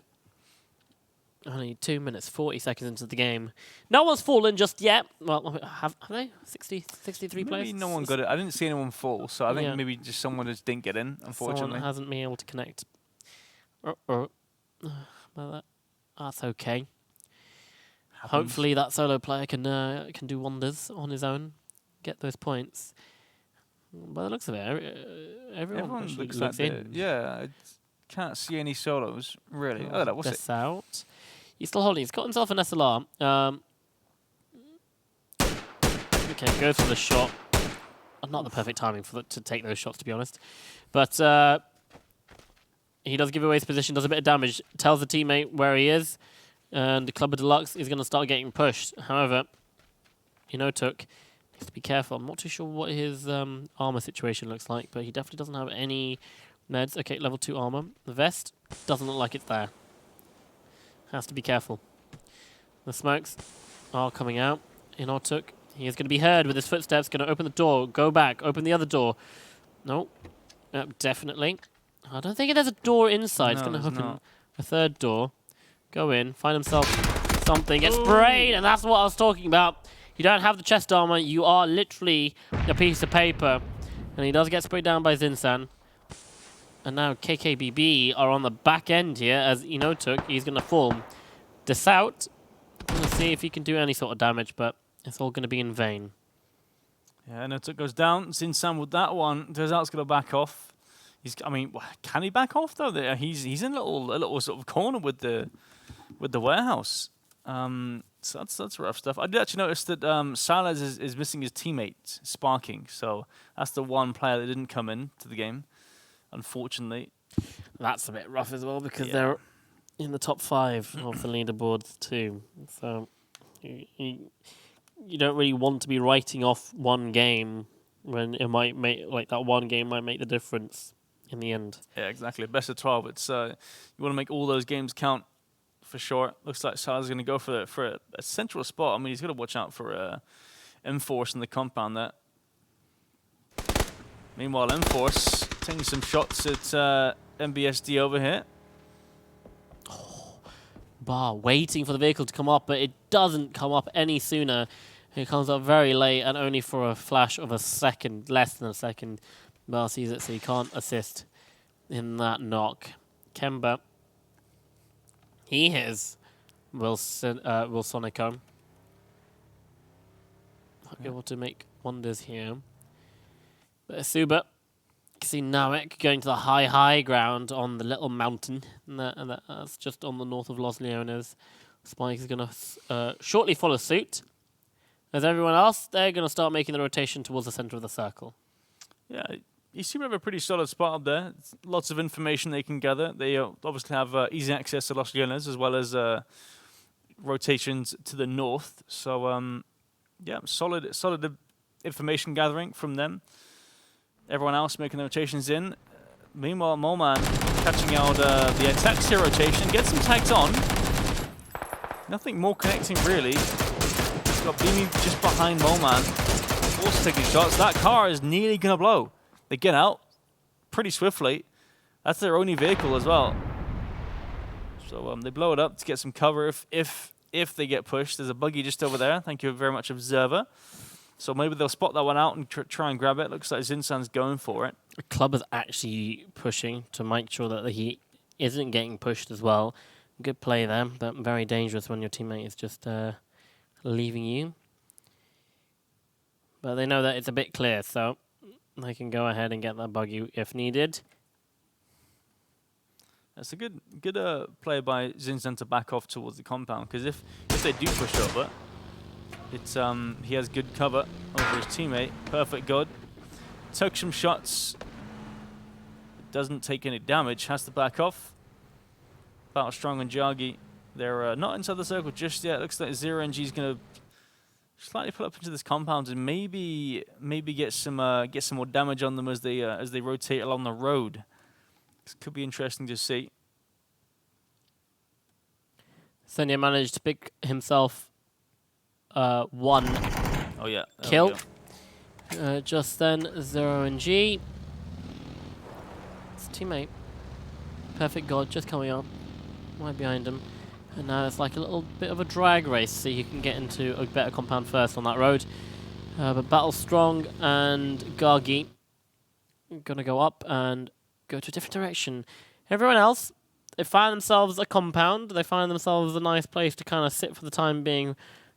Only 2 minutes, 40 seconds into the game. No one's fallen just yet. Well, have they? 63 players? Maybe no one got it. I didn't see anyone fall, so I think maybe just someone just didn't get in, unfortunately. Someone hasn't been able to connect. Well, that's okay. Happens. Hopefully that solo player can do wonders on his own, get those points. By the looks of it, everyone looks like in. Yeah, I can't see any solos, really. Oh, what's it? Out. He's still holding. He's got himself an SLR. Okay, goes for the shot. Not the perfect timing to take those shots, to be honest. But he does give away his position, does a bit of damage, tells the teammate where he is. And the Clubber Deluxe is going to start getting pushed. However, Inotuk needs to be careful. I'm not too sure what his armor situation looks like, but he definitely doesn't have any meds. Okay, level 2 armor. The vest doesn't look like it's there. Has to be careful. The smokes are coming out. Inotuk, he is going to be heard with his footsteps. Going to open the door. Go back. Open the other door. No. Definitely. I don't think there's a door inside. No, It's going to open not. a third door. Go in. Find himself something. Get sprayed. And that's what I was talking about. You don't have the chest armor. You are literally a piece of paper. And he does get sprayed down by Zinsan. And now KKBB are on the back end here as Inotuk. He's going to fall. Desout. Let's see if he can do any sort of damage, but it's all going to be in vain. Yeah, Inotuk goes down. Zinsan with that one. Desout's going to back off. I mean, can he back off though? He's in a little sort of corner with the warehouse. So that's rough stuff. I did actually notice that Salaz is missing his teammate Sparking. So that's the one player that didn't come in to the game, unfortunately. That's a bit rough as well because they're in the top 5 of the leaderboards too. So you don't really want to be writing off one game when it might make that one game might make the difference in the end. Yeah, exactly. Best of 12. It's you want to make all those games count for sure. Looks like Salah's going to go for a central spot. I mean, he's got to watch out for M-Force in the compound there. Meanwhile, M-Force taking some shots at MBSD over here. Bar waiting for the vehicle to come up, but it doesn't come up any sooner. It comes up very late and only for a flash of a second, less than a second. Bar sees it, so he can't assist in that knock. Kemba, he is Wilsonico. Not able to make wonders here. But Asuba, you see Nawek going to the high ground on the little mountain. And that's just on the north of Los Leones. Spike is going to shortly follow suit. As everyone else, they're going to start making the rotation towards the center of the circle. Yeah, you seem to have a pretty solid spot up there. It's lots of information they can gather. They obviously have easy access to Los Leones as well as rotations to the north. So, yeah, solid information gathering from them. Everyone else making the rotations in. Meanwhile, Moman catching out the attacks here rotation. Gets some tags on. Nothing more connecting, really. He's got Beamy just behind Moman. Also taking shots. That car is nearly going to blow. They get out pretty swiftly. That's their only vehicle as well. So they blow it up to get some cover if they get pushed. There's a buggy just over there. Thank you very much, Observer. So maybe they'll spot that one out and try and grab it. Looks like Zinsan's going for it. The club is actually pushing to make sure that he isn't getting pushed as well. Good play there, but very dangerous when your teammate is just leaving you. But they know that it's a bit clear, so they can go ahead and get that buggy if needed. That's a good play by Zinsan to back off towards the compound, because if they do push over, it's he has good cover over his teammate. Perfect God. Took some shots. Doesn't take any damage. Has to back off. Battle Strong and Jagi. They're not inside the circle just yet. Looks like Zero NG is going to slightly pull up into this compound and maybe get some more damage on them as they rotate along the road. This could be interesting to see. Senya managed to pick himself one kill. Just then, Zero and G. His teammate, Perfect God, just coming up, right behind him. And now it's like a little bit of a drag race, so you can get into a better compound first on that road. But Battle Strong and Gargi are going to go up and go to a different direction. Everyone else, they find themselves a compound. They find themselves a nice place to kind of sit for the time being,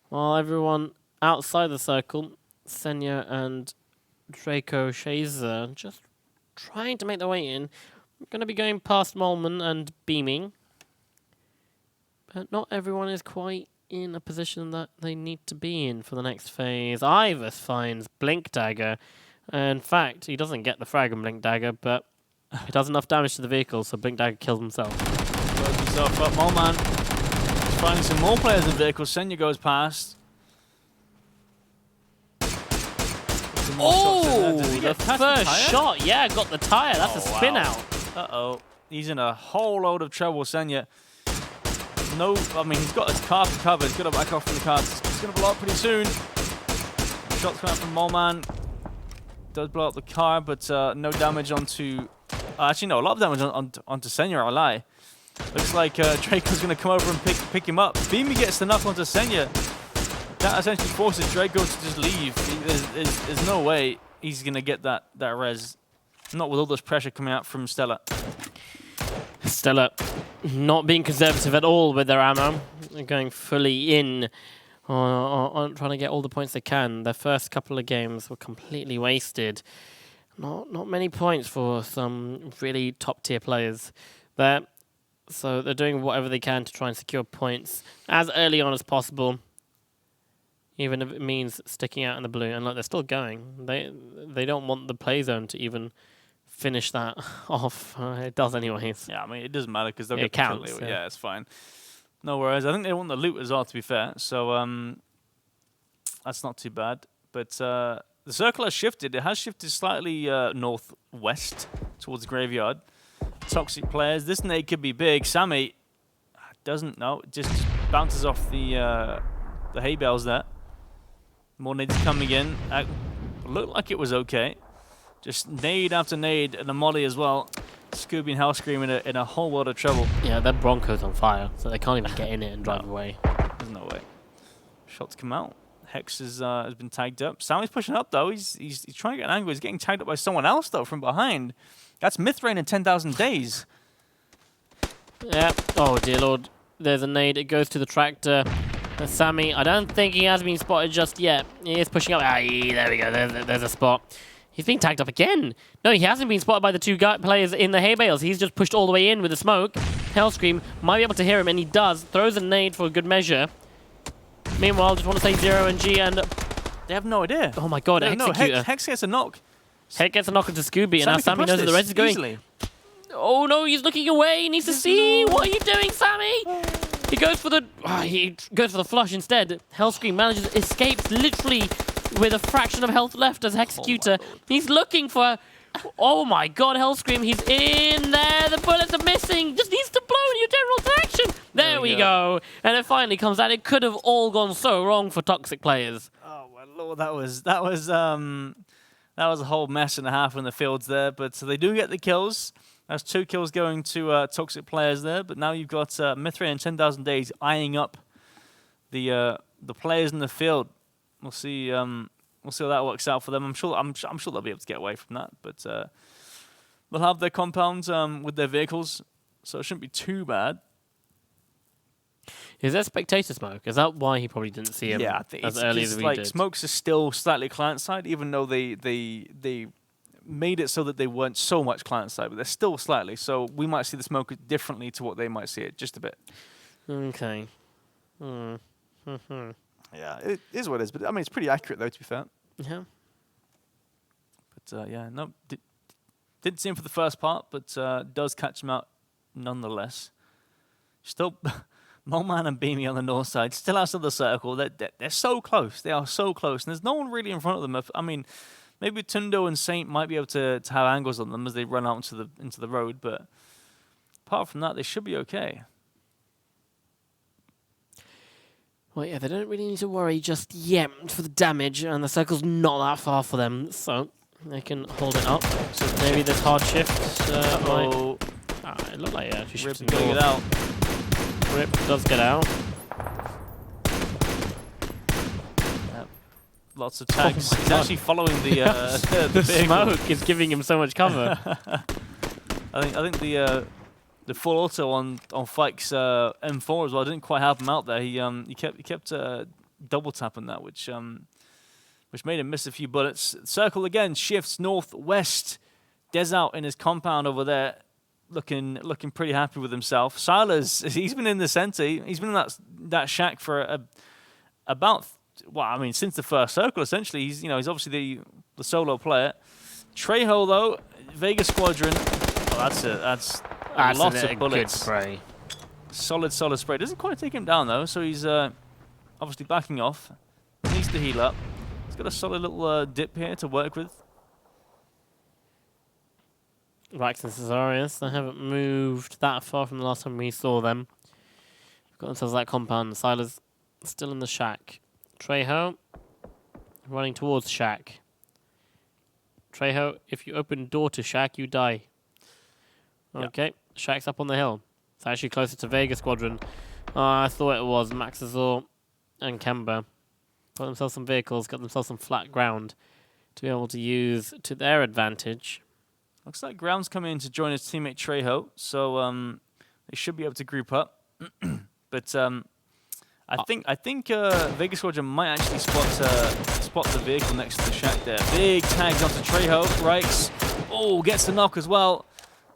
while everyone outside the circle, Senya and Draco Shazer, just trying to make their way in. Going to be going past Molman and beaming. But not everyone is quite in a position that they need to be in for the next phase. Ivus finds Blink Dagger. In fact, he doesn't get the frag and Blink Dagger, but he does enough damage to the vehicle, so Blink Dagger kills himself. Blows himself up. Molman finding some more players in vehicles. Senya goes past. Oh, the first shot. Yeah, got the tire. That's a spin out. Uh-oh. He's in a whole load of trouble, Senya. No, I mean, he's got his car covered. He's got to back off from the car. It's going to blow up pretty soon. Shots coming out from Molman. Does blow up the car, but no damage onto... actually, no, a lot of damage onto Senya, I lie. Looks like Draco's going to come over and pick him up. Beamy gets the knock onto Senya. That essentially forces Draco to just leave. There's no way he's going to get that res. Not with all this pressure coming out from Stella. Stella not being conservative at all with their ammo. They're going fully in on trying to get all the points they can. Their first couple of games were completely wasted. Not many points for some really top-tier players there. So they're doing whatever they can to try and secure points as early on as possible, even if it means sticking out in the blue. And look, they're still going. They don't want the play zone to even finish that off. It does anyways. Yeah, I mean, it doesn't matter because they'll get the counts. kill. Yeah, it's fine. No worries. I think they want the loot as well, to be fair. So that's not too bad. But the circle has shifted. It has shifted slightly northwest towards the graveyard. Toxic players. This nade could be big. Sammy doesn't know. Just bounces off the hay bales there. More nades coming in. Looked like it was okay. Just nade after nade and a molly as well. Scooby and Hellscream in a whole world of trouble. Yeah, their Bronco's on fire, so they can't even get in it and drive away. There's no way. Shots come out. Hex has been tagged up. Sammy's pushing up though. He's trying to get an angle. He's getting tagged up by someone else though from behind. That's Mithrain in 10,000 days. Yeah. Oh dear lord. There's a nade. It goes to the tractor. Sammy, I don't think he has been spotted just yet. He is pushing up. Ah, there we go. There's a spot. He's being tagged up again. No, he hasn't been spotted by the two players in the hay bales. He's just pushed all the way in with the smoke. Hellscream might be able to hear him, and he does. Throws a nade for a good measure. Meanwhile, just want to say 0 and G, and they have no idea. Oh my god, Executor. No, Hex gets a knock. Hex gets a knock into Scooby, and now Sammy knows that the res is going. Easily. Oh no, he's looking away. He needs to see. What are you doing, Sammy? He goes for the flush instead. Hellscream manages escapes literally with a fraction of health left as Executor. He's looking for... Oh my god, Hellscream, he's in there. The bullets are missing. Just needs to blow in your general traction. There we go. And it finally comes out. It could have all gone so wrong for toxic players. Oh my lord, that was a whole mess and a half in the fields there. But so they do get the kills. That's 2 kills going to toxic players there. But now you've got Mithrain in 10,000 days eyeing up the players in the field. We'll see. We'll see how that works out for them. I'm sure they'll be able to get away from that. But they'll have their compounds with their vehicles, so it shouldn't be too bad. Is there spectator smoke? Is that why he probably didn't see him as early as we did? Smokes are still slightly client side, even though they made it so that they weren't so much client side, but they're still slightly. So we might see the smoke differently to what they might see it, just a bit. Okay. Yeah, it is what it is, but I mean, it's pretty accurate though, to be fair. Yeah. But yeah, no, didn't see him for the first part, but does catch him out nonetheless. Still, Molman and Beamy on the north side, still outside the circle. They're so close. They are so close, and there's no one really in front of them. I mean, maybe Tundo and Saint might be able to have angles on them as they run out into the road, but apart from that, they should be okay. Well, yeah, they don't really need to worry just yet for the damage, and the circle's not that far for them, so they can hold it up. So maybe this hard shift it looked like she shifted Rip get out. Rip does get out. Lots of tags. He's actually following the smoke is giving him so much cover. I think the full auto on Fike's M4 as well didn't quite have him out there. He kept double tapping that, which made him miss a few bullets. Circle again shifts northwest. Des out in his compound over there, looking pretty happy with himself. Silas, he's been in the center. He's been in that shack for about since the first circle essentially. He's obviously the solo player. Trejo though, Vega Squadron. Oh, that's lots of bullets. Good spray. Solid spray. Doesn't quite take him down though, so he's obviously backing off. Needs to heal up. He's got a solid little dip here to work with. Rax and Cesarius, they haven't moved that far from the last time we saw them. Got themselves that compound. Silas still in the shack. Trejo running towards shack. Trejo, if you open door to shack, you die. Okay, yep. Shack's up on the hill. It's actually closer to Vega Squadron. I thought it was Max Azor and Kemba. Got themselves some vehicles, got themselves some flat ground to be able to use to their advantage. Looks like Ground's coming in to join his teammate Trejo, so they should be able to group up. But I think Vegas Squadron might actually spot the vehicle next to the shack there. Big tags onto Trejo. Rikes. Oh, gets the knock as well.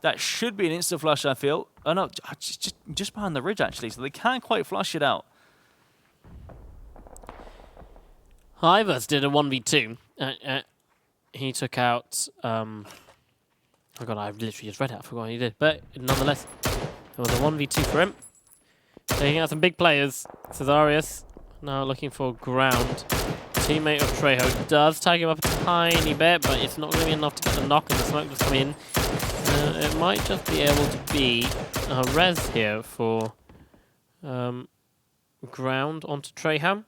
That should be an instant flush, I feel. Oh no, just behind the ridge actually, so they can't quite flush it out. Ivers did a 1v2. He took out. Oh god, I've literally just read it. I forgot what he did. But nonetheless, it was a 1v2 for him. Taking out some big players. Cesarius now looking for ground. Teammate of Trejo does tag him up a tiny bit, but it's not going to be enough to get the knock and the smoke that's coming in. It might just be able to be a res here for ground onto Trejo.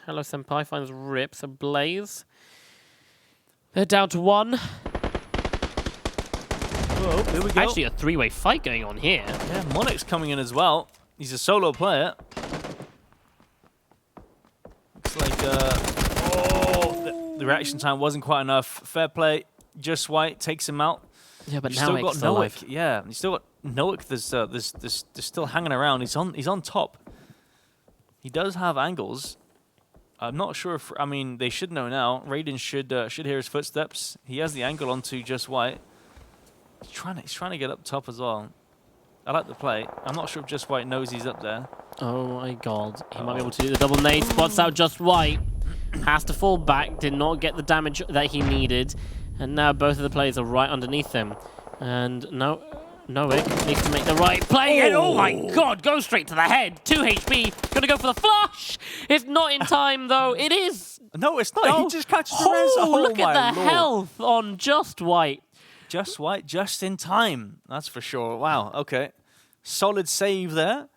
Hello Senpai finds Rips ablaze. They're down to 1. Oh, here we go. Actually, a 3-way fight going on here. Yeah, Monix coming in as well. He's a solo player. Looks like the reaction time wasn't quite enough. Fair play. Just White takes him out. Yeah, but You've now still got still alive. Yeah, you still got Noik. There's still hanging around. He's on top. He does have angles. I'm not sure if they should know now. Raiden should hear his footsteps. He has the angle onto Just White. He's trying to get up top as well. I like the play. I'm not sure if Just White knows he's up there. Oh my god. He might be able to do the double nade. Spots out Just White. Has to fall back. Did not get the damage that he needed. And now both of the players are right underneath him. And Noik needs to make the right play. And oh my god, go straight to the head. 2 HP. Gonna go for the flush. It's not in time though. It is. No, it's not. Oh. He just catches the res. Oh, look at the health on Just White. Just White, just in time. That's for sure. Wow. Okay, solid save there,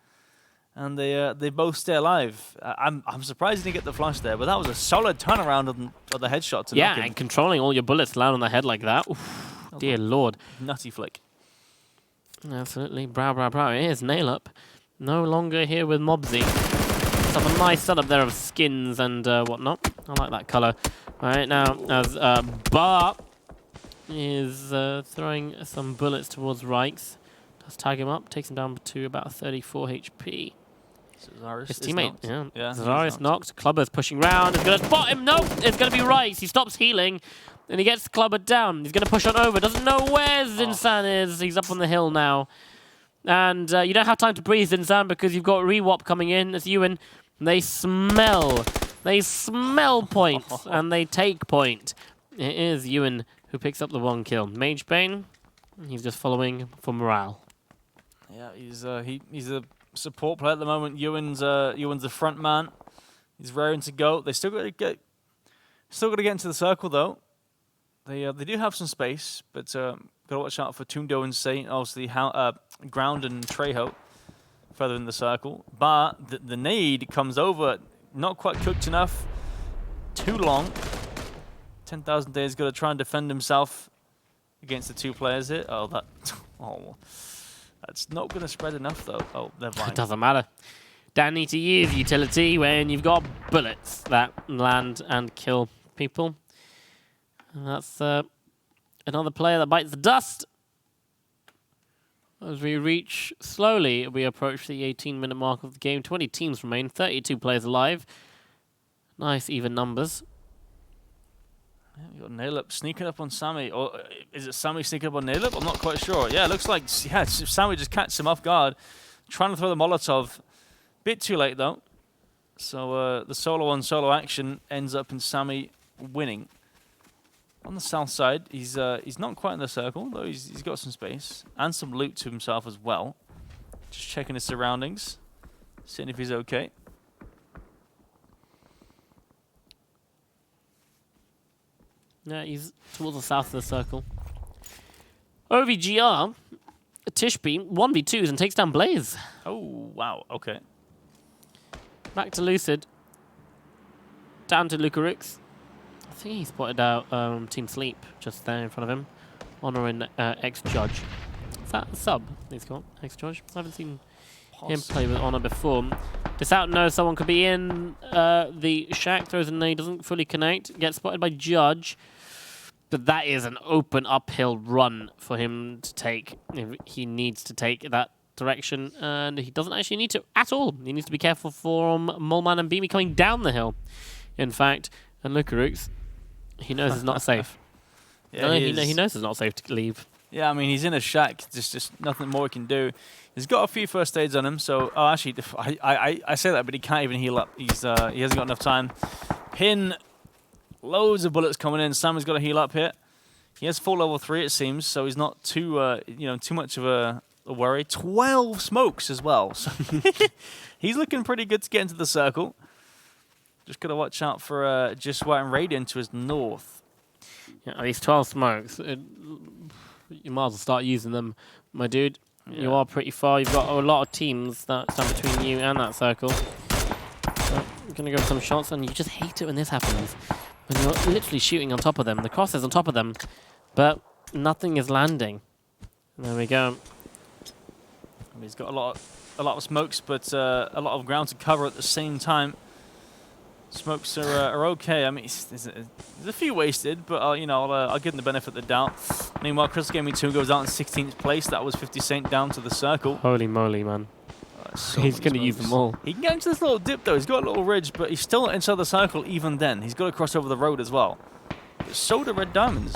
and they both stay alive. I'm surprised he didn't get the flush there, but that was a solid turnaround of the headshot to knock him. And controlling all your bullets land on the head like that. Oof, dear lord. Nutty flick. Absolutely. Brow. Here's Nail Up. No longer here with Mobsy. Let's have a nice setup there of skins and whatnot. I like that color. All right now, as Bart is throwing some bullets towards Rikes. Does tag him up, takes him down to about 34 HP. His teammate, yeah. Cesarius knocked. Clubber's pushing round. He's going to spot him. No, it's going to be Rikes. He stops healing, and he gets Clubber down. He's going to push on over. Doesn't know where Zinsan is. He's up on the hill now. And you don't have time to breathe, Zinsan, because you've got Rewop coming in. It's Ewan. They smell point, and they take point. It is Ewan who picks up the 1 kill. Mage Bane, he's just following for morale. Yeah, he's a support player at the moment. Ewan's the front man. He's raring to go. They still got to get into the circle though. They do have some space, but gotta watch out for Tundo and Saint. Obviously, Ground and Trejo further in the circle. But the nade comes over, not quite cooked enough. Too long. 10,000 Days got to try and defend himself against the 2 players here. That's not going to spread enough though. Oh, never mind. It doesn't matter. Don't need to use utility when you've got bullets that land and kill people. And that's another player that bites the dust. As we approach the 18-minute mark of the game. 20 teams remain, 32 players alive. Nice even numbers. You got Nail Up sneaking up on Sammy, or is it Sammy sneaking up on Nail Up? I'm not quite sure. Yeah, it looks like Sammy just catches him off guard, trying to throw the Molotov. Bit too late though. So the solo-on-solo action ends up in Sammy winning. On the south side, he's not quite in the circle though. He's got some space and some loot to himself as well. Just checking his surroundings, seeing if he's okay. Yeah, he's towards the south of the circle. OVGR, Tishby, 1v2s and takes down Blaze. Oh, wow, okay. Back to Lucid. Down to Lucarix. I think he spotted out Team Sleep just there in front of him. Honouring ex-Judge. Is that a sub he's got? Ex-Judge? I haven't seen him play with Honor before. This out knows someone could be in the shack. Throws a nade, doesn't fully connect. Gets spotted by Judge. But that is an open uphill run for him to take. If he needs to take that direction. And he doesn't actually need to at all. He needs to be careful from Molman and Beamy coming down the hill. In fact, and Lucarix, he knows it's not safe. Yeah, no, he knows it's not safe to leave. Yeah, I mean, he's in a shack. There's just nothing more he can do. He's got a few first aids on him, so... Oh, actually, I say that, but he can't even heal up. He hasn't got enough time. Pin... Loads of bullets coming in. Sam's got to heal up here. He has full level 3, it seems, so he's not too, too much of a worry. 12 smokes as well. So he's looking pretty good to get into the circle. Just got to watch out for Just White and Radiant to his north. Yeah, these 12 smokes, you might as well start using them, my dude. Yeah. You are pretty far. You've got a lot of teams that stand between you and that circle. So I'm going to go for some shots, and you just hate it when this happens. When you're literally shooting on top of them, the cross is on top of them, but nothing is landing. There we go. I mean, he's got a lot of smokes, but a lot of ground to cover at the same time. Smokes are okay. I mean, there's a few wasted, but I'll give him the benefit of the doubt. Meanwhile, Crystal Gaming 2 goes out in 16th place. That was 50 Cent down to the circle. Holy moly, man. So he's going to use them all. He can get into this little dip, though. He's got a little ridge, but he's still inside the circle even then. He's got to cross over the road as well. But so do Red Diamonds.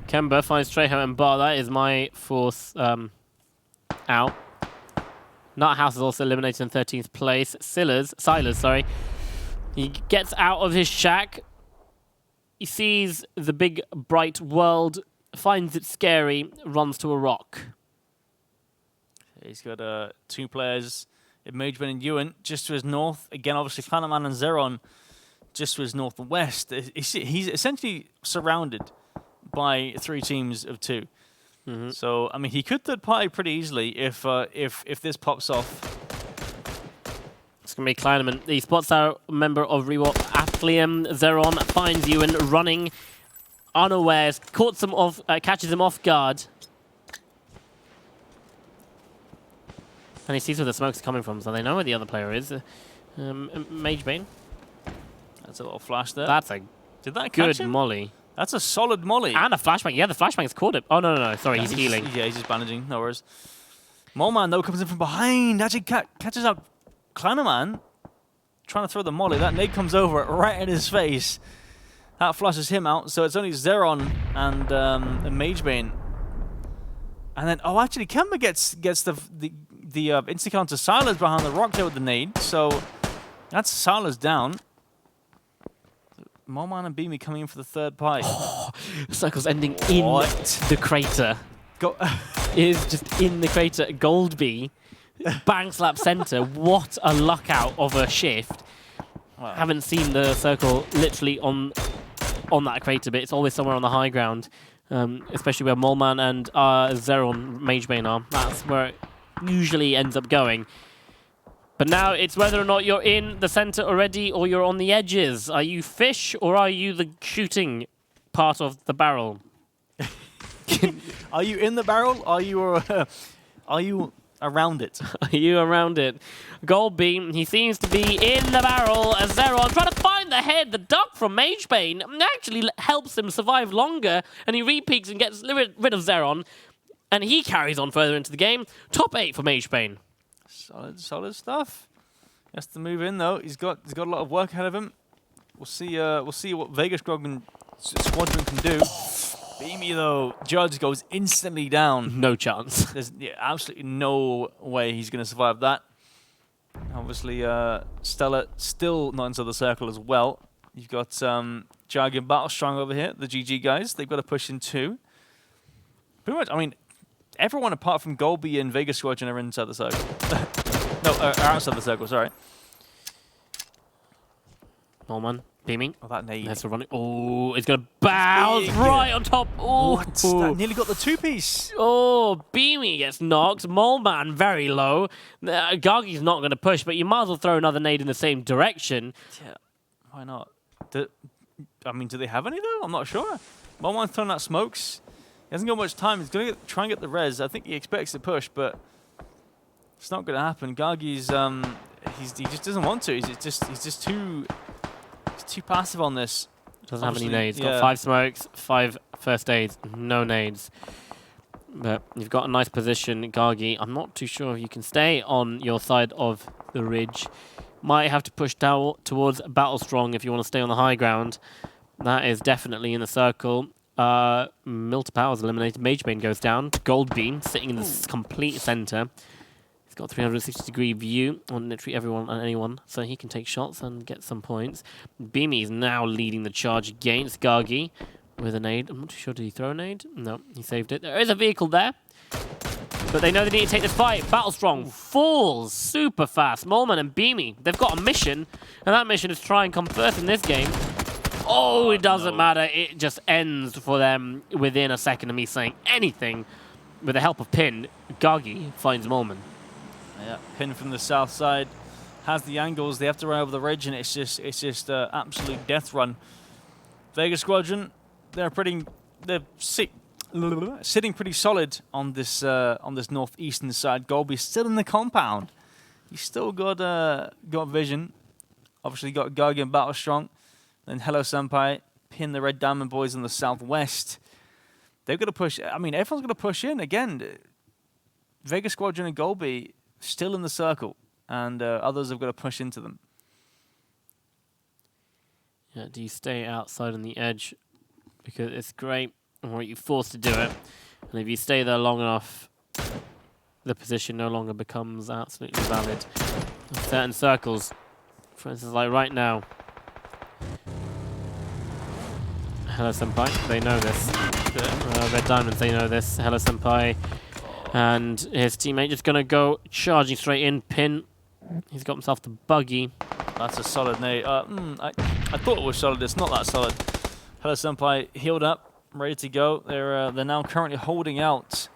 Kemba finds Trejo and Bar. That is my fourth out. Nuthouse is also eliminated in 13th place. Silas, sorry. He gets out of his shack. He sees the big, bright world, finds it scary, runs to a rock. He's got 2 players, Mageman and Ewan, just to his north. Again, obviously, Planaman and Zeron just to his northwest. He's essentially surrounded by 3 teams of 2. Mm-hmm. So, I mean, he could third party pretty easily if this pops off. It's going to be Kleineman. He spots out a member of Rewalk Athleum. Zeron finds Ewan running unawares, catches him off guard. And he sees where the smoke's coming from, so they know where the other player is. Magebane. That's a little flash there. That's a Did that catch good him? molly. That's a solid molly. And a flashbang. Yeah, the flashbang's caught it. Oh, no. Sorry, he's healing. Yeah, he's just bandaging. No worries. Molman, though, comes in from behind. Actually catches up Klanaman. Trying to throw the molly. That nade comes over right in his face. That flushes him out. So it's only Zeron and Magebane. And then, actually, Kemba gets the insta-counter Silas behind the rock there with the nade. So that's Silas down. Molman and Beamy coming in for the third pipe. The circle's ending in the crater. Is just in the crater. Goldby, bang slap center. What a luck out of a shift. Wow. Haven't seen the circle literally on that crater, but it's always somewhere on the high ground. Especially where Molman and Zeron Magebane are. That's where it usually ends up going. But now it's whether or not you're in the center already or you're on the edges. Are you fish or are you the shooting part of the barrel? Are you in the barrel? Are you around it? Are you around it? Goldbeam, he seems to be in the barrel as Zeron trying to find the head. The duck from Magebane actually helps him survive longer, and he repeaks and gets rid of Zeron, and he carries on further into the game. Top 8 for Magebane. Solid stuff. He has to move in though. He's got a lot of work ahead of him. We'll see what Vegas Grogman squadron can do. Beamy though, Judge goes instantly down. No chance. There's absolutely no way he's going to survive that. Obviously, Stella still not inside the circle as well. You've got Jag and Battle Strong over here, the GG guys. They've got to push in 2. Pretty much, I mean, everyone apart from Golby and Vega Squadron are inside the circle. No, are outside the circle, sorry. Molman beaming. Oh, that nade. There's a running. Oh, it's going to bounce right on top. Oh, What? That nearly got the two-piece. Oh, Beamy gets knocked. Moleman very low. Gargi's not going to push, but you might as well throw another nade in the same direction. Yeah, why not? I mean, do they have any, though? I'm not sure. Moleman's throwing out smokes. He hasn't got much time. He's going to try and get the res. I think he expects to push, but it's not going to happen. Gargi's, he just doesn't want to. He's just too passive on this. Doesn't have any nades. Yeah. Got 5 smokes, 5 first aids, no nades. But you've got a nice position, Gargi. I'm not too sure if you can stay on your side of the ridge. Might have to push down towards Battle Strong if you want to stay on the high ground. That is definitely in the circle. Milta Power's eliminated. Magebane goes down. Gold Beam sitting in the complete center. He's got 360-degree view on literally everyone and anyone, so he can take shots and get some points. Beamy is now leading the charge against Gargi with a nade. I'm not too sure, did he throw a nade? No, he saved it. There is a vehicle there, but they know they need to take this fight. Battlestrong falls super fast. Moleman and Beamy, they've got a mission, and that mission is to try and come first in this game. Oh, it doesn't matter. It just ends for them within a second of me saying anything. With the help of Pin, Gargi finds Moleman. Yeah, Pin from the south side has the angles. They have to run over the ridge, and it's just absolute death run. Vega Squadron, they're sitting pretty solid on this northeastern side. Golby's still in the compound. He's still got vision. Obviously got Gargi and Battle Strong. Then Hello Senpai, Pin, the Red Diamond Boys in the southwest. They've got to push. I mean, everyone's going to push in again. Vega Squadron and Golby still in the circle, and others have got to push into them. Yeah, do you stay outside on the edge because it's great, or are you forced to do it? And if you stay there long enough, the position no longer becomes absolutely valid. In certain circles, for instance, like right now. Hello Senpai, they know this. Red Diamonds, they know this. Hello Senpai. And his teammate just going to go charging straight in. Pin, he's got himself the buggy. That's a solid nade. I thought it was solid. It's not that solid. Hello Senpai healed up, ready to go. They're now currently holding out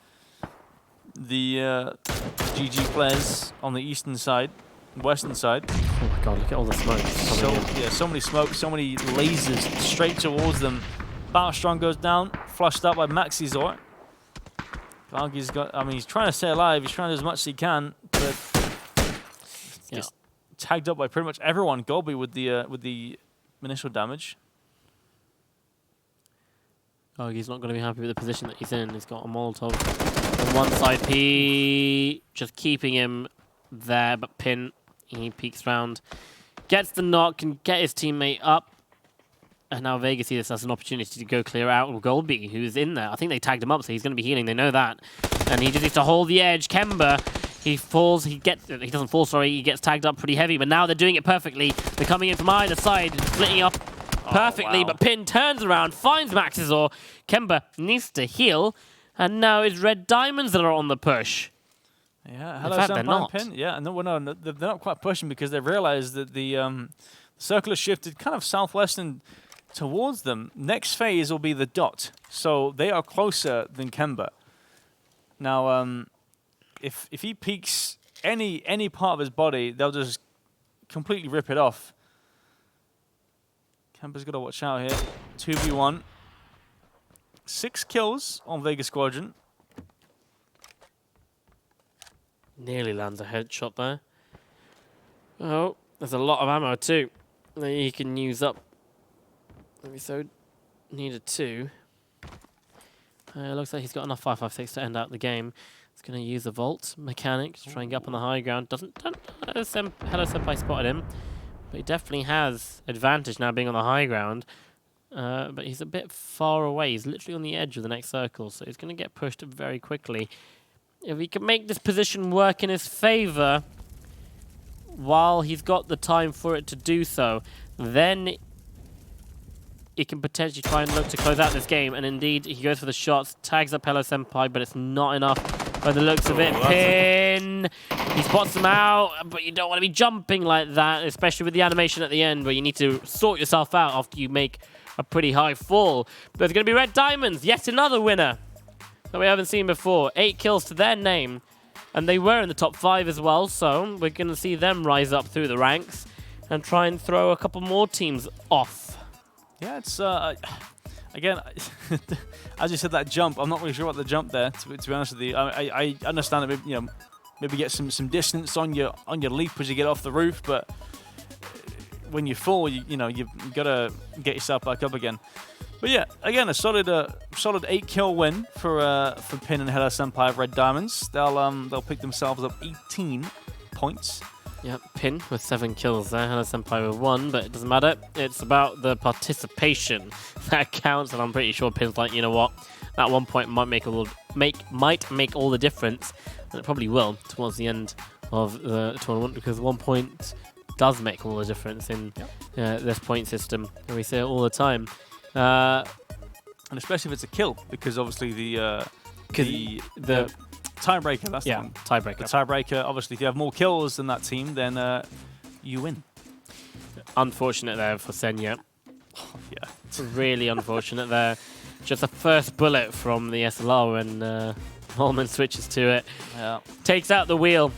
the GG players on the eastern side, western side. Oh my god, look at all the smoke. So many smoke, so many lasers straight towards them. Battle Strong goes down, flushed up by Maxizor. Gargi's got, I mean, he's trying to stay alive, he's trying to do as much as he can, but just tagged up by pretty much everyone. Golby with the initial damage. Gargi's not going to be happy with the position that he's in. He's got a Molotov on one side. P just keeping him there, but Pin, he peeks round, gets the knock, can get his teammate up. And now Vega sees this as an opportunity to go clear out with Golby, who's in there. I think they tagged him up, so he's going to be healing. They know that. And he just needs to hold the edge. Kemba, he falls. He doesn't fall, sorry. He gets tagged up pretty heavy, but now they're doing it perfectly. They're coming in from either side, splitting up perfectly. Wow. But Pin turns around, finds Maxizor. Kemba needs to heal. And now it's Red Diamonds that are on the push. Yeah, Hello fact, Senpai they're not. and Pin. Yeah, no, they're not quite pushing because they've realized that the circle has shifted kind of southwestern towards them. Next phase will be the dot, so they are closer than Kemba. Now, if he peeks any part of his body, they'll just completely rip it off. Kemba's got to watch out here. 2v1. 6 kills on Vega Squadron. Nearly lands a headshot there. Oh, there's a lot of ammo too that he can use up. Maybe so needed 2. Looks like he's got enough 5.56 to end out the game. He's going to use the Vault mechanic to try and get up on the high ground. Hello Senpai spotted him, but he definitely has advantage now being on the high ground. But he's a bit far away. He's literally on the edge of the next circle, so he's going to get pushed very quickly. If he can make this position work in his favor while he's got the time for it to do so, then he can potentially try and look to close out this game. And indeed, he goes for the shots, tags up Hello Senpai, but it's not enough. by the looks of it. Pin! He spots them out, but you don't want to be jumping like that, especially with the animation at the end where you need to sort yourself out after you make a pretty high fall. There's going to be Red Diamonds, yet another winner that we haven't seen before. 8 kills to their name, and they were in the top 5 as well, so we're going to see them rise up through the ranks and try and throw a couple more teams off. Yeah, it's again, as you said, that jump. I'm not really sure about the jump there. To be honest with you, I understand that, you know, maybe get some distance on your leap as you get off the roof, but when you fall, you know you've got to get yourself back up again. But yeah, again, a solid 8-kill win for Pin and HayZ Senpai of Red Diamonds. They'll pick themselves up 18 points. Yep, Pin with 7 kills there, HayZ Senpai with 1, but it doesn't matter. It's about the participation that counts, and I'm pretty sure Pin's like, you know what, that 1 point might make all the difference, and it probably will towards the end of the tournament, because 1 point does make all the difference in this point system, and we say it all the time. And especially if it's a kill, because obviously the tiebreaker, that's the one. Tiebreaker. The tiebreaker, obviously, if you have more kills than that team, then you win. Unfortunate there for Senya. Yeah. Really unfortunate there. Just the first bullet from the SLR when Holman switches to it. Yeah. Takes out the wheel,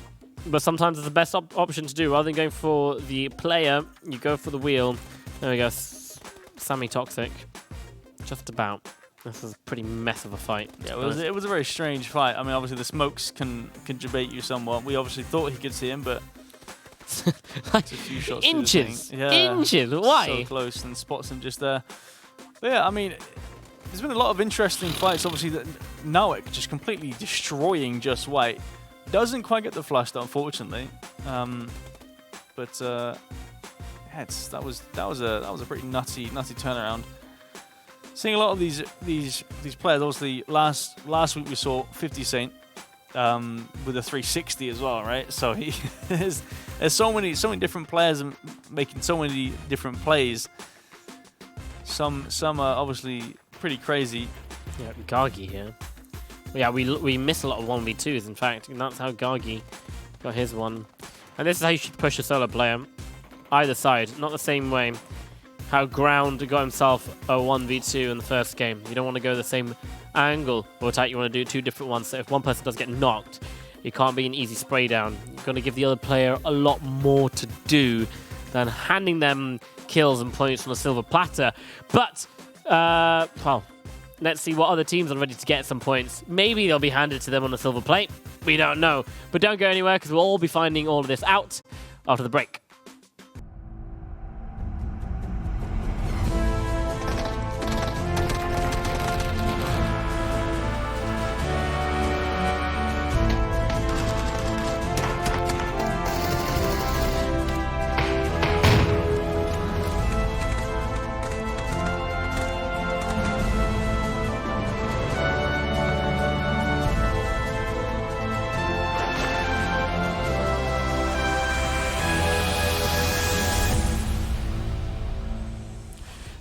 but sometimes it's the best option to do. Rather than going for the player, you go for the wheel. There we go. Sammy Toxic. Just about. This is a pretty mess of a fight. Yeah, it was a very strange fight. I mean, obviously the smokes can debate you somewhat. We obviously thought he could see him, but like a few shots inches. Yeah, inches. Why? So close and spots him just there. But yeah, I mean, there's been a lot of interesting fights. Obviously, Nowick just completely destroying Just White. Doesn't quite get the flush, though, unfortunately. But yeah, that was a pretty nutty turnaround. Seeing a lot of these players. Obviously, last week we saw 50 Cent with a 360 as well, right? So there's so many different players making so many different plays. Some are obviously pretty crazy. Yeah, Gargi here. Yeah, we miss a lot of 1v2s. In fact, and that's how Gargi got his one. And this is how you should push a solo player. Either side, not the same way. How Ground got himself a 1v2 in the first game. You don't want to go the same angle or attack. You want to do 2 different ones. So if one person does get knocked, it can't be an easy spray down. You've got to give the other player a lot more to do than handing them kills and points on a silver platter. But, well, let's see what other teams are ready to get some points. Maybe they'll be handed to them on a silver plate. We don't know. But don't go anywhere, because we'll all be finding all of this out after the break.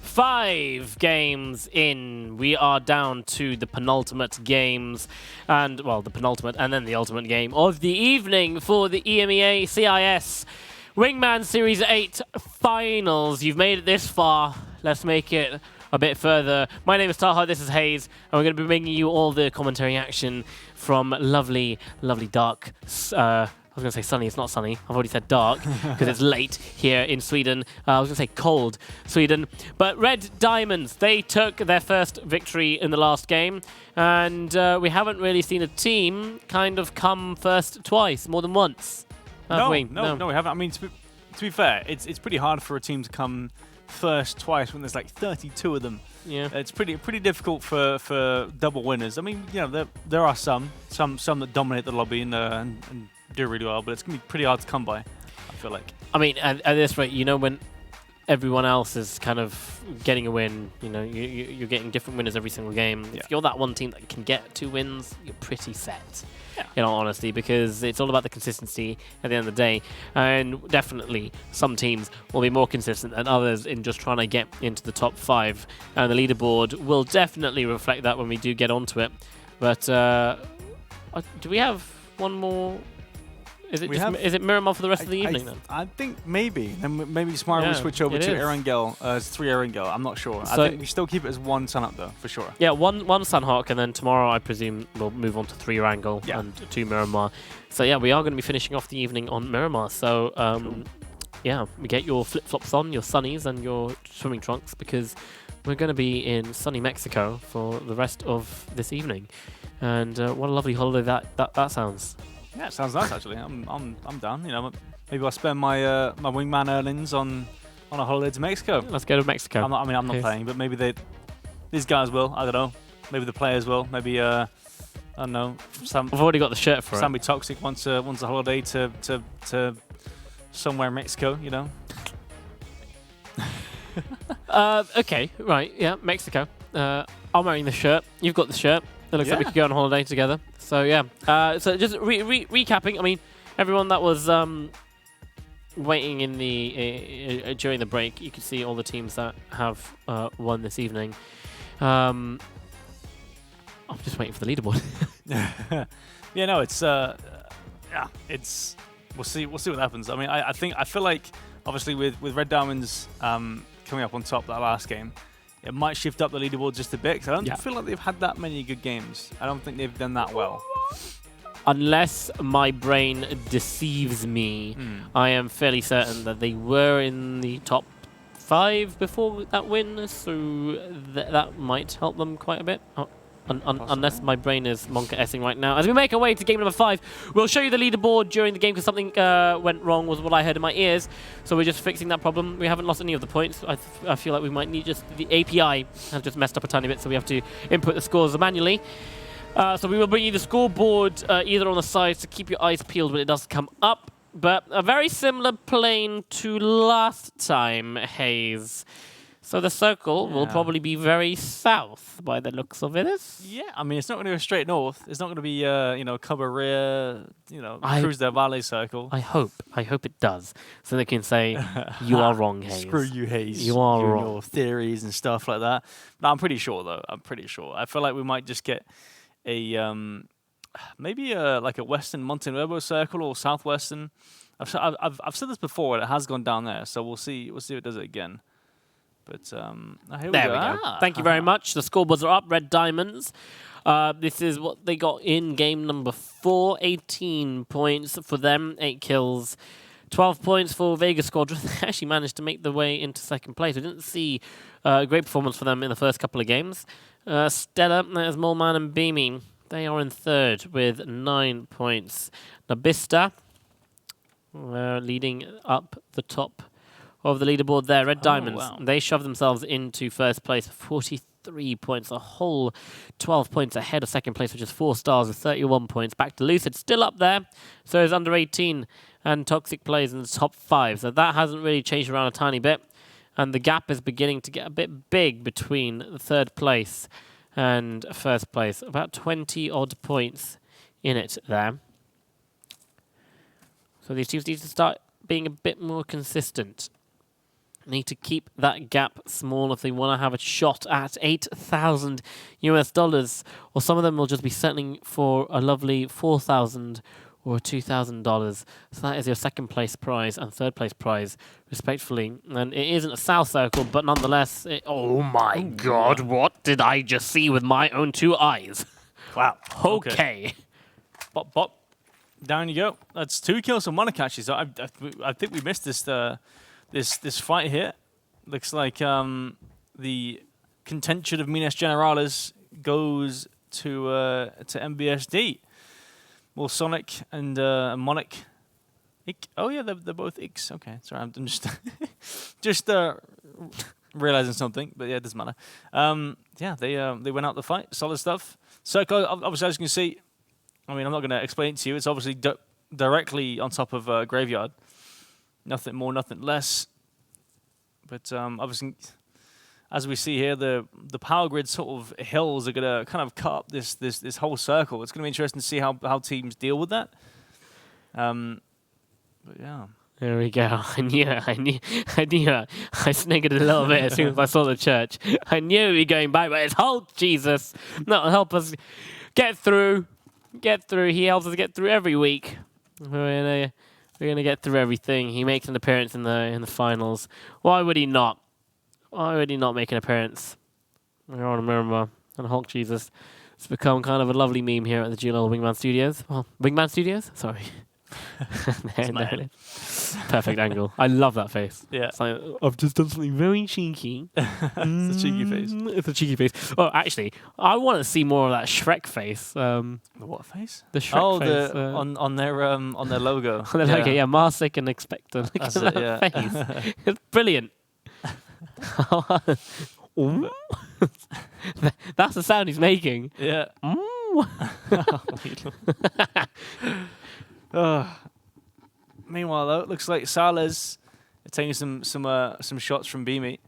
Five games in, we are down to the penultimate games, and well, the penultimate and then the ultimate game of the evening for the EMEA CIS Wingman Series 8 finals. You've made it this far. Let's make it a bit further. My name is Talha, this is HayZ, and we're going to be bringing you all the commentary action from lovely, lovely dark, I was going to say sunny, it's not sunny. I've already said dark because it's late here in Sweden. I was going to say cold Sweden. But Red Diamonds, they took their first victory in the last game. And we haven't really seen a team kind of come first twice, more than once. Have we? No, we haven't. I mean, to be fair, it's pretty hard for a team to come first twice when there's like 32 of them. Yeah, it's pretty difficult for double winners. I mean, you know, there are some that dominate the lobby and do really well, but it's going to be pretty hard to come by, I feel like. I mean, at this rate, you know, when everyone else is kind of getting a win, you know, you're getting different winners every single game. Yeah. If you're that one team that can get 2 wins, you're pretty set, in all honesty, because it's all about the consistency at the end of the day. And definitely some teams will be more consistent than others in just trying to get into the top 5. And the leaderboard will definitely reflect that when we do get onto it. But Do we have one more? Is it We just, have- is it Miramar for the rest of the evening then? I think maybe. Then maybe tomorrow we Yeah, switch over it to is. Erangel as 3 Erangel. I'm not sure. So- I think we still keep it as 1 Sun Up though, for sure. Yeah, one Sunhawk, and then tomorrow I presume we'll move on to 3 Wrangle Yeah. and 2 Miramar. So yeah, we are going to be finishing off the evening on Miramar. So yeah, get your flip flops on, your sunnies, and your swimming trunks because we're going to be in sunny Mexico for the rest of this evening. And what a lovely holiday that sounds. Yeah, it sounds nice actually. I'm down. You know, maybe I'll spend my my wingman earnings on a holiday to Mexico. Let's go to Mexico. I'm not Yes. playing, but maybe these guys will. I don't know. Maybe the players will. Maybe I don't know. I've already got the shirt for Sammy Toxic wants a holiday to somewhere in Mexico. You know. it. Okay, right, yeah, Mexico. I'm wearing the shirt. You've got the shirt. It looks like we Yeah. could go on holiday together. So yeah. So just recapping. I mean, everyone that was waiting in the during the break, you could see all the teams that have won this evening. I'm just waiting for the leaderboard. Yeah, no, it's it's we'll see what happens. I mean, I feel like obviously with Red Diamonds coming up on top that last game, it might shift up the leaderboard just a bit. 'Cause I don't feel like they've had that many good games. I don't think they've done that well. Unless my brain deceives me, I am fairly certain that they were in the top 5 before that win, so that might help them quite a bit. Unless my brain is monka-essing right now. As we make our way to game number 5, we'll show you the leaderboard during the game because something went wrong was what I heard in my ears. So we're just fixing that problem. We haven't lost any of the points. I feel like we might need just... The API has just messed up a tiny bit, so we have to input the scores manually. So we will bring you the scoreboard either on the sides to keep your eyes peeled when it does come up. But a very similar plane to last time, HayZ. So the circle will probably be very south by the looks of it. Yeah, I mean, it's not going to go straight north. It's not going to be, Cabaret, Cruz del Valle circle. I hope it does. So they can say, you are wrong, HayZ. Screw you, HayZ. You are and wrong. your theories and stuff like that. No, I'm pretty sure, though. I'm pretty sure. I feel like we might just get a, maybe like a Western Montenuevo circle or Southwestern. I've said this before, and it has gone down there. So we'll see if it does it again. But here There we we go. go. Thank you very much. The scoreboards are up. Red Diamonds. This is what they got in game number 4. 18 points for them. 8 kills. 12 points for Vega Squadron. They actually managed to make their way into second place. We didn't see a great performance for them in the first couple of games. Stella, there's Moleman and Beamy. They are in third with 9 points. Nabista leading up the top of the leaderboard there. Red Diamonds, wow. they shoved themselves into first place, 43 points, a whole 12 points ahead of second place, which is 4 stars with 31 points. Back to Lucid, still up there. So is Under 18 and Toxic Plays in the top 5. So that hasn't really changed around a tiny bit. And the gap is beginning to get a bit big between the third place and first place. About 20 odd points in it there. So these teams need to start being a bit more consistent. Need to keep that gap small if they want to have a shot at $8,000 US, or some of them will just be settling for a lovely $4,000 or $2,000. So that is your second place prize and third place prize, respectively. And it isn't a south circle, but nonetheless, oh my god, what did I just see with my own 2 eyes? Wow. Okay. Bop, bop. Down you go. That's 2 kills and 1 catches. I think we missed this this fight here. Looks like the contention of Minas Generales goes to MBSD. Well, Sonic and Monic. Oh yeah, they're both Ix. Okay, sorry, I'm just just realizing something, but yeah, it doesn't matter. Yeah, they went out the fight. Solid stuff. Circle, obviously, as you can see, I mean, I'm not going to explain it to you. It's obviously directly on top of Graveyard. Nothing more, nothing less. But obviously, as we see here, the power grid sort of hills are going to kind of cut up this whole circle. It's going to be interesting to see how teams deal with that. But yeah. There we go. I knew it. I sniggered a little bit as soon as I saw the church. I knew we were going back, but it's hold Jesus. That'll help us get through get through. He helps us get through every week. We're gonna get through everything. He makes an appearance in the finals. Why would he not? Why would he not make an appearance? We're on a Miramar and Hulk Jesus. It's become kind of a lovely meme here at the GLL Wingman Studios. Well, Wingman Studios? Sorry. there it is. Perfect angle. I love that face. Yeah. It's like, I've just done something very cheeky. It's a cheeky face. It's a cheeky face. Oh, actually, I want to see more of that Shrek face. The what face? The Shrek face. On their logo. On their logo, yeah. Marsik and Expector. Look That's at it, that yeah. face. It's brilliant. That's the sound he's making. Yeah. Meanwhile, though, it looks like Salah's taking some shots from Beamy.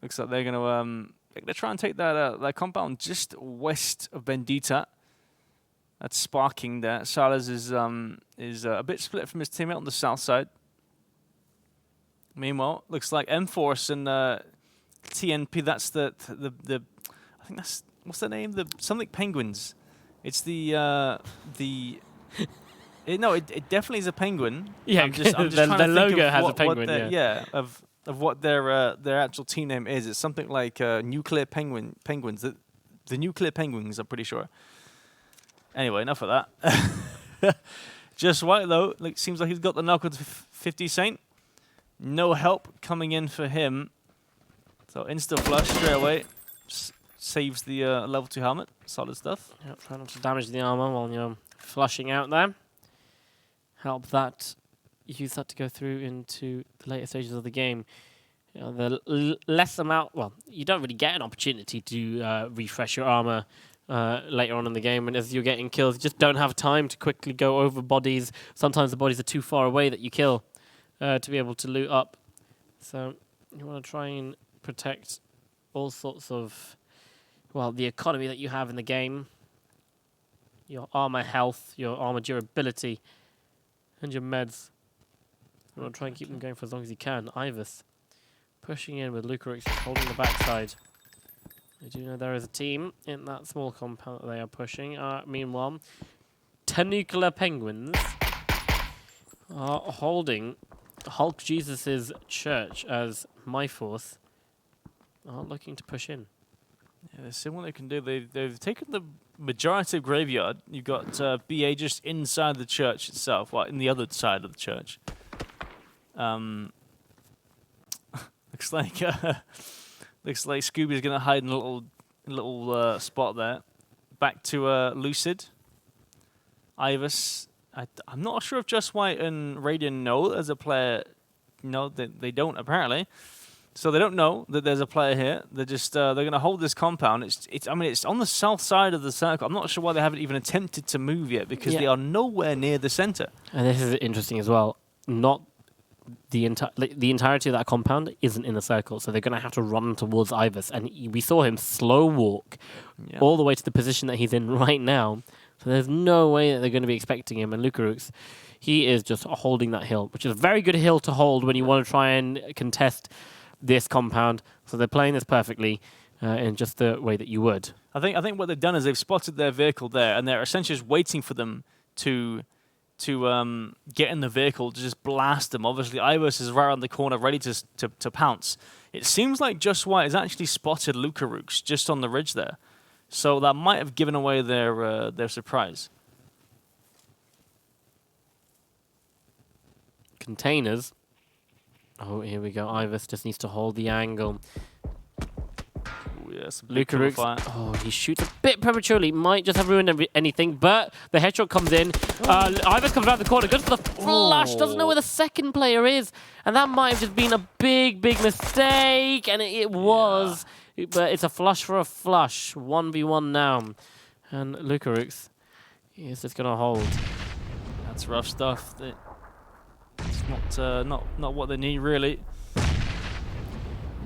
Looks like they're gonna try and take that compound just west of Bendita. That's sparking there. Salah's is a bit split from his teammate on the south side. Meanwhile, looks like M-Force and TNP. That's the I think that's what's the name? The something Penguins. It's the it definitely is a penguin. Yeah, I'm just the trying to think logo of has a what penguin. of what their actual team name is. It's something like nuclear penguins. The nuclear penguins, I'm pretty sure. Anyway, enough of that. Just White though, seems like he's got the knock on 50 Saint. No help coming in for him. So insta flush straight away. Saves the level 2 helmet. Solid stuff. Yep, try not to damage the armor while you're flushing out there. Help that. Use that to go through into the later stages of the game. You know, the less amount. Well, you don't really get an opportunity to refresh your armor later on in the game, and as you're getting kills, you just don't have time to quickly go over bodies. Sometimes the bodies are too far away that you kill to be able to loot up. So you want to try and protect all sorts of, well, the economy that you have in the game, your armor health, your armor durability, and your meds. You want to try and keep them going for as long as you can. Ivus pushing in with Lucarix holding the backside. I do know there is a team in that small compound that they are pushing. Meanwhile, Tenuclear Penguins are holding Hulk Jesus' church as my force are looking to push in. Yeah, they're seeing what they can do. They've taken the majority of graveyard. You've got BA just inside the church itself, well, in the other side of the church. Looks like Scooby's gonna hide in a little spot there. Back to Lucid. Ivus. I'm not sure if Just White and Radiant know there's a player. No, they don't apparently. So they don't know that there's a player here. They're just they're gonna hold this compound. It's on the south side of the circle. I'm not sure why they haven't even attempted to move yet because they are nowhere near the center. And this is interesting as well. Not the entirety of that compound isn't in the circle, so they're going to have to run towards Ivus. And we saw him slow walk all the way to the position that he's in right now. So there's no way that they're going to be expecting him. And Lucarux, he is just holding that hill, which is a very good hill to hold when you want to try and contest this compound. So they're playing this perfectly in just the way that you would. I think what they've done is they've spotted their vehicle there, and they're essentially just waiting for them to get in the vehicle to just blast them. Obviously, Ivus is right around the corner, ready to pounce. It seems like Just White has actually spotted Lucarux just on the ridge there, so that might have given away their surprise. Containers. Oh, here we go. Ivus just needs to hold the angle. Yes, Lucarux. Oh, he shoots a bit prematurely. Might just have ruined anything, but the headshot comes in. Ivus comes around the corner, goes for the flush. Doesn't know where the second player is, and that might have just been a big mistake. And it was, but it's a flush for a flush. 1v1 now, and Lucarux is just gonna hold. That's rough stuff. It's not what they need really.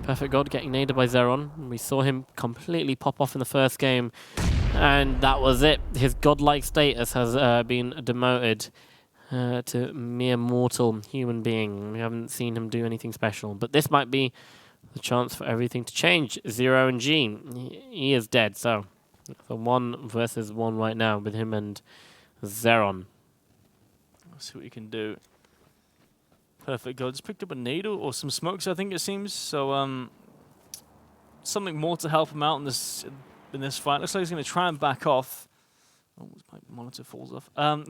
Perfect God getting naded by Zeron. We saw him completely pop off in the first game, and that was it. His godlike status has been demoted to mere mortal human being. We haven't seen him do anything special, but this might be the chance for everything to change. Zero and G, he is dead, so So 1 versus 1 right now with him and Zeron. Let's see what you can do. Perfect goal. Just picked up a needle or some smokes, I think it seems. So something more to help him out in this fight. Looks like he's going to try and back off. Oh, my monitor falls off. But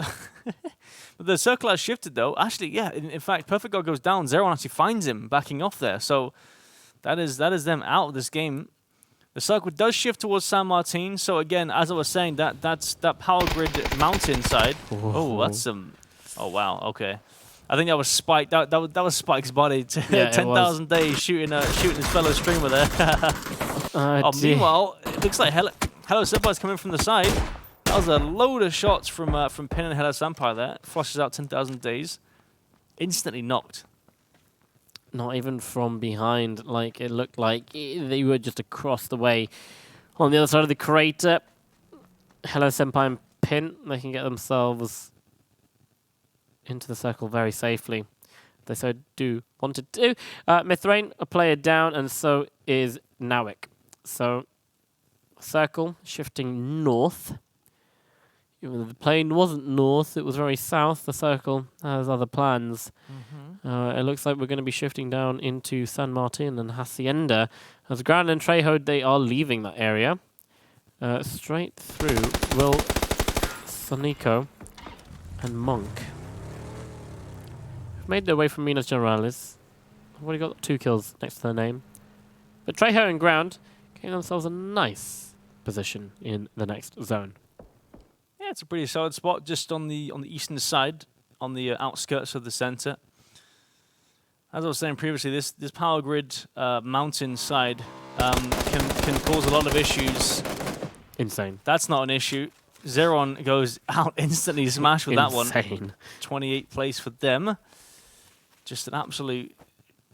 the circle has shifted though. Actually, yeah. In fact, Perfect God goes down. Zeron actually finds him backing off there. So that is them out of this game. The circle does shift towards San Martin. So again, as I was saying, that's that power grid mountain side. Oh, that's some. Oh wow. Okay. I think that was Spike. That was Spike's body. Yeah, 10,000 days shooting his fellow streamer there. Meanwhile, it looks like Hello Senpai's coming from the side. That was a load of shots from Pin and Hello Senpai there. Flushes out 10,000 days. Instantly knocked. Not even from behind. Like, it looked like they were just across the way. On the other side of the crater, Hello Senpai and Pin, they can get themselves into the circle very safely. They so do wanted to. Mithrain, a player down, and so is Nawik. So, circle shifting north. Even though the plane wasn't north, it was very south. The circle has other plans. It looks like we're going to be shifting down into San Martin and Hacienda. As Grand and Trejo, they are leaving that area. Straight through will Sonico and Monk. Made their way from Minas Generalis. I've already got 2 kills next to their name. But Trejo and Ground gave themselves a nice position in the next zone. Yeah, it's a pretty solid spot just on the eastern side, on the outskirts of the center. As I was saying previously, this power grid mountain side can cause a lot of issues. Insane. That's not an issue. Zeron goes out instantly smashed with that one. Insane. 28th place for them. Just an absolute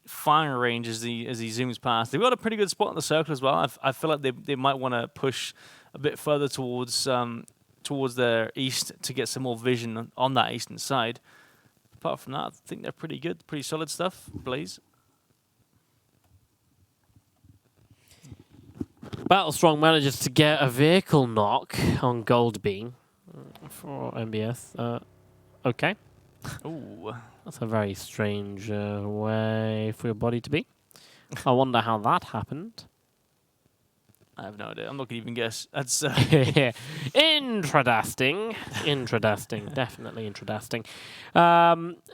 firing range as he zooms past. They've got a pretty good spot in the circle as well. I feel like they might want to push a bit further towards their east to get some more vision on that eastern side. Apart from that, I think they're pretty good, pretty solid stuff. Blaze. Battlestrong manages to get a vehicle knock on Goldbeam for MBS. Okay. Ooh. That's a very strange way for your body to be. I wonder how that happened. I have no idea. I'm not going to even guess. That's Intradasting. Intradasting. Definitely intradasting.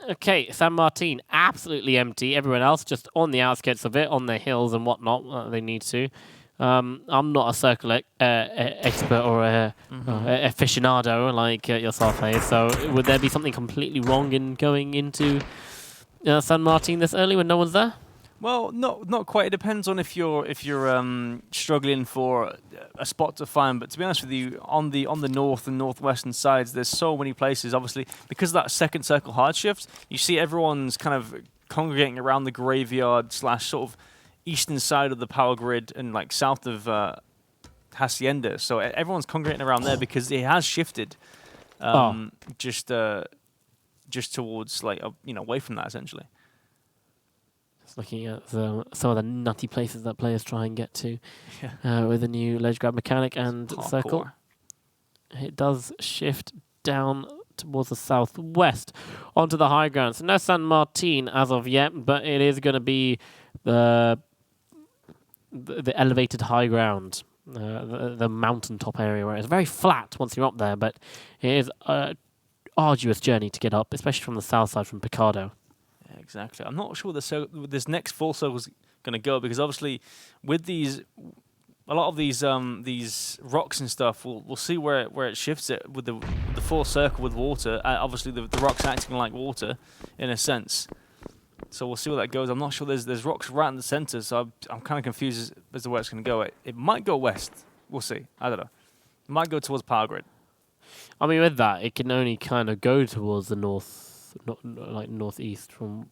Okay, San Martin, absolutely empty. Everyone else just on the outskirts of it, on the hills and whatnot. They need to. I'm not a circle expert or a aficionado like yourself, HayZ. So would there be something completely wrong in going into San Martin this early when no one's there? Well, not quite. It depends on if you're struggling for a spot to find. But to be honest with you, on the north and northwestern sides, there's so many places. Obviously, because of that second circle hard shift, you see everyone's kind of congregating around the graveyard / sort of eastern side of the power grid and like south of Hacienda. So everyone's congregating around there because it has shifted just towards like away from that essentially. Just looking at some of the nutty places that players try and get to with the new ledge grab mechanic and circle. It does shift down towards the southwest onto the high ground. So no San Martin as of yet, but it is going to be the elevated high ground, the mountaintop area where it's very flat once you're up there, but it is an arduous journey to get up, especially from the south side from Picardo. Yeah, exactly. I'm not sure this next full circle is going to go because obviously with a lot of these rocks and stuff, we'll see where it shifts it with the full circle with water. Obviously the rocks acting like water in a sense. So we'll see where that goes. I'm not sure. There's rocks right in the center, so I'm kind of confused as to where it's going to go. It might go west. We'll see. I don't know. It might go towards power grid. I mean, with that, it can only kind of go towards the north, like northeast from.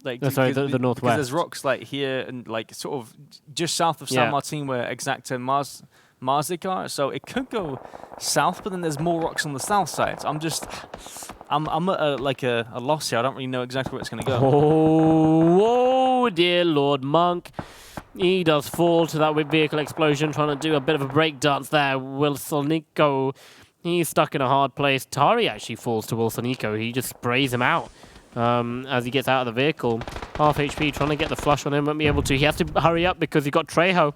Like the northwest. Because there's rocks like here and like sort of just south of San Martin where Exacta and Marzik are. So it could go south, but then there's more rocks on the south side. So I'm at a loss here. I don't really know exactly where it's going to go. Oh, dear Lord Monk. He does fall to that vehicle explosion, trying to do a bit of a break dance there. Wilsonico, he's stuck in a hard place. Tari actually falls to Wilsonico. He just sprays him out as he gets out of the vehicle. Half HP, trying to get the flush on him, won't be able to. He has to hurry up because you've got Trejo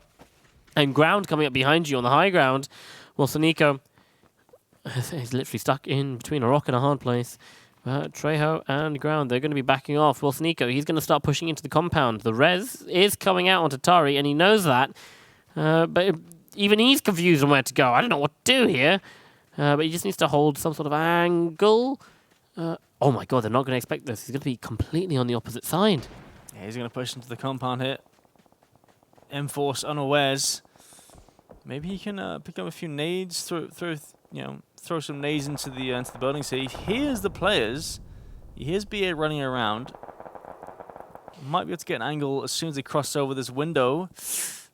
and Ground coming up behind you on the high ground. Wilsonico is literally stuck in between a rock and a hard place. Trejo and Ground, they're going to be backing off. Wilsonico, he's going to start pushing into the compound. The res is coming out onto Tari, and he knows that. But even he's confused on where to go. I don't know what to do here. But he just needs to hold some sort of angle. Oh my god, they're not going to expect this. He's going to be completely on the opposite side. Yeah, he's going to push into the compound here. M-Force unawares. Maybe he can pick up a few nades, throw some nades into the building. So he hears the players. He hears BA running around. Might be able to get an angle as soon as they cross over this window.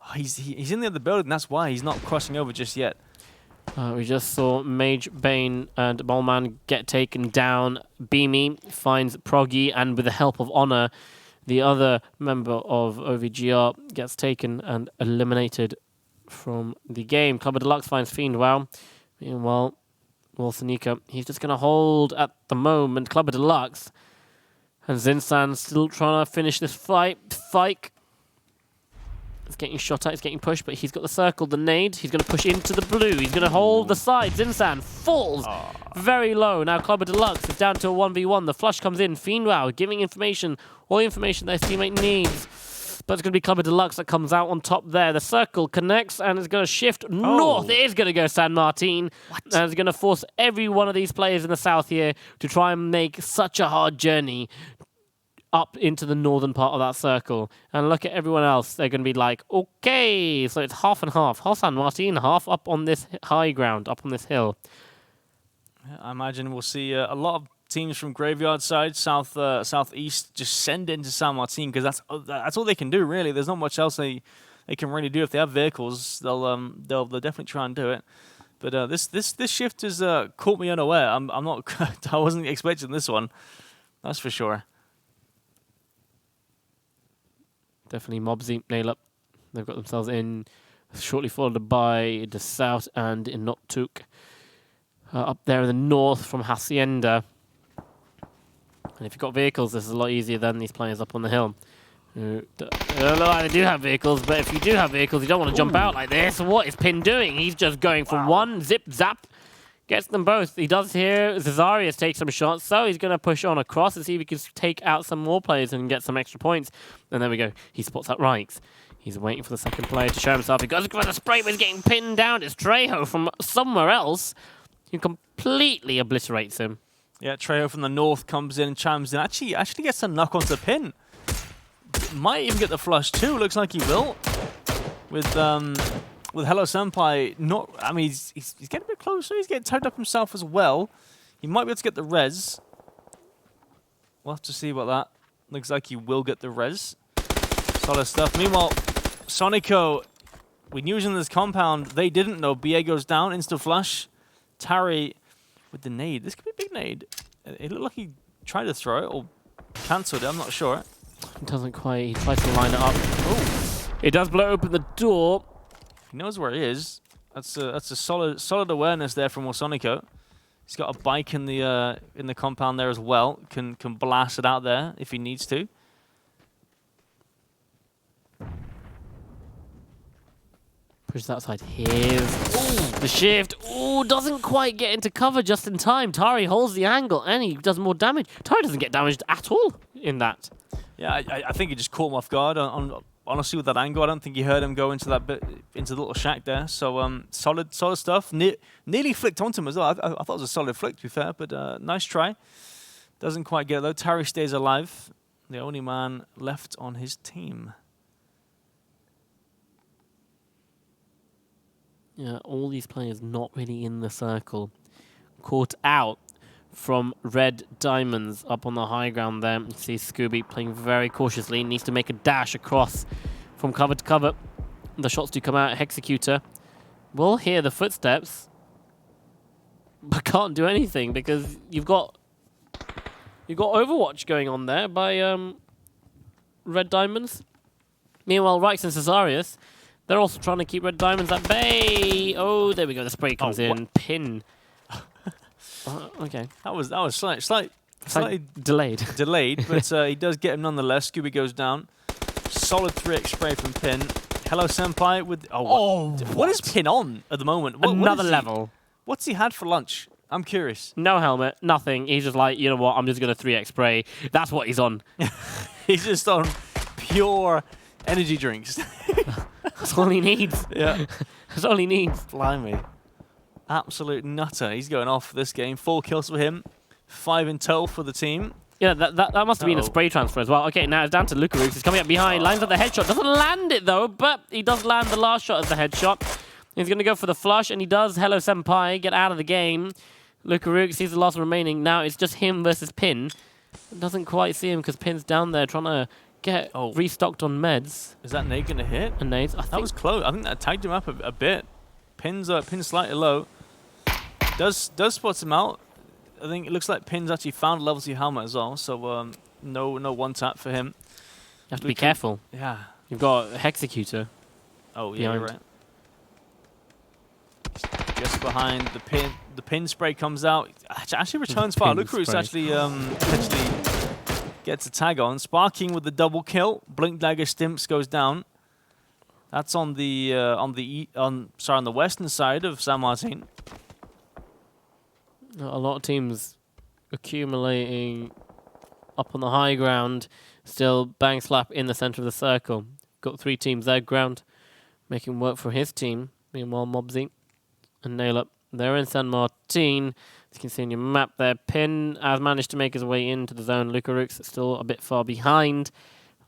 Oh, he's in the other building. That's why he's not crossing over just yet. We just saw Mage, Bane, and Ballman get taken down. Beamy finds Proggy, and with the help of Honor, the other member of OVGR gets taken and eliminated from the game. Clubber Deluxe finds Fiend. Wow. Meanwhile, Wilsonico, he's just going to hold at the moment. Clubber Deluxe and Zinsan still trying to finish this fight. Fike is getting shot at, he's getting pushed, but he's got the circle, the nade. He's going to push into the blue. He's going to hold the side. Zinsan falls very low. Now Clubber Deluxe is down to a 1v1. The flush comes in. Fiendwow giving information, all the information that his teammate needs. But it's going to be Clubber Deluxe that comes out on top there. The circle connects and is going to shift north. It is going to go San Martin. And it's going to force every one of these players in the south here to try and make such a hard journey up into the northern part of that circle. And look at everyone else. They're going to be like, okay. So it's half and half. Half San Martin, half up on this high ground, up on this hill. I imagine we'll see a lot of teams from Graveyard side, southeast, just send into San Martin because that's all they can do really. There's not much else they can really do. If they have vehicles, they'll definitely try and do it. But this shift has caught me unaware. I'm not. I wasn't expecting this one. That's for sure. Definitely Mobsy, Nail Up. They've got themselves in, shortly followed by the south and Inoktuk. Up there in the north from Hacienda. And if you've got vehicles, this is a lot easier than these players up on the hill. I don't know why they do have vehicles, but if you do have vehicles, you don't want to jump out like this. What is Pin doing? He's just going for one, zip, zap. Gets them both. He does here. Zazarias takes some shots, so he's going to push on across and see if he can take out some more players and get some extra points. And there we go. He spots out Rikes. He's waiting for the second player to show himself. He goes for the spray, but he's getting pinned down. It's Trejo from somewhere else. He completely obliterates him. Yeah, Trejo from the north comes in and chimes in. Actually gets a knock onto the pin. Might even get the flush too. Looks like he will. With Hello Senpai, not. I mean, he's getting a bit closer. He's getting tied up himself as well. He might be able to get the res. We'll have to see about that. Looks like he will get the res. Solid stuff. Meanwhile, Sonico, we knew he was in this compound. They didn't know. BA goes down. Insta flush. Tari with the nade. This could be a big nade. It looked like he tried to throw it or cancelled it. I'm not sure. It doesn't quite. He tries to line it up. Oh, it does blow open the door. He knows where he is. That's a solid awareness there from Sonico. He's got a bike in the compound there as well. Can blast it out there if he needs to. Pushes outside. Here's the shift. Ooh, doesn't quite get into cover just in time. Tari holds the angle and he does more damage. Tari doesn't get damaged at all in that. Yeah, I think he just caught him off guard. Honestly, with that angle, I don't think he heard him go into into the little shack there. So solid stuff. Nearly flicked onto him as well. I thought it was a solid flick, to be fair, but nice try. Doesn't quite get it though. Tari stays alive. The only man left on his team. Yeah, all these players not really in the circle. Caught out from Red Diamonds up on the high ground there. You see Scooby playing very cautiously. Needs to make a dash across from cover to cover. The shots do come out. Hexecutor will hear the footsteps, but can't do anything because you've got Overwatch going on there by Red Diamonds. Meanwhile, Rix and Cesarius, they're also trying to keep Red Diamonds at bay. Oh, there we go. The spray comes in. Pin. Okay. That was slightly delayed. Delayed, but he does get him nonetheless. Scooby goes down. Solid 3x spray from Pin. Hello, Senpai with... what is Pin on at the moment? Another level. What's he had for lunch? I'm curious. No helmet, nothing. He's just like, you know what, I'm just going to 3x spray. That's what he's on. He's just on pure energy drinks. That's all he needs. Yeah. That's all he needs. Blimey. Absolute nutter. He's going off for this game. 4 kills for him. 5 in total for the team. Yeah, that must have been a spray transfer as well. Okay, now it's down to Lucarux. He's coming up behind, lines up the headshot. Doesn't land it, though, but he does land the last shot as the headshot. He's going to go for the flush, and he does. Hello, Senpai. Get out of the game. Lucarux, he's the last remaining. Now it's just him versus Pin. Doesn't quite see him because Pin's down there trying to get restocked on meds. Is that nade going to hit? A nade. That was close. I think that tagged him up a bit. Pin's slightly low. Does spot him out. I think it looks like Pin's actually found a level 2 helmet as well, so no one tap for him. You have to be careful. Yeah. You've got Hexecutor. Oh, yeah, you're right. Just behind the Pin. The Pin spray comes out. Actually returns far. Lucarux actually gets a tag on. Sparking with the double kill. Blink Dagger Stimps goes down. That's on the western side of San Martin. A lot of teams accumulating up on the high ground. Still bang slap in the center of the circle. Got 3 teams there. Ground making work for his team. Meanwhile, Mobsy and Nail Up, they're in San Martin. As you can see on your map there, Pin has managed to make his way into the zone. Lucarux still a bit far behind,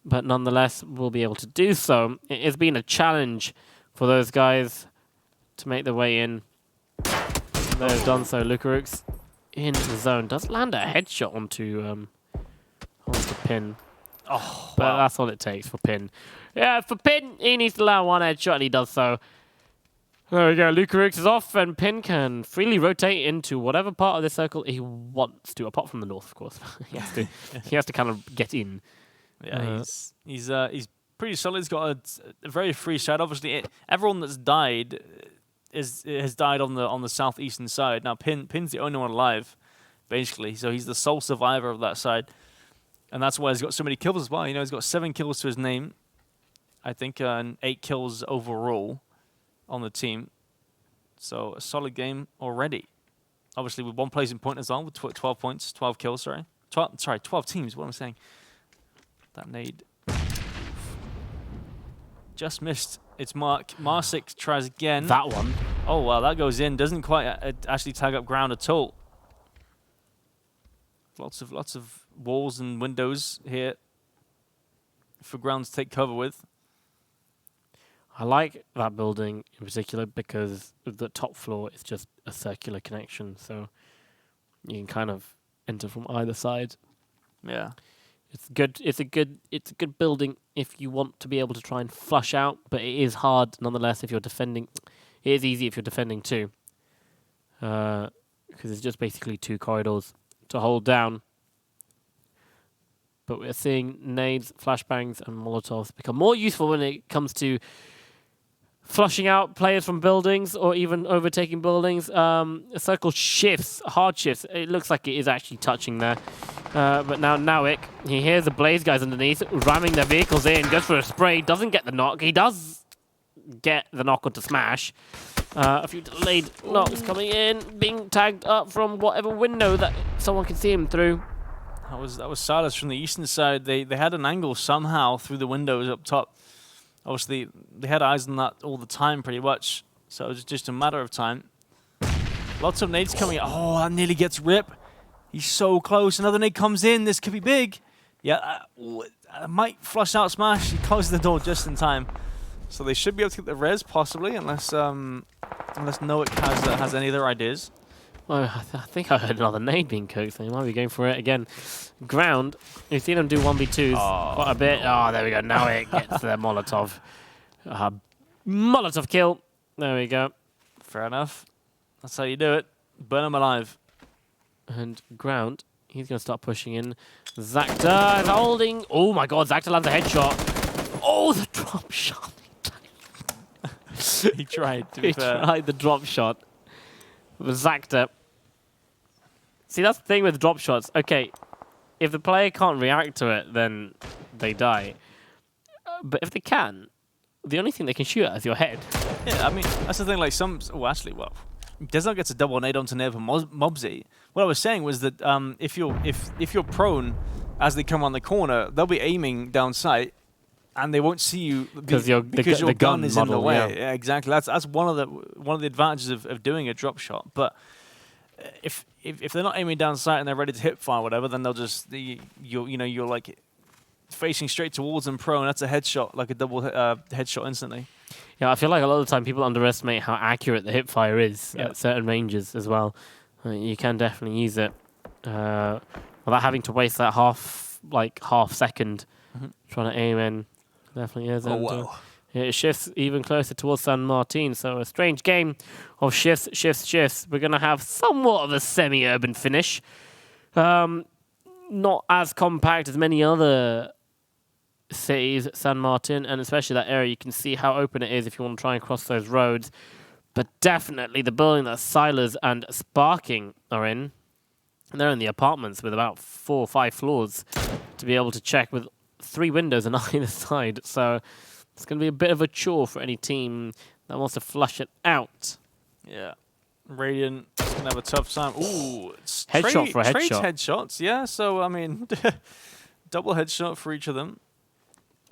but nonetheless will be able to do so. It has been a challenge for those guys to make their way in. They've done so. Lucarux in the zone. Does land a headshot onto Pin. Oh, but that's all it takes for Pin. Yeah, for Pin, he needs to land one headshot, and he does so. There we go. Lucarux is off, and Pin can freely rotate into whatever part of the circle he wants to, apart from the north, of course. he has to kind of get in. Yeah, he's pretty solid. He's got a very free side. Obviously, everyone that's died has died on the southeastern side. Now Pin's the only one alive, basically. So he's the sole survivor of that side, and that's why he's got so many kills as well. You know, he's got 7 kills to his name, I think, and 8 kills overall on the team. So a solid game already. Obviously, with 1 placing point as well, with 12 points, 12 kills. 12 teams. What am I saying? That nade just missed its mark. Marsik tries again. That one. Oh, wow, that goes in. Doesn't quite actually tag up ground at all. Lots of walls and windows here for ground to take cover with. I like that building in particular because the top floor is just a circular connection, so you can kind of enter from either side. Yeah. It's good. It's a good building if you want to be able to try and flush out, but it is hard nonetheless if you're defending. It is easy if you're defending too, because it's just basically 2 corridors to hold down. But we're seeing nades, flashbangs, and molotovs become more useful when it comes to flushing out players from buildings or even overtaking buildings. A circle shifts, hard shifts. It looks like it is actually touching there. But now Nowick, he hears the Blaze guys underneath, ramming their vehicles in, goes for a spray, doesn't get the knock. He does get the knock onto Smash. A few delayed knocks coming in, being tagged up from whatever window that someone can see him through. That was Silas from the eastern side. They had an angle somehow through the windows up top. Obviously, they had eyes on that all the time, pretty much. So it was just a matter of time. Lots of nades coming. Oh, that nearly gets Rip. He's so close. Another nade comes in. This could be big. Yeah, might flush out Smash. He closed the door just in time. So they should be able to get the res, possibly, unless Nowick has any other ideas. Well, I think I heard another nade being cooked, so he might be going for it again. Ground, you've seen him do 1v2s quite a bit. Oh, there we go. Now it gets the Molotov. Molotov kill. There we go. Fair enough. That's how you do it. Burn him alive. And Ground, he's going to start pushing in. Zacta is holding. Oh my god, Zacta lands a headshot. Oh, the drop shot. He tried, to He be fair. tried the drop shot. With Zactor. See, that's the thing with drop shots. Okay, if the player can't react to it, then they die. But if they can, the only thing they can shoot at is your head. Yeah, I mean, that's the thing, like well, Desert gets a double nade onto Nev and Mobsy. What I was saying was that if you're prone, as they come around the corner, they'll be aiming down sight, and they won't see you because your gun is model, in the way. Yeah, exactly. That's one of the advantages of doing a drop shot. But if they're not aiming down sight and they're ready to hip fire or whatever, then they'll just you're like facing straight towards them prone. That's a headshot, like a double headshot instantly. Yeah, I feel like a lot of the time people underestimate how accurate the hip fire is at certain ranges as well. You can definitely use it without having to waste that half second trying to aim in. Definitely is. Oh, and, wow. It shifts even closer towards San Martin, so a strange game of shifts. We're going to have somewhat of a semi-urban finish. Not as compact as many other cities, San Martin, and especially that area. You can see how open it is if you want to try and cross those roads. But definitely the building that Silas and Sparking are in, they're in the apartments with about 4 or 5 floors to be able to check with 3 windows on either side. So it's going to be a bit of a chore for any team that wants to flush it out. Yeah. Radiant is going to have a tough time. Ooh, it's Headshot for a trades headshot. Headshots, yeah. So, I mean, double headshot for each of them.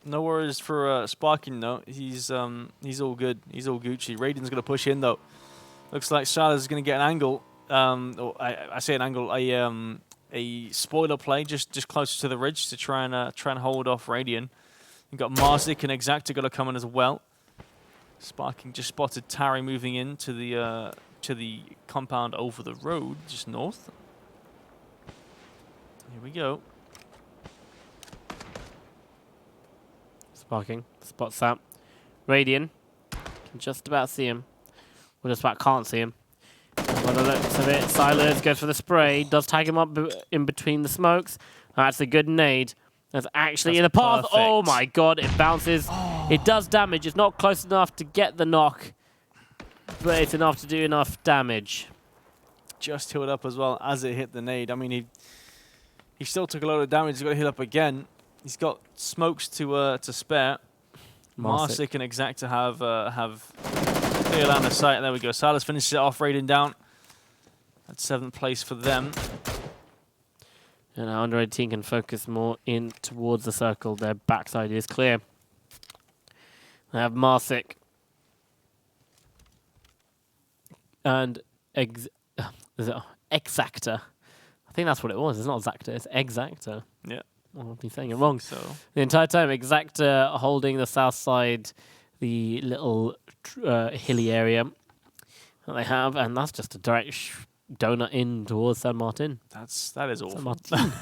No worries for Sparking, though. He's all good. He's all Gucci. Radiant's going to push in, though. Looks like Silas is going to get an angle. I say an angle. A spoiler play just closer to the ridge to try and hold off Radiant. You've got Marzik and Exacta got to come in as well. Sparking just spotted Tari moving in to the compound over the road, just north. Here we go. Sparking spots that. Radiant can just about see him. Or just about can't see him. By the looks of it, Silas goes for the spray, does tag him up in between the smokes. That's a good nade. That's actually in the path. Perfect. Oh my god, it bounces. Oh. It does damage. It's not close enough to get the knock, but it's enough to do enough damage. Just healed up as well as it hit the nade. I mean, he still took a lot of damage. He's got to heal up again. He's got smokes to spare. Marsic and Exacta have clear line of sight. There we go. Silas finishes it off, raiding down. That's 7th place for them. And our under 18 can focus more in towards the circle. Their backside is clear. They have Marsic and Exacta. I think that's what it was. It's not Zacta. It's Exacta. Yeah. I'll be saying it wrong. So the entire time, Exacta holding the south side, the little hilly area that they have, and that's just a direct donut in towards San Martin. That is awful. San Martin.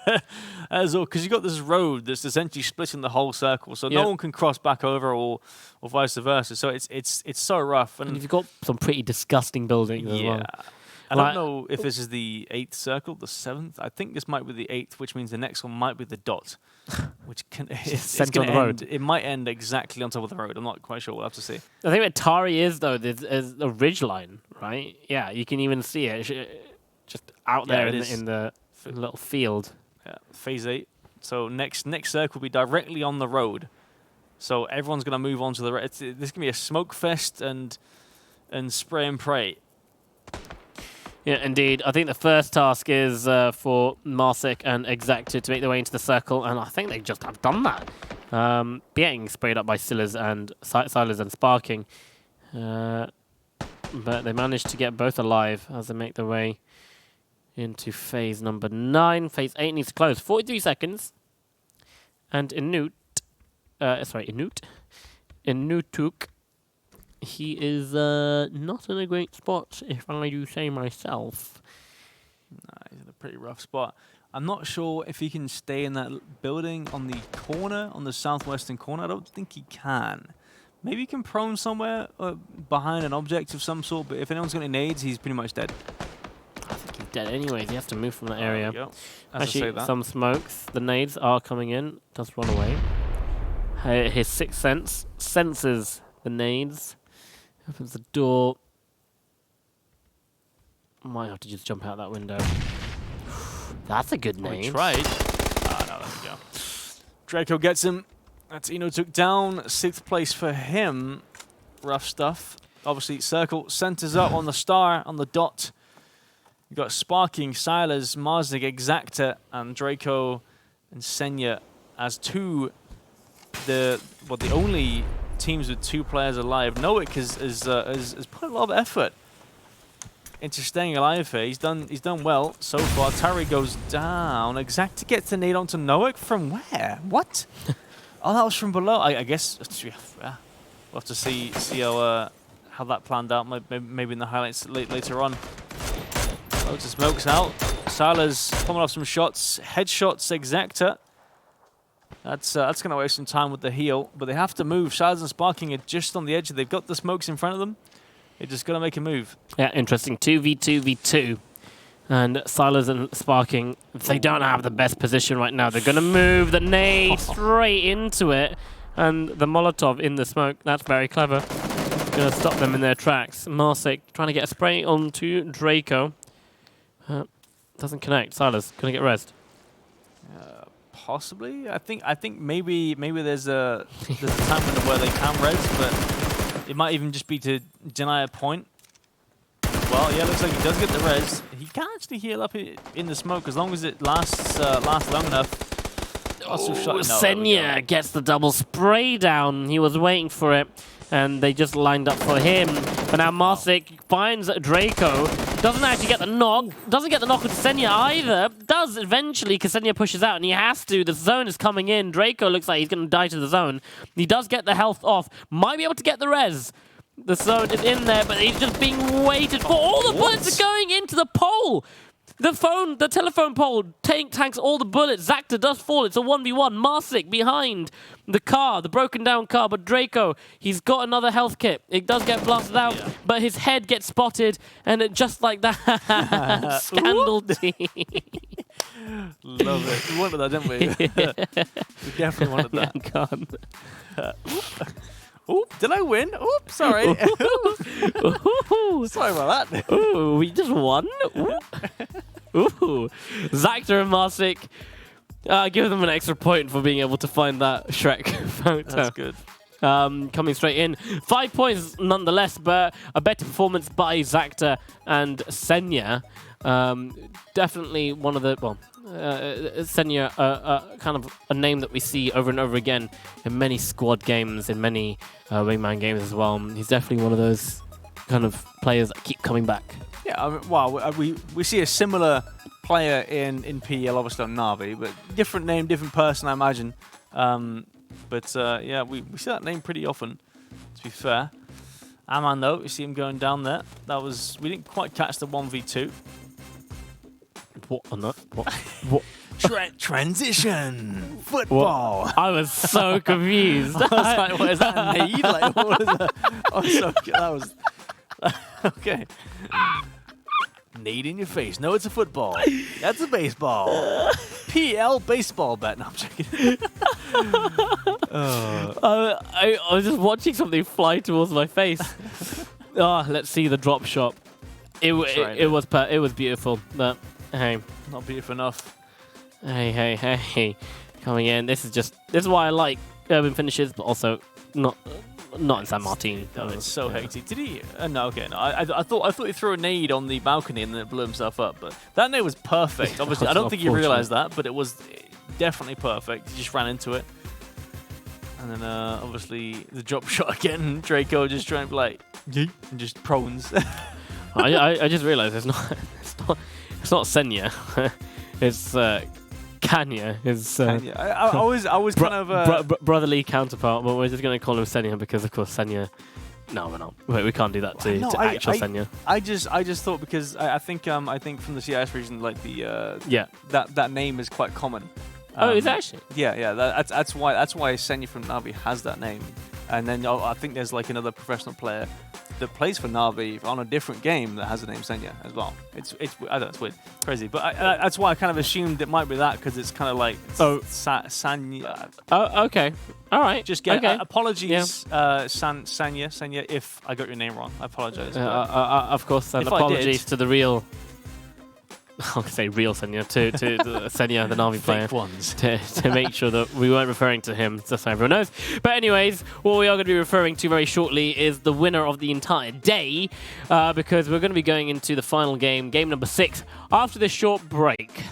That is all because you got this road that's essentially splitting the whole circle, so no one can cross back over, or vice versa. So it's so rough. And you've got some pretty disgusting buildings as well. I don't know if this is the 8th circle, the 7th. I think this might be the 8th, which means the next one might be the dot, which can it's on the road. It might end exactly on top of the road. I'm not quite sure. We'll have to see. I think what Tari is, though, there's a ridge line, right? Yeah, you can even see it just out there in the little field. Yeah, phase 8. So next circle will be directly on the road. So everyone's going to move on to the right. This is going to be a smoke fest and spray and pray. Yeah, indeed. I think the first task is for Marsic and Exacta to make their way into the circle, and I think they just have done that. Being sprayed up by Silas and Sparking. But they managed to get both alive as they make their way into phase number 9. Phase 8 needs to close. 43 seconds. And Inutuk, he is not in a great spot, if I do say myself. Nah, he's in a pretty rough spot. I'm not sure if he can stay in that building on the corner, on the southwestern corner. I don't think he can. Maybe he can prone somewhere behind an object of some sort, but if anyone's got any nades, he's pretty much dead. I think he's dead anyways. He has to move from that area. There we go. Actually, some smokes. The nades are coming in. Does run away. His sixth sense senses the nades. Opens the door. Might have to just jump out that window. That's a good nade. We tried. Ah, no, there we go. Draco gets him. That's Eno took down. 6th place for him. Rough stuff. Obviously, Circle centers up on the star, on the dot. You've got Sparking, Silas, Marzik, Exacta, and Draco and Senya as the only teams with 2 players alive. Noik has put a lot of effort into staying alive here. He's done well so far. Tari goes down. Exacta gets the nade onto Noik from where? What? Oh, that was from below. I guess we'll have to see how that planned out. Maybe in the highlights later on. Loads of smokes out. Silas pulling off some shots. Headshots Exacta. That's going to waste some time with the heal, but they have to move. Silas and Sparking are just on the edge. They've got the smokes in front of them. They're just going to make a move. Yeah, interesting. 2v2v2. And Silas and Sparking, they don't have the best position right now. They're going to move the nade straight into it. And the Molotov in the smoke. That's very clever. Going to stop them in their tracks. Marzik trying to get a spray onto Draco. Doesn't connect. Silas going to get rezzed. Possibly. I think maybe there's a time window where they can res, but it might even just be to deny a point. Well, yeah, looks like he does get the res. He can actually heal up in the smoke as long as it lasts long enough. Senya gets the double spray down. He was waiting for it, and they just lined up for him. But now Marzik finds Draco. Doesn't actually get the knock. Doesn't get the knock with Senya either. Does eventually, because Senya pushes out, and he has to. The zone is coming in. Draco looks like he's going to die to the zone. He does get the health off. Might be able to get the res. The zone is in there, but he's just being waited for. All the bullets are going into the pole. The telephone pole tanks all the bullets. Zacta does fall. It's a 1v1. Marzik behind the car, the broken down car. But Draco, he's got another health kit. It does get blasted out, but his head gets spotted. And just like that, Scandal team. Love it. We wanted that, didn't we? We definitely wanted that. Oop, did I win? Oop, sorry. Sorry about that. Ooh, we just won? Ooh. Zacta and Marzik, give them an extra point for being able to find that Shrek photo. That's good. Coming straight in. 5 points nonetheless, but a better performance by Zacta and Senya. Definitely one of the, Senya, kind of a name that we see over and over again in many squad games, in many Wingman games as well. He's definitely one of those kind of players that keep coming back. Yeah, I mean, well, we see a similar player in PEL, obviously on Navi, but different name, different person, I imagine. Yeah, we see that name pretty often, to be fair. Aman, though, you see him going down there. We didn't quite catch the 1v2. What on that? What? Transition football. What? I was so confused. I was like, what is that a need? Like, what is that? That was okay. Need in your face. No, it's a football. That's a baseball. PL baseball bet. No, I'm joking. I was just watching something fly towards my face. Let's see the drop shot. It was beautiful, but hey, not beautiful enough. Hey, coming in. This is why I like urban finishes, but also not in San Martin. That was so hectic. Did he? No, okay. No, I thought he threw a nade on the balcony and then it blew himself up. But that nade was perfect. Obviously, I don't think he realized that, but it was definitely perfect. He just ran into it. And then obviously the drop shot again. Draco just trying to be like, and just prones. I just realized it's not Senya. It's Kanya. It's I was kind of brotherly counterpart, but we're just going to call him Senya because, of course, Senya. No, we're not. Wait, we can't do that to actual Senya. I just thought because I think from the CIS region, like that name is quite common. Is it actually? Yeah. That's why Senya from Navi has that name, and then I think there's like another professional player that plays for Navi on a different game that has the name Senya as well. It's I don't know, it's weird, crazy, but that's why I kind of assumed it might be that because it's kind of like Sanya. Oh, okay. All right. Just get okay. apologies, Sanya, if I got your name wrong. I apologize. Of course, and apologies to the real. I was going to say real Senya, to Senya, the Navi player, ones. to make sure that we weren't referring to him, just so everyone knows. But anyways, what we are going to be referring to very shortly is the winner of the entire day, because we're going to be going into the final game, game number 6, after this short break.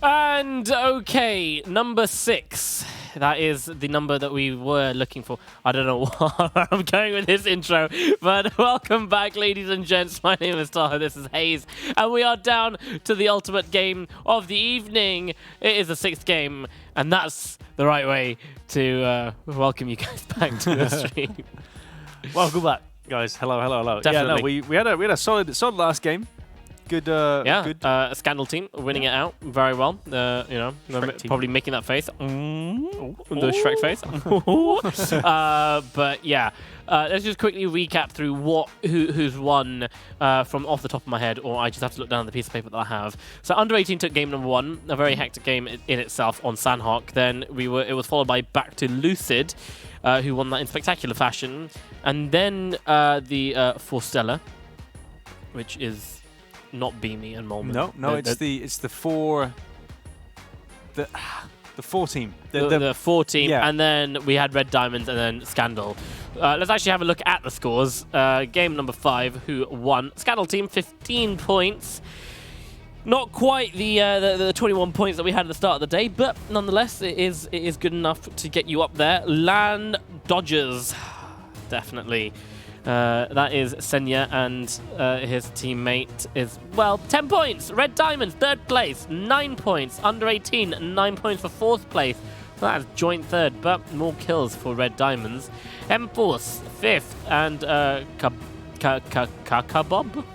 And okay, number 6. That is the number that we were looking for. I don't know where I'm going with this intro, but welcome back, ladies and gents. My name is Talha, this is HayZ, and we are down to the ultimate game of the evening. It is the 6th game, and that's the right way to welcome you guys back to the stream. Welcome back, guys. Hello. Definitely. Yeah, no, we had a solid last game. Good. Good. Scandal team winning it out very well. Probably making that face. The Shrek face. But yeah, let's just quickly recap through who's won from off the top of my head, or I just have to look down at the piece of paper that I have. So under 18 took game number 1, a very hectic game in itself on Sandhawk. Then it was followed by back to Lucid, who won that in spectacular fashion, and then the Forstella, which is not Beamy and Molman. No, it's the 4 team. The 4 team, yeah. And then we had Red Diamonds and then Scandal. Let's actually have a look at the scores. Game number 5, who won? Scandal team, 15 points. Not quite the 21 points that we had at the start of the day, but nonetheless, it is good enough to get you up there. Land Dodgers, definitely. That is Senya, and his teammate is, 10 points. Red Diamonds, 3rd place, 9 points. Under 18, 9 points for 4th place. So that is joint 3rd, but more kills for Red Diamonds. M-Force, 5th, and Kakabob.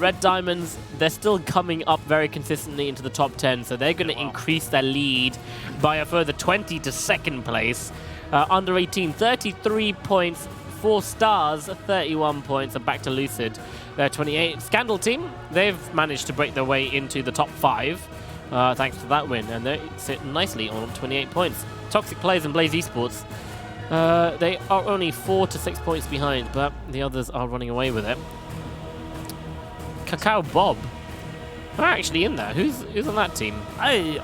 Red Diamonds, they're still coming up very consistently into the top 10, so they're going to increase their lead by a further 20 to 2nd place. Under 18, 33 points. 4 stars, 31 points, and back to Lucid. They're 28. Scandal team, they've managed to break their way into the top 5 thanks to that win, and they sit nicely on 28 points. Toxic Players and Blaze Esports, they are only 4 to 6 points behind, but the others are running away with it. Cacao Bob, they're actually in there. Who's on that team? I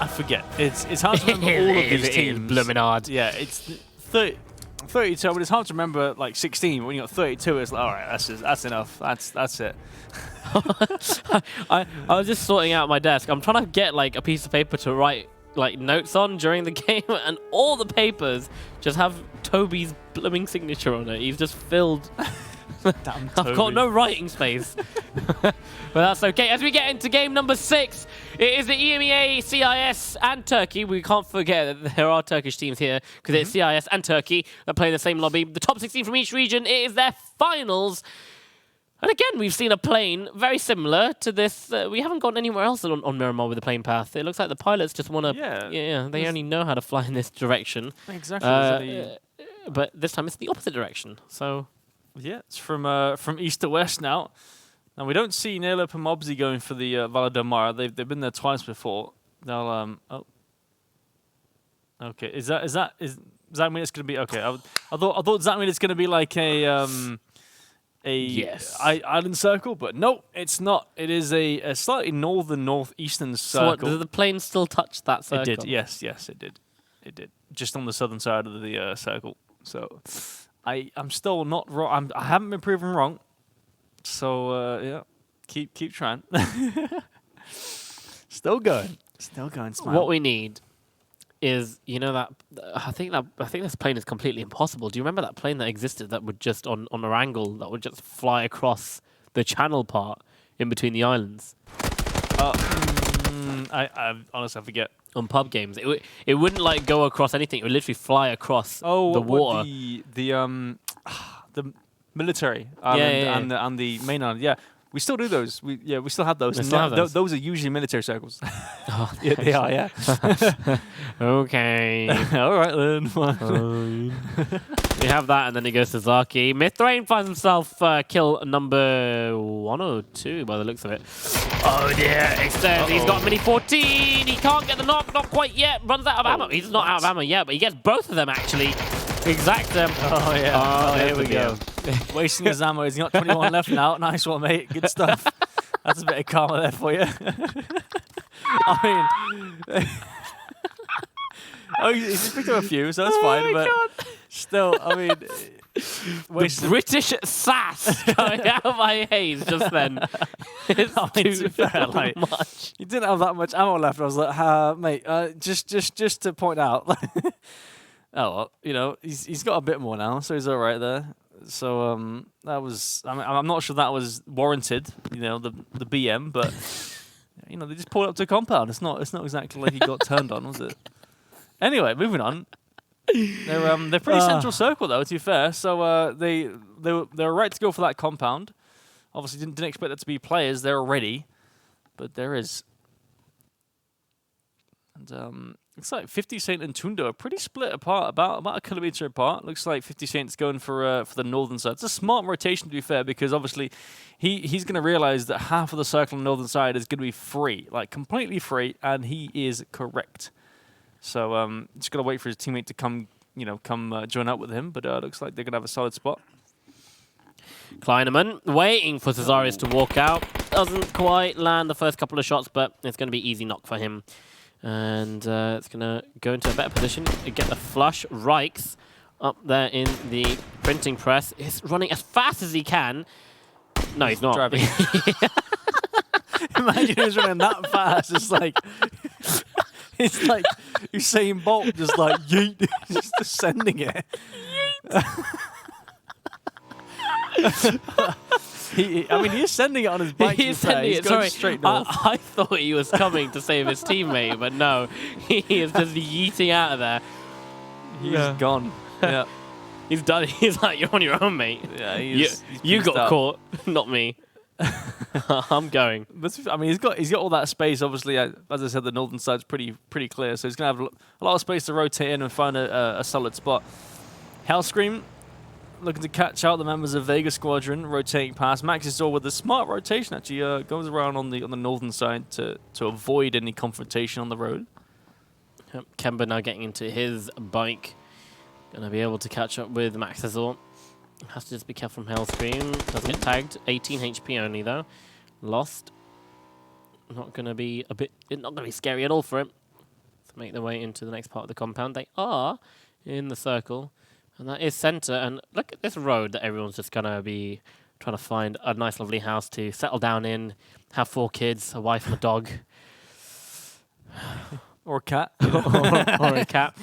forget. It's hard to remember all of these teams. Blooming hard. Yeah, it's 32, but it's hard to remember like 16. When you got 32, it's like, all right, that's enough. That's it. I was just sorting out my desk. I'm trying to get like a piece of paper to write like notes on during the game, and all the papers just have Toby's blooming signature on it. He's just filled. Damn I've got no writing space. But that's okay. As we get into game number 6, it is the EMEA CIS and Turkey. We can't forget that there are Turkish teams here, because it's CIS and Turkey that play in the same lobby. The top 16 from each region, it is their finals. And again, we've seen a plane very similar to this. We haven't gone anywhere else on Miramar with the plane path. It looks like the pilots just want to... Yeah, they only know how to fly in this direction. Exactly. But this time it's the opposite direction, so... Yeah, it's from east to west now. Now we don't see Nalip and Mobsy going for the Valadomar. They've been there twice before. They'll Okay, does that mean it's gonna be okay? I thought does that mean it's gonna be like a yes. island circle, but no, it's not. It is a slightly northeastern circle. So what, did the plane still touch that circle? It did. Yes, it did. It did. Just on the southern side of the circle. So. I'm still not wrong. I haven't been proven wrong. So yeah, keep trying. Still going. Smile. What we need is, you know, that I think this plane is completely impossible. Do you remember that plane that existed that would just on an angle that would just fly across the channel part in between the islands? I honestly I forget. On pub games, it wouldn't like go across anything. It would literally fly across the water. The military island and the main island. Yeah, we still do those. We still have those. Those are usually military circles. Oh, yeah, they are. Yeah. Okay. All right then. We have that, and then he goes to Zaki. Mithrain finds himself kill number 1 or 2 by the looks of it. Oh dear, extends. He's got mini 14. He can't get the knock, not quite yet. Runs out of ammo. He's not out of ammo yet, but he gets both of them actually. Exact them. Oh yeah. Oh, here we go. Wasting his ammo. He's got 21 left now. Nice one, mate. Good stuff. That's a bit of karma there for you. I mean, he's just picked up a few, so that's fine. But still, I mean, the British sass coming out of my HayZ just then. It's too fair, like, much. You didn't have that much ammo left. I was like, mate, just to point out. Oh well, you know, he's got a bit more now, so he's all right there. So that was, I mean, I'm not sure that was warranted, you know, the BM, but you know, they just pulled up to a compound. It's not exactly like he got turned on, was it? Anyway, moving on. They're pretty central circle though, to be fair. So they were right to go for that compound. Obviously, didn't expect that to be players there already, but there is. And looks like 50 Cent and Tundo are pretty split apart, about a kilometer apart. Looks like 50 Cent's going for the northern side. It's a smart rotation, to be fair, because obviously he's going to realize that half of the circle on the northern side is going to be free, like completely free, and he is correct. So just got to wait for his teammate to come join up with him. But looks like they're going to have a solid spot. Kleineman waiting for Cesarius to walk out. Doesn't quite land the first couple of shots, but it's going to be easy knock for him. And it's going to go into a better position. Get the flush. Reichs up there in the printing press. He's running as fast as he can. No, he's not. Driving. Imagine he was running that fast. It's like Usain Bolt just like yeet, just descending it. He's sending it on his bike. He's sending it. Sorry, straight north. I thought he was coming to save his teammate, but no, he is just yeeting out of there. He's gone. Yeah, he's done. He's like, you're on your own, mate. Yeah, you got caught, not me. I'm going. But I mean, he's got all that space. Obviously, as I said, the northern side's pretty clear, so he's gonna have a lot of space to rotate in and find a solid spot. Hellscream looking to catch out the members of Vega Squadron, rotating past. Maxisor with a smart rotation actually goes around on the northern side to avoid any confrontation on the road. Yep. Kemba now getting into his bike, gonna be able to catch up with Maxisor. Has to just be careful from Hellscream. Does get tagged. 18 HP only though. Lost. Not gonna be scary at all for him. To make their way into the next part of the compound. They are in the circle. And that is center. And look at this road that everyone's just going to be trying to find a nice, lovely house to settle down in, have 4 kids, a wife and a dog. Or a cat. or a cat.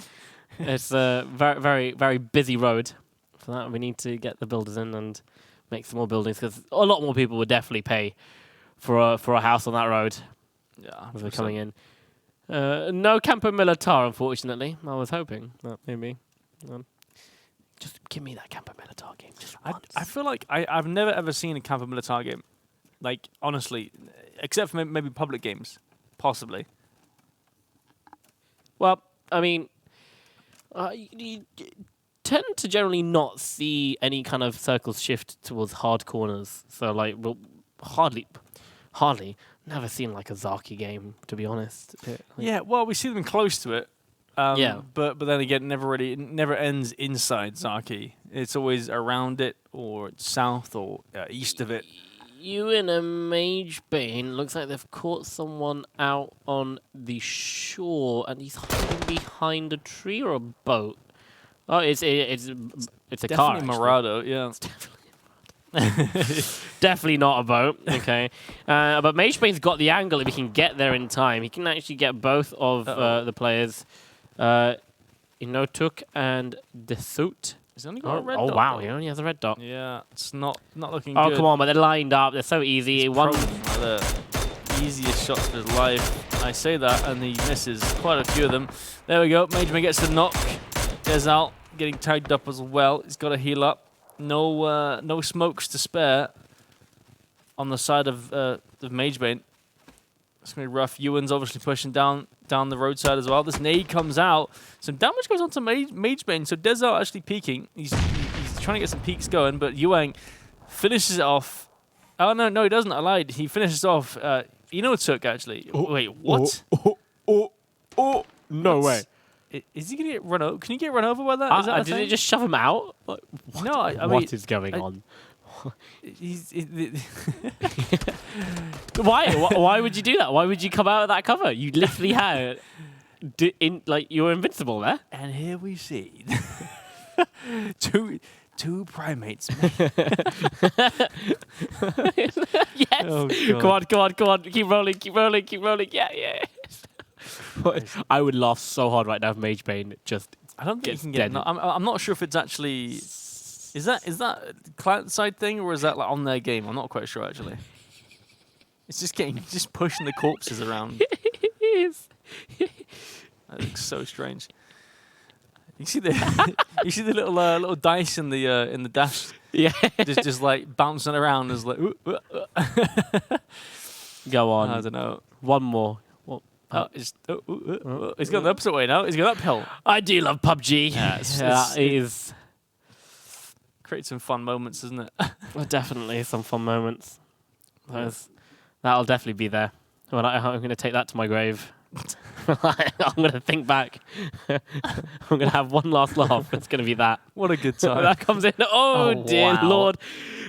It's a very, very, very busy road. For that, we need to get the builders in and make some more buildings, because a lot more people would definitely pay for a house on that road. Yeah, as we're coming in. No Campo Militar, unfortunately. I was hoping that maybe. Just give me that Campo Militar game just once. I feel like I've never ever seen a Campo Militar game. Like, honestly, except for maybe public games, possibly. Well, I mean, you tend to generally not see any kind of circles shift towards hard corners. So, like, well, hardly, never seen like a Zaki game, to be honest. Yeah, well, we see them close to it. But then again, it never ends inside Zaki. It's always around it, or south, or east of it. You in a Mage Bane. Looks like they've caught someone out on the shore, and he's hiding behind a tree or a boat. Oh, it's a car. Definitely Morado, yeah. It's definitely not a boat. Okay, but Mage Bane's got the angle. If he can get there in time, he can actually get both of the players. Inotuk and Desut. He's only got a red Oh dot. wow, though. he only has a red dot. Yeah, it's not looking Oh good. come on, but they're lined up. They're so easy. One. The easiest shots of his life. I say that, and he misses quite a few of them. There we go. MageBane gets the knock. There's out, getting tagged up as well. He's got to heal up. No smokes to spare on the side of MageBane. It's going to be rough. Ewan's obviously pushing down the roadside as well. This nade comes out. Some damage goes on to MageBane. So Desert actually peeking. He's trying to get some peeks going, but Yuang finishes it off. Oh, no, he doesn't. I lied. He finishes off Inotuk, actually. Oh, wait, what? No way. Is he going to get run over? Can you get run over by that? Is that a did thing? it just shove him out? Like, No, I mean... What is going on? He's... Why would you do that? Why would you come out of that cover? You literally had... you were invincible there. And here we see... two primates. Yes. Oh, God. Come on. Keep rolling. Yeah. I would laugh so hard right now if MageBane just I don't think you gets can get... dead. No, I'm not sure if it's actually... Is that client side thing, or is that like on their game? I'm not quite sure, actually. It's just pushing the corpses around. It is. That looks so strange. You see the little dice in the dash, Yeah. just like bouncing around as like. Go on. I don't know. One more. He's going the opposite way now. He's going uphill. I do love PUBG. Yeah, It is create some fun moments, isn't it? definitely some fun moments. That'll definitely be there. Well, I'm going to take that to my grave. I'm going to think back. I'm going to have one last laugh. It's going to be that. What a good time. That comes in. Oh dear wow. Lord.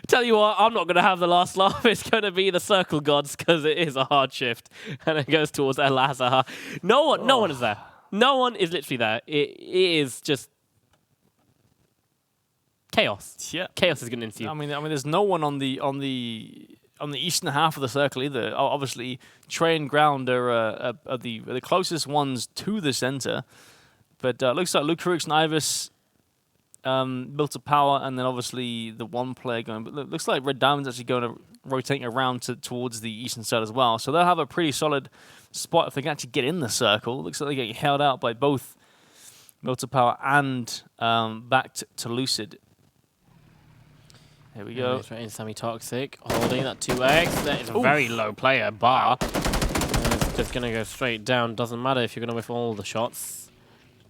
Tell you what, I'm not going to have the last laugh. It's going to be the Circle Gods because it is a hard shift. And it goes towards El Azhar. No one is there. No one is literally there. It is just chaos. Yeah. Chaos is going to ensue. I mean, there's no one on the eastern half of the circle either. Obviously, Trey and Ground are the closest ones to the center. But looks like Luke Rooks and Ivis built a power, and then obviously the one player going. But looks like Red Diamond's actually going to rotate around towards the eastern side as well. So they'll have a pretty solid spot if they can actually get in the circle. Looks like they're getting held out by both Melter Power and back to Lucid. There we go. Straight in Sammy Toxic, holding that 2x. That is a very low player bar. It's just going to go straight down. Doesn't matter if you're going to whiff all the shots.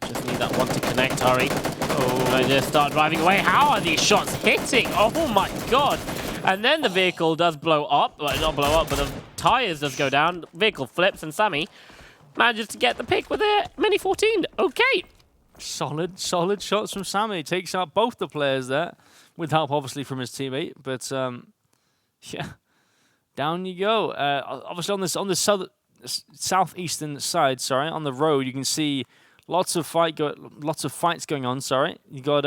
Just need that one to connect. Hurry. Oh, I just start driving away. How are these shots hitting? Oh my god. And then the vehicle does blow up. Well, not blow up, but the tires does go down. Vehicle flips, and Sammy manages to get the pick with a Mini 14. Okay. Solid shots from Sammy. Takes out both the players there, with help obviously from his teammate. But yeah, down you go. Obviously on the southeastern side, on the road, you can see lots of fights going on. You got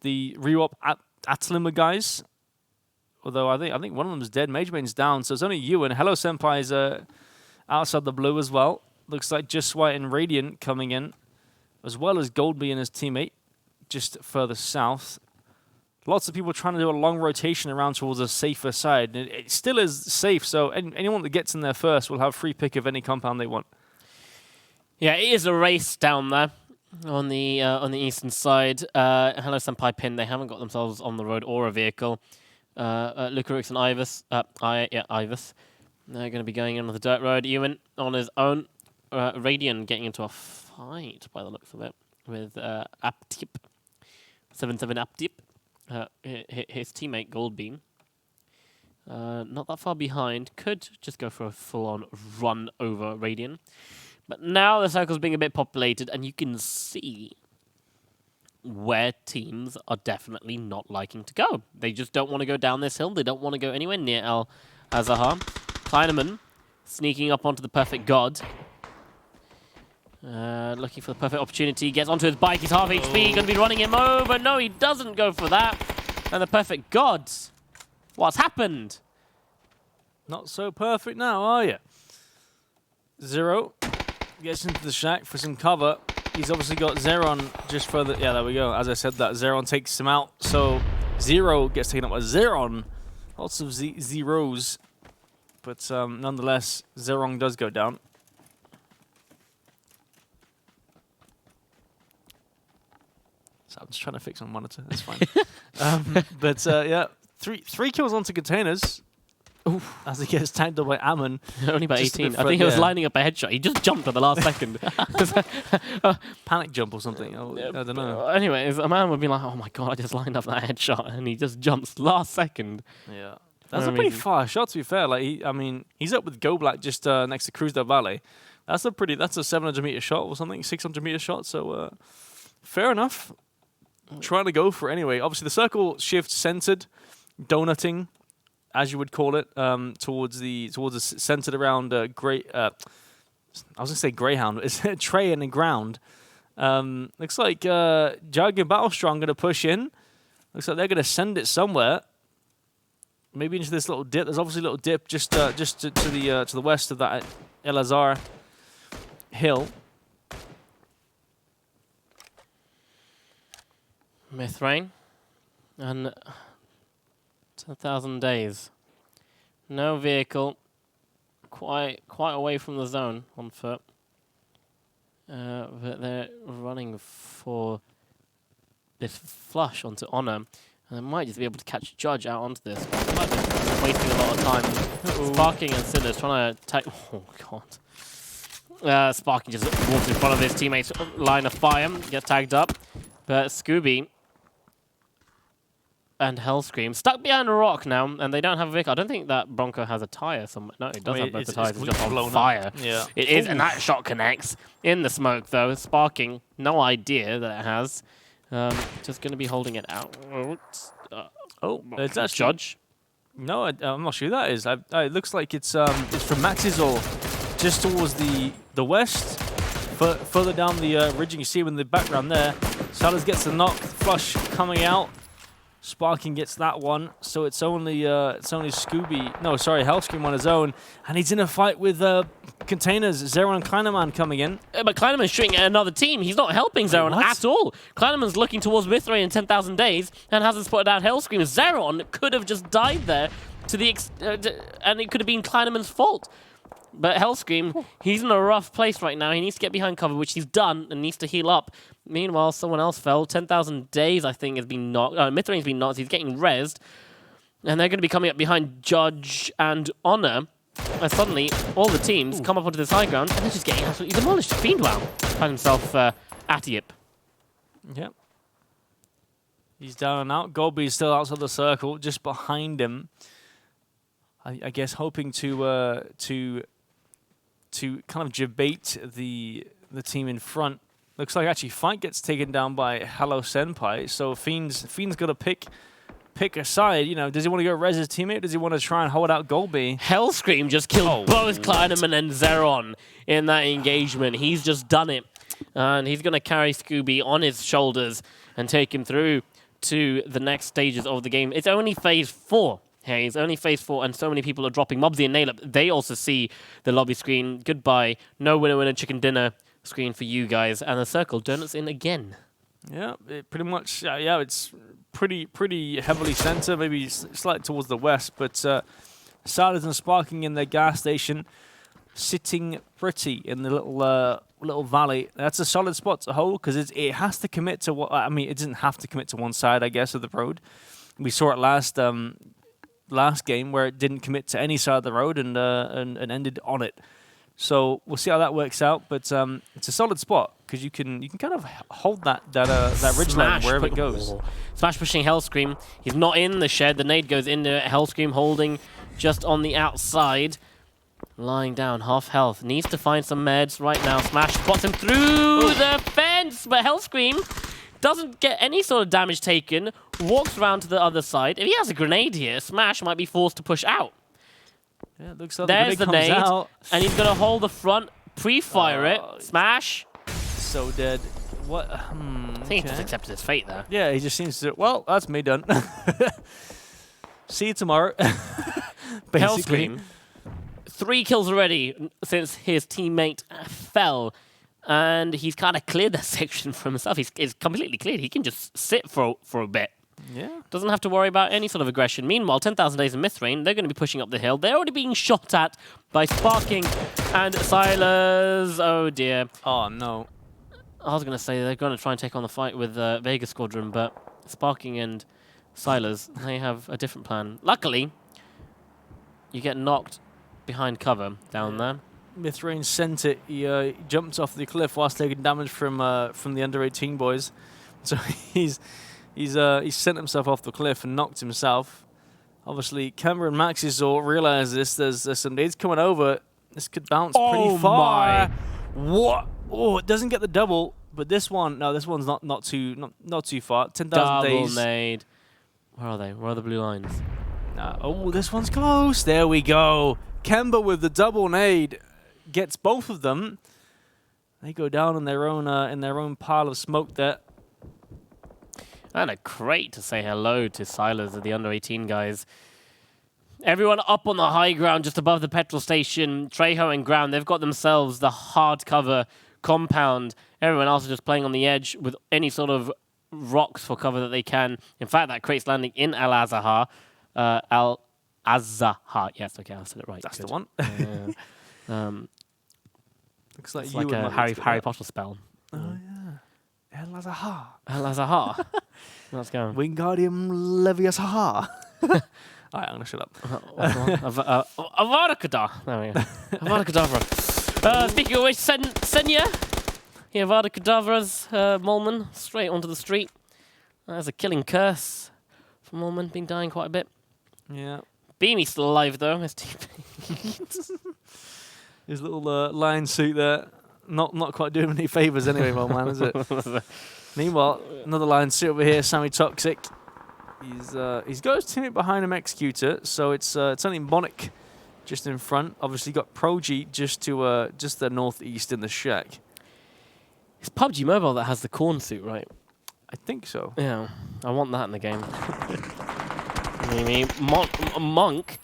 the Rewop Atlima guys. Although I think one of them is dead. MageBane's down, so it's only you and Hello Senpai's outside the blue as well. Looks like Just White and Radiant coming in, as well as Goldby and his teammate just further south. Lots of people trying to do a long rotation around towards a safer side. It still is safe, so anyone that gets in there first will have free pick of any compound they want. Yeah, it is a race down there on the eastern side. Hello Senpai Pin, they haven't got themselves on the road or a vehicle. Lucarix and Ivis, Ivis, they're going to be going in on the dirt road. Ewan on his own. Radian getting into a fight by the looks of it with Aptip, 7-7 Aptip. His teammate Goldbeam. Not that far behind. Could just go for a full-on run over Radian. But now the circle's being a bit populated, and you can see where teams are definitely not liking to go. They just don't want to go down this hill. They don't want to go anywhere near El Azhar. Kleineman sneaking up onto the perfect god. Looking for the perfect opportunity. Gets onto his bike. He's half HP. Going to be running him over. No, he doesn't go for that. And the perfect god. What's happened? Not so perfect now, are you? Zero gets into the shack for some cover. He's obviously got Zeron just further. Yeah, there we go. As I said, that Zeron takes him out. So 0 gets taken up by Zeron. Lots of zeros. But nonetheless, Zeron does go down. So I'm just trying to fix my monitor. That's fine. But yeah, three kills onto containers. Oof. As he gets tagged up by Ammon. Only by 18. I think he was lining up a headshot. He just jumped at the last second. Panic jump or something. I don't know. Anyways, a man would be like, oh my god, I just lined up that headshot. And he just jumps last second. Yeah. That's a pretty far shot, to be fair. Like, he's up with Go Black just next to Cruz del Valle. That's a 700-meter shot or something, 600-meter shot. So fair enough. Trying to go for it anyway. Obviously, the circle shifts centered, donutting, as you would call it, towards the centered around I was gonna say Greyhound. It's Trey and the ground. Looks like Jug and Battlestrong gonna push in. Looks like they're gonna send it somewhere. Maybe into this little dip. There's obviously a little dip just to the west of that El Azhar hill. Mithrain and 10,000 days. No vehicle. Quite away from the zone on foot. But they're running for this flush onto Honor. And they might just be able to catch Judge out onto this. Might be wasting a lot of time. Sparking and Sinners trying to take. Oh god. Sparking just walks in front of his teammates' line of fire. Gets tagged up. But Scooby and Hellscream stuck behind a rock now, and they don't have a vehicle. I don't think that Bronco has a tire somewhere. No, it does have both the tires. It's just on fire. Yeah. It is, and that shot connects. In the smoke, though. Sparking, no idea that it has. Just going to be holding it out. It's actually Judge. No, I'm not sure who that is. It looks like it's from Maxizor, just towards the west, further down the ridge. You can see him in the background there. Salas gets the knock, flush coming out. Sparking gets that one, so it's only Scooby. No, sorry, Hellscream on his own, and he's in a fight with containers. Zeron and Kleinerman coming in. But Kleinerman's shooting at another team. He's not helping Zeron at all. Kleinerman's looking towards Mithrain in 10,000 days and hasn't spotted out Hellscream. Zeron could have just died there, and it could have been Kleinerman's fault. But Hellscream, he's in a rough place right now. He needs to get behind cover, which he's done, and needs to heal up. Meanwhile, someone else fell. 10,000 days, I think, has been knocked. Mithrain's been knocked. He's getting rezzed. And they're going to be coming up behind Judge and Honor. And suddenly, all the teams come up onto this high ground, and they're just getting absolutely demolished. Fiendwow found himself Atiyip. Yep. He's down and out. Golby's still outside the circle, just behind him. I guess hoping to kind of debate the team in front. Looks like actually Fight gets taken down by Hello Senpai. So Fiend's got to pick a side. You know, does he want to go res his teammate? Does he want to try and hold out Golby? Hellscream just killed both Kleinerman and Zeron in that engagement. He's just done it. And he's going to carry Scooby on his shoulders and take him through to the next stages of the game. It's only phase 4. Hey, it's only phase 4, and so many people are dropping. Mobsy and Nailup, they also see the lobby screen. Goodbye. No winner, chicken dinner screen for you guys. And the circle, donuts in again. Yeah, pretty much. Yeah, it's pretty heavily centered, maybe slightly towards the west. But Salas and Sparking in their gas station, sitting pretty in the little valley. That's a solid spot to hold because it has to commit to what. I mean, it doesn't have to commit to one side, I guess, of the road. We saw it last game where it didn't commit to any side of the road and ended on it. So we'll see how that works out, but it's a solid spot because you can kind of hold that ridgeline wherever it goes. Smash pushing Hellscream. He's not in the shed. The nade goes into Hellscream, holding just on the outside. Lying down, half health. Needs to find some meds right now. Smash spots him through the fence, but Hellscream doesn't get any sort of damage taken. Walks around to the other side. If he has a grenade here, Smash might be forced to push out. Yeah, it looks like there's the nade, out. And he's going to hold the front, pre-fire it. Smash. So dead. What? I think he just accepted his fate there. Yeah, he just seems to. Well, that's me done. See you tomorrow. Hellscream. 3 kills already since his teammate fell. And he's kind of cleared that section for himself. He's completely cleared. He can just sit for a bit. Yeah. Doesn't have to worry about any sort of aggression. Meanwhile, 10,000 Days in Mithrain, they're going to be pushing up the hill. They're already being shot at by Sparking and Silas. Oh, dear. Oh, no. I was going to say they're going to try and take on the fight with Vega Squadron, but Sparking and Silas, they have a different plan. Luckily, you get knocked behind cover down there. Mithrain sent it. He jumped off the cliff whilst taking damage from the under-18 boys. So he's sent himself off the cliff and knocked himself. Obviously, Cameron Maxizor realized this. There's some nades coming over. This could bounce pretty far. What? Oh, it doesn't get the double, but this one, no, this one's not too far. 10,000 days. Double nade. Where are they? Where are the blue lines? Oh, this one's close. There we go. Kemba with the double nade gets both of them. They go down in their own pile of smoke there. And a crate to say hello to Silas and the under-18 guys. Everyone up on the high ground just above the petrol station. Trejo and Ground, they've got themselves the hardcover compound. Everyone else is just playing on the edge with any sort of rocks for cover that they can. In fact, that crate's landing in Al-Azhar. Al-Azhar. Yes, okay, I said it right. That's Good. the one. Looks like It's you like a Harry Potter spell. Oh, yeah. Al-Azhar. Al-Azhar. Let's go. Wingardium Leviosa. All right, I'm going to shut up. Avada Kedavra. There we go. Avada Kedavra. Speaking of which, Senya. Yeah, Avada Kedavra's Molman straight onto the street. That's a killing curse for Molman. Been dying quite a bit. Yeah. Beamy's still alive, though. His His little lion suit there. Not quite doing any favours anyway, my man, is it? Meanwhile, another lion suit over here, Sammy Toxic. He's got his teammate behind him, Executor, so it's only Monic just in front. Obviously got Progy just to just the northeast in the shack. It's PUBG Mobile that has the corn suit, right? I think so. Yeah, I want that in the game. I mean, Monk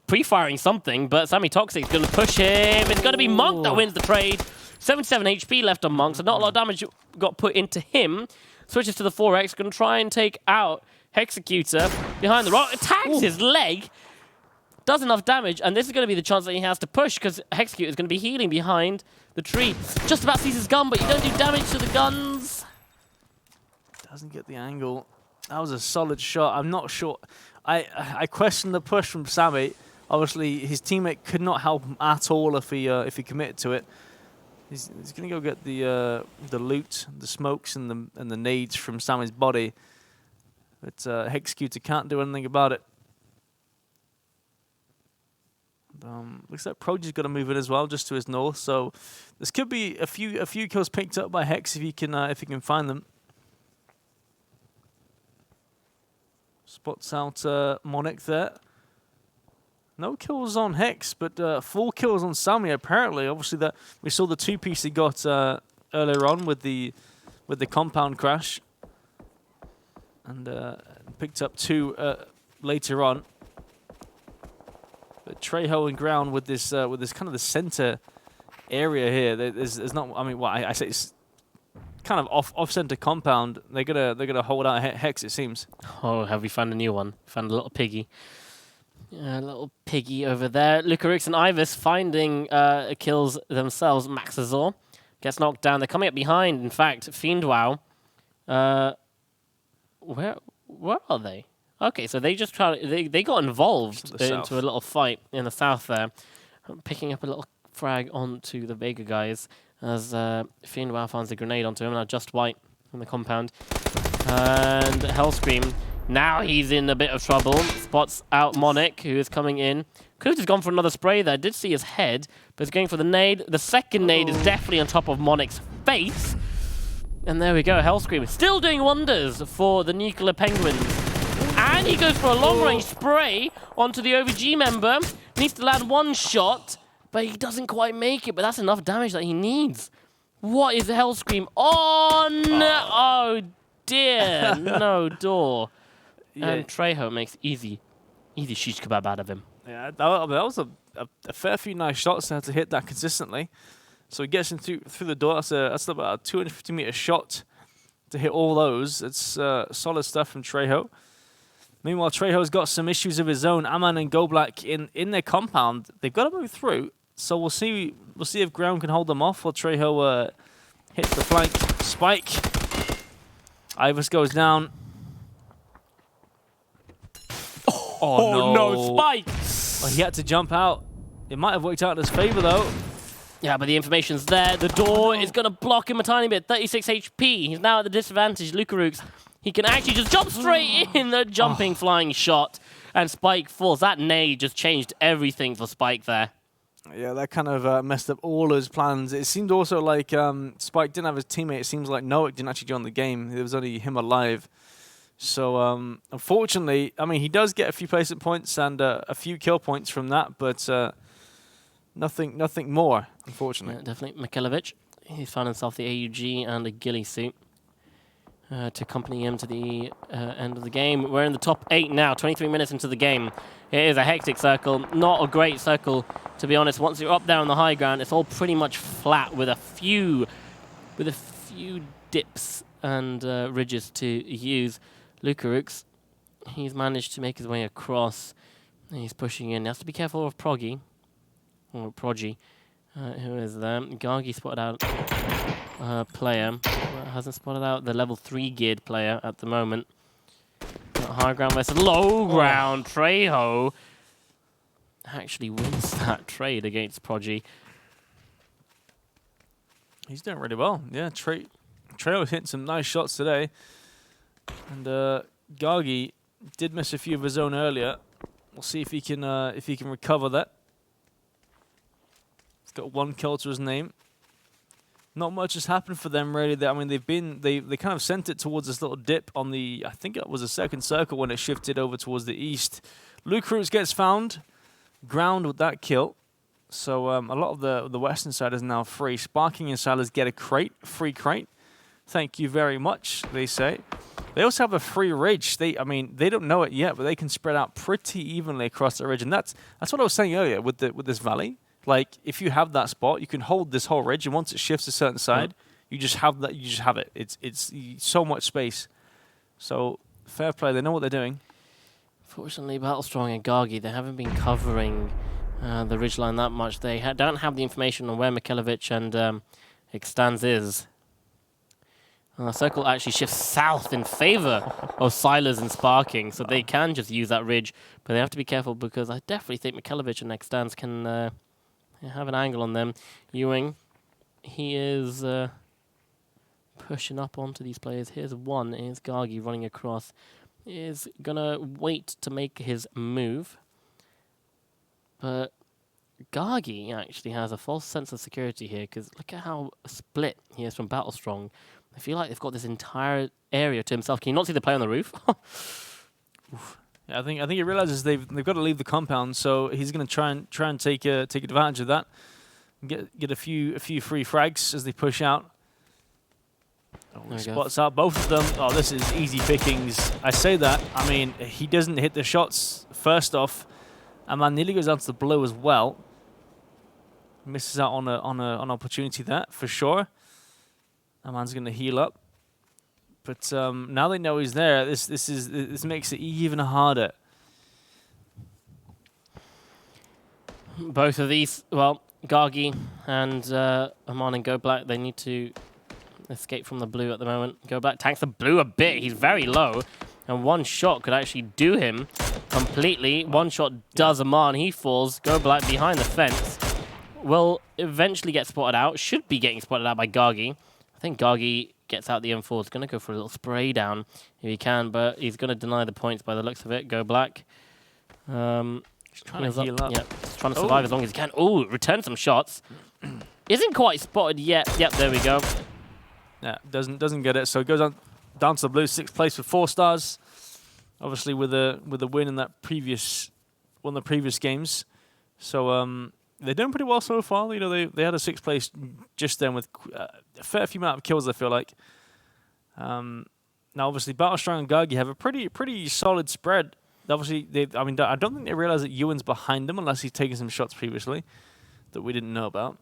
pre-firing something, but Sammy Toxic's going to push him. It's going to be Monk that wins the trade. 77 HP left on Monk, so not a lot of damage got put into him. Switches to the 4X, going to try and take out Hexecutor behind the rock. Attacks his leg. Does enough damage, and this is going to be the chance that he has to push, because Hexecutor is going to be healing behind the tree. Just about sees his gun, but you don't do damage to the guns. Doesn't get the angle. That was a solid shot. I'm not sure. I question the push from Sammy. Obviously, his teammate could not help him at all if he committed to it. He's going to go get the loot, the smokes, and the nades from Sammy's body. But Hexecutor can't do anything about it. Looks like Progy's got to move in as well, just to his north. So this could be a few kills picked up by Hex if he can find them. Spots out Monic there. No kills on Hex, but 4 kills on Sammy apparently. Obviously, that we saw the 2-piece he got earlier on with the compound crash, and picked up 2 later on. But Trejo and Ground with this kind of the center area here. There's not. I mean, what I say it's kind of off center compound. They're gonna hold out Hex. It seems. Oh, have we found a new one? Found a little piggy. A little piggy over there. Lucarix and Ivis finding kills themselves. Maxazor gets knocked down. They're coming up behind. In fact, Fiendwow. Where are they? Okay, so they just they got involved into a little fight in the south there, picking up a little frag onto the Vega guys as Fiendwow finds a grenade onto him. Now Just White on the compound, and Hellscream. Now he's in a bit of trouble. Spots out Monic, who is coming in. Could have just gone for another spray there. Did see his head, but he's going for the nade. The second nade is definitely on top of Monic's face. And there we go. Hellscream still doing wonders for the Nuclear Penguins. And he goes for a long-range spray onto the OVG member. Needs to land 1 shot, but he doesn't quite make it. But that's enough damage that he needs. What is Hellscream on? Oh dear. No door. Yeah. And Trejo makes easy shish kebab out of him. Yeah, that was a fair few nice shots there to hit that consistently. So he gets him through the door. That's about a 250-meter shot to hit all those. It's solid stuff from Trejo. Meanwhile, Trejo's got some issues of his own. Aman and GoBlack in their compound. They've got to move through. So we'll see if Ground can hold them off while Trejo hits the flank. Spike. Ivers goes down. Oh no, Spike! Well, he had to jump out. It might have worked out in his favor, though. Yeah, but the information's there. The door is going to block him a tiny bit. 36 HP. He's now at the disadvantage. Lukarooks, he can actually just jump straight in the jumping flying shot. And Spike falls. That nade just changed everything for Spike there. Yeah, that kind of messed up all his plans. It seemed also like Spike didn't have his teammate. It seems like Noak didn't actually join the game. There was only him alive. So, unfortunately, I mean, he does get a few placement points and a few kill points from that, but nothing more, unfortunately. Yeah, definitely. Mikhelovic, he's found himself the AUG and a ghillie suit to accompany him to the end of the game. We're in the top 8 now, 23 minutes into the game. It is a hectic circle, not a great circle, to be honest. Once you're up there on the high ground, it's all pretty much flat with a few dips and ridges to use. Lukarooks, he's managed to make his way across. He's pushing in. He has to be careful of Proggy. Or Proggy. Who is there? Gargi spotted out player. Hasn't spotted out the level 3 geared player at the moment. High ground versus low ground. Trejo actually wins that trade against Proggy. He's doing really well. Yeah, Trejo hitting some nice shots today. And Gargi did miss a few of his own earlier. We'll see if he can recover that. He's got 1 kill to his name. Not much has happened for them really. I mean, they kind of sent it towards this little dip on the, I think it was a second circle when it shifted over towards the east. Lukarooks gets found, ground with that kill. So a lot of the western side is now free. Sparking and Silas get a free crate. Thank you very much, they say. They also have a free ridge. They don't know it yet, but they can spread out pretty evenly across the ridge, and that's what I was saying earlier with this valley. Like, if you have that spot, you can hold this whole ridge, and once it shifts a certain side, you just have that. You just have it. It's so much space. So fair play. They know what they're doing. Fortunately, Battlestrong and Gargi, they haven't been covering the ridgeline that much. They don't have the information on where Mikhelovic and Extans is. Circle actually shifts south in favor of Silas and Sparking, so they can just use that ridge, but they have to be careful because I definitely think Mikhelovic and Extans can have an angle on them. Ewing, he is pushing up onto these players. Here's one. Here's Gargi running across. He is going to wait to make his move, but Gargi actually has a false sense of security here because look at how split he is from Battlestrong. I feel like they've got this entire area to himself. Can you not see the player on the roof? Yeah, I think he realizes they've got to leave the compound, so he's going to try and take advantage of that. Get a few free frags as they push out. Spots out both of them. Oh, this is easy pickings. I say that. I mean, he doesn't hit the shots first off, and man nearly goes out to the blue as well. Misses out on an opportunity there for sure. That man's going to heal up. But now they know he's there. This makes it even harder. Both of these, well, Gargi and Aman and GoBlack, they need to escape from the blue at the moment. GoBlack tanks the blue a bit. He's very low. And one shot could actually do him completely. One shot does Aman. He falls. GoBlack behind the fence. Will eventually get spotted out. Should be getting spotted out by Gargi. I think Gargi gets out the M4. He's going to go for a little spray down if he can, but he's going to deny the points by the looks of it. GoBlack. He's trying to heal up. Yeah, he's trying to survive as long as he can. Oh, return some shots. Isn't quite spotted yet. Yep, there we go. Yeah, doesn't get it. So it goes on down to the blue, 6th place with 4 stars. Obviously with a win in that one of the previous games. So they're doing pretty well so far. You know, they had a 6th place just then with a fair few amount of kills, I feel like. Now, obviously, Battlestrong and Gargi have a pretty solid spread. Obviously, I don't think they realize that Ewan's behind them unless he's taken some shots previously that we didn't know about.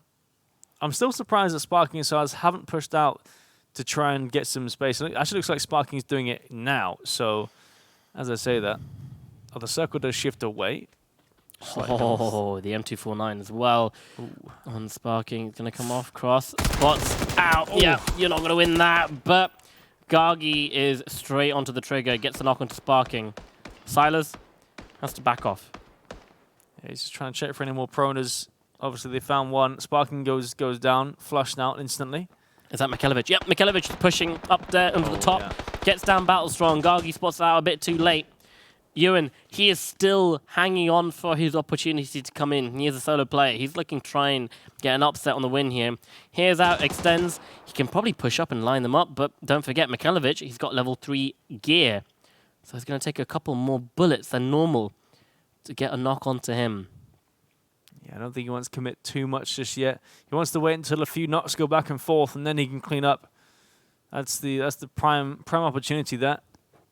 I'm still surprised that Sparking and Silas haven't pushed out to try and get some space. And it actually looks like Sparking's doing it now. So, as I say that, the circle does shift away. Oh, the M249 as well. Ooh. On Sparking. Going to come off. Cross. Spots. Out. Ooh. Yeah, you're not going to win that. But Gargi is straight onto the trigger. Gets the knock onto Sparking. Silas has to back off. Yeah, he's just trying to check for any more proners. Obviously, they found one. Sparking goes down. Flushed out instantly. Is that Mikhelovic? Yep, Mikhelovic is pushing up there under the top. Yeah. Gets down battle strong. Gargi spots out a bit too late. Ewan, he is still hanging on for his opportunity to come in. He is a solo player. He's looking to try and get an upset on the win here. HayZ out, extends. He can probably push up and line them up, but don't forget Mikhelovic, he's got level 3 gear. So it's going to take a couple more bullets than normal to get a knock onto him. Yeah, I don't think he wants to commit too much just yet. He wants to wait until a few knocks go back and forth, and then he can clean up. That's the prime opportunity there.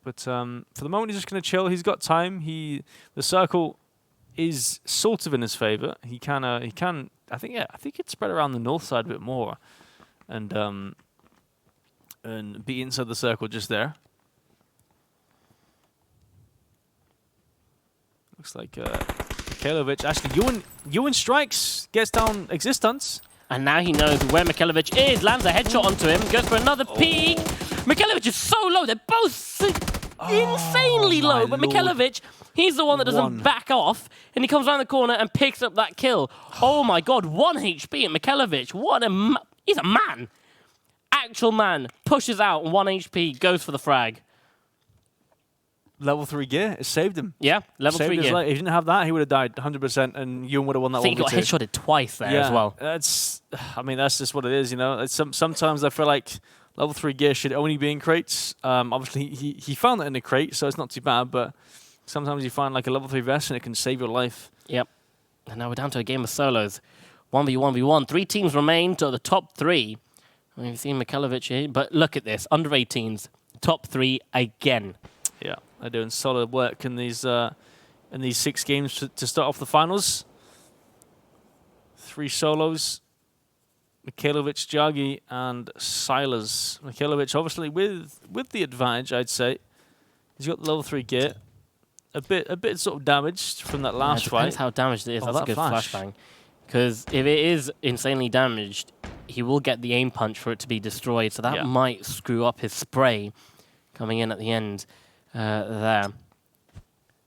But for the moment, he's just going to chill. He's got time. The circle is sort of in his favor. He can. I think it's spread around the north side a bit more, and be inside the circle just there. Looks like Mikhelovic. Actually, Ewan strikes, gets down existence. And now he knows where Mikhelovic is. Lands a headshot onto him. Goes for another peek. Mikhelovic is so low. They're both insanely low. But Mikhelovic, he's the one that doesn't back off. And he comes around the corner and picks up that kill. Oh my god, 1 HP at Mikhelovic. He's a man. Actual man. Pushes out 1 HP. Goes for the frag. Level 3 gear, it saved him. Yeah, level 3 gear. If he didn't have that, he would have died 100%, and Ewan would have won that one. I think he got headshotted twice there as well. That's just what it is, you know. Sometimes I feel like level 3 gear should only be in crates. Obviously, he found that in a crate, so it's not too bad, but sometimes you find like a level 3 vest and it can save your life. Yep. And now we're down to a game of solos. 1v1v1. 3 teams remain to the top 3. We've seen Mikhelovic here, but look at this. Under 18s, top 3 again. Yeah, they're doing solid work in these 6 games to start off the finals. 3 solos. Mikhelovic, Jagi, and Silas. Mikhelovic, obviously, with the advantage, I'd say. He's got the level 3 gear. A bit sort of damaged from that last fight. Depends how damaged it is. That's a good flashbang. Because if it is insanely damaged, he will get the aim punch for it to be destroyed. So that might screw up his spray coming in at the end. There.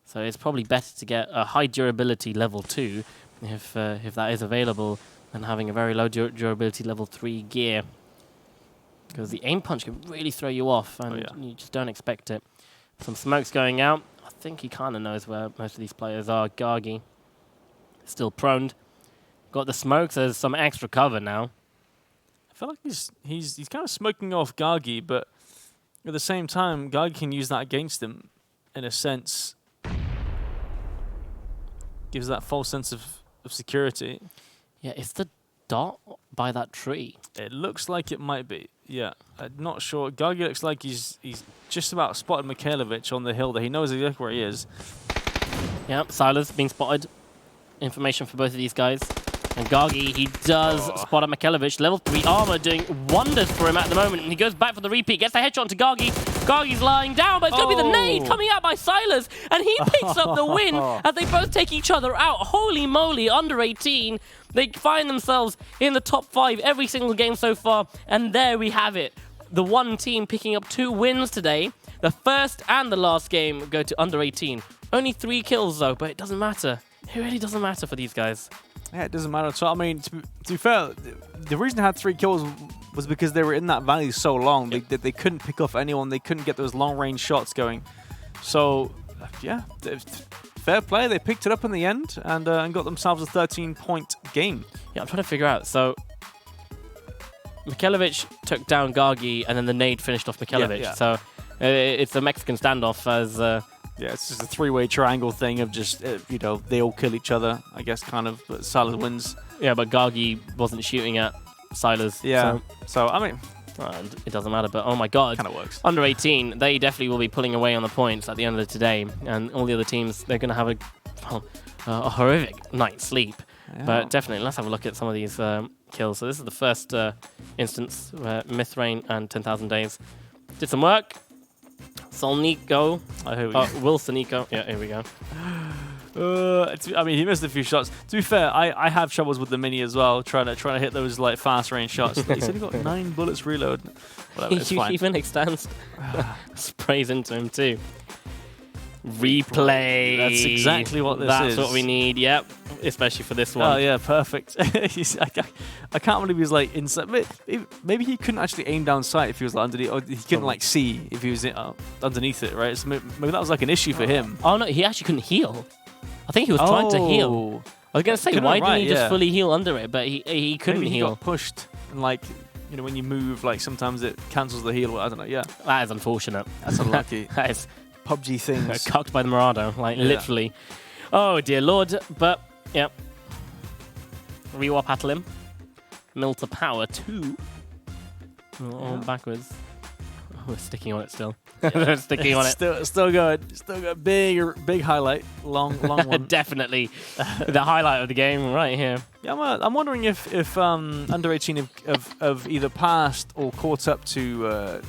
So it's probably better to get a high durability level 2 if that is available than having a very low durability level 3 gear. Because the aim punch can really throw you off and you just don't expect it. Some smokes going out. I think he kind of knows where most of these players are. Gargi still prone. Got the smokes. There's some extra cover now. I feel like he's kind of smoking off Gargi, but at the same time, Gargi can use that against him, in a sense. Gives that false sense of security. Yeah, it's the dot by that tree. It looks like it might be, yeah. I'm not sure. Gargi looks like he's just about spotted Mikhelovic on the hill there. He knows exactly where he is. Yep, Silas being spotted. Information for both of these guys. And Gargi, he does spot at Mikhelovic. Level 3 armor doing wonders for him at the moment. And he goes back for the repeat. Gets the headshot to Gargi. Gargi's lying down, but it's going to be the nade coming out by Silas. And he picks up the win as they both take each other out. Holy moly, under 18. They find themselves in the top 5 every single game so far. And there we have it. The one team picking up 2 wins today. The first and the last game go to under 18. Only 3 kills though, but it doesn't matter. It really doesn't matter for these guys. Yeah, it doesn't matter at all. I mean, to be fair, the reason they had 3 kills was because they were in that valley so long. Yep. They couldn't pick off anyone. They couldn't get those long-range shots going. So, yeah, fair play. They picked it up in the end and got themselves a 13-point game. Yeah, I'm trying to figure out. So, Mikhelovic took down Gargi, and then the nade finished off Mikhelovic. Yeah. So, it's a Mexican standoff as... Yeah, it's just a 3-way triangle thing of just, they all kill each other, I guess, kind of, but Silas wins. Yeah, but Gargi wasn't shooting at Silas. Yeah, so I mean... it doesn't matter, but oh my god. Kind of works. Under 18, they definitely will be pulling away on the points at the end of the day, and all the other teams, they're going to have a horrific night's sleep. Yeah. But definitely, let's have a look at some of these kills. So this is the first instance where Mythrain and 10,000 Days did some work. Solnico. Wilsonico. Yeah, here we go. I mean, he missed a few shots. To be fair, I have troubles with the mini as well, trying to hit those like fast range shots. He's only got 9 bullets reload. Whatever, it's fine. Even extends sprays into him too. Replay. That's exactly what this is. That's what we need. Yep, especially for this one. Oh yeah, perfect. I can't believe he was like inside. Maybe he couldn't actually aim down sight if he was like underneath, or he couldn't like see if he was underneath it, right? So maybe that was like an issue for him. Oh no, he actually couldn't heal. I think he was trying to heal. I was gonna say, why didn't he just fully heal under it? But he couldn't maybe heal. He got pushed, and like, you know, when you move, like sometimes it cancels the heal. I don't know. Yeah, that is unfortunate. That's unlucky. That is PUBG things. Cucked by the Murado, like literally. Oh dear lord. But yeah. Rewap Atalim. Mill to power 2. All backwards. Oh, we're sticking on it still. They're sticking on it. Still good. Still good. Big highlight. Long one. Definitely the highlight of the game right here. Yeah, I'm wondering if under 18 have either passed or caught up to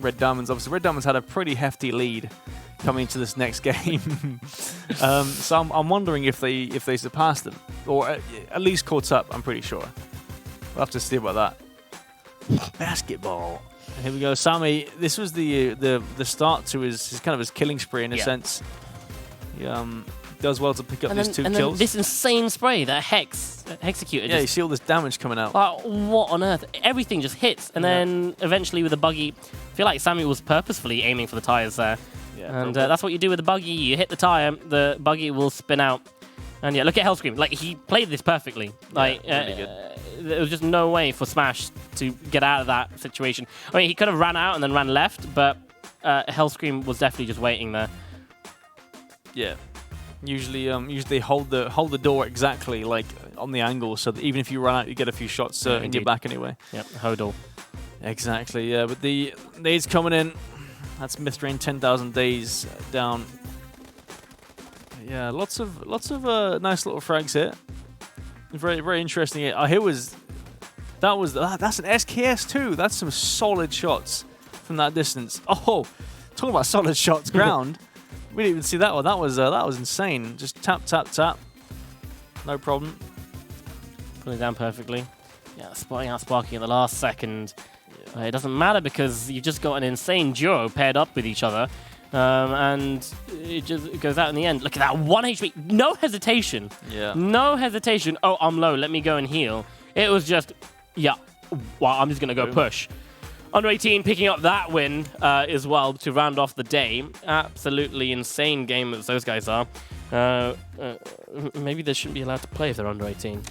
Red Diamonds. Obviously, Red Diamonds had a pretty hefty lead coming into this next game. So I'm wondering if they surpassed them or at least caught up. I'm pretty sure. We'll have to see about that. Basketball. Here we go, Sammy. This was the start to his kind of his killing spree in a sense. He does well to pick up these 2 kills. Then this insane spray that Hex executed. Yeah, you see all this damage coming out. Like, what on earth? Everything just hits, and then eventually with the buggy, I feel like Sammy was purposefully aiming for the tires there. Yeah, and that's what you do with the buggy. You hit the tire, the buggy will spin out. And yeah, look at Hellscream. Like, he played this perfectly. Like, really good. There was just no way for Smash to get out of that situation. I mean, he could have ran out and then ran left, but Hellscream was definitely just waiting there. Yeah. Usually they hold the door exactly like on the angle, so that even if you run out, you get a few shots in your back anyway. Yep, hodl. Exactly. Yeah, but the nades coming in. That's Mythrain 10,000 Days down. Yeah, lots of nice little frags here. Very interesting. That's an SKS too. That's some solid shots from that distance. Oh, talking about solid shots, ground. We didn't even see that one. That was insane. Just tap, no problem. Pulling down perfectly. Yeah, spotting out Sparky in the last second. It doesn't matter because you've just got an insane duo paired up with each other. And it just goes out in the end. Look at that, 1 HP. No hesitation. Yeah. No hesitation. Oh, I'm low. Let me go and heal. It was just, yeah. Well, I'm just going to go push. Under 18 picking up that win as well to round off the day. Absolutely insane game as those guys are. Maybe they shouldn't be allowed to play if they're under 18.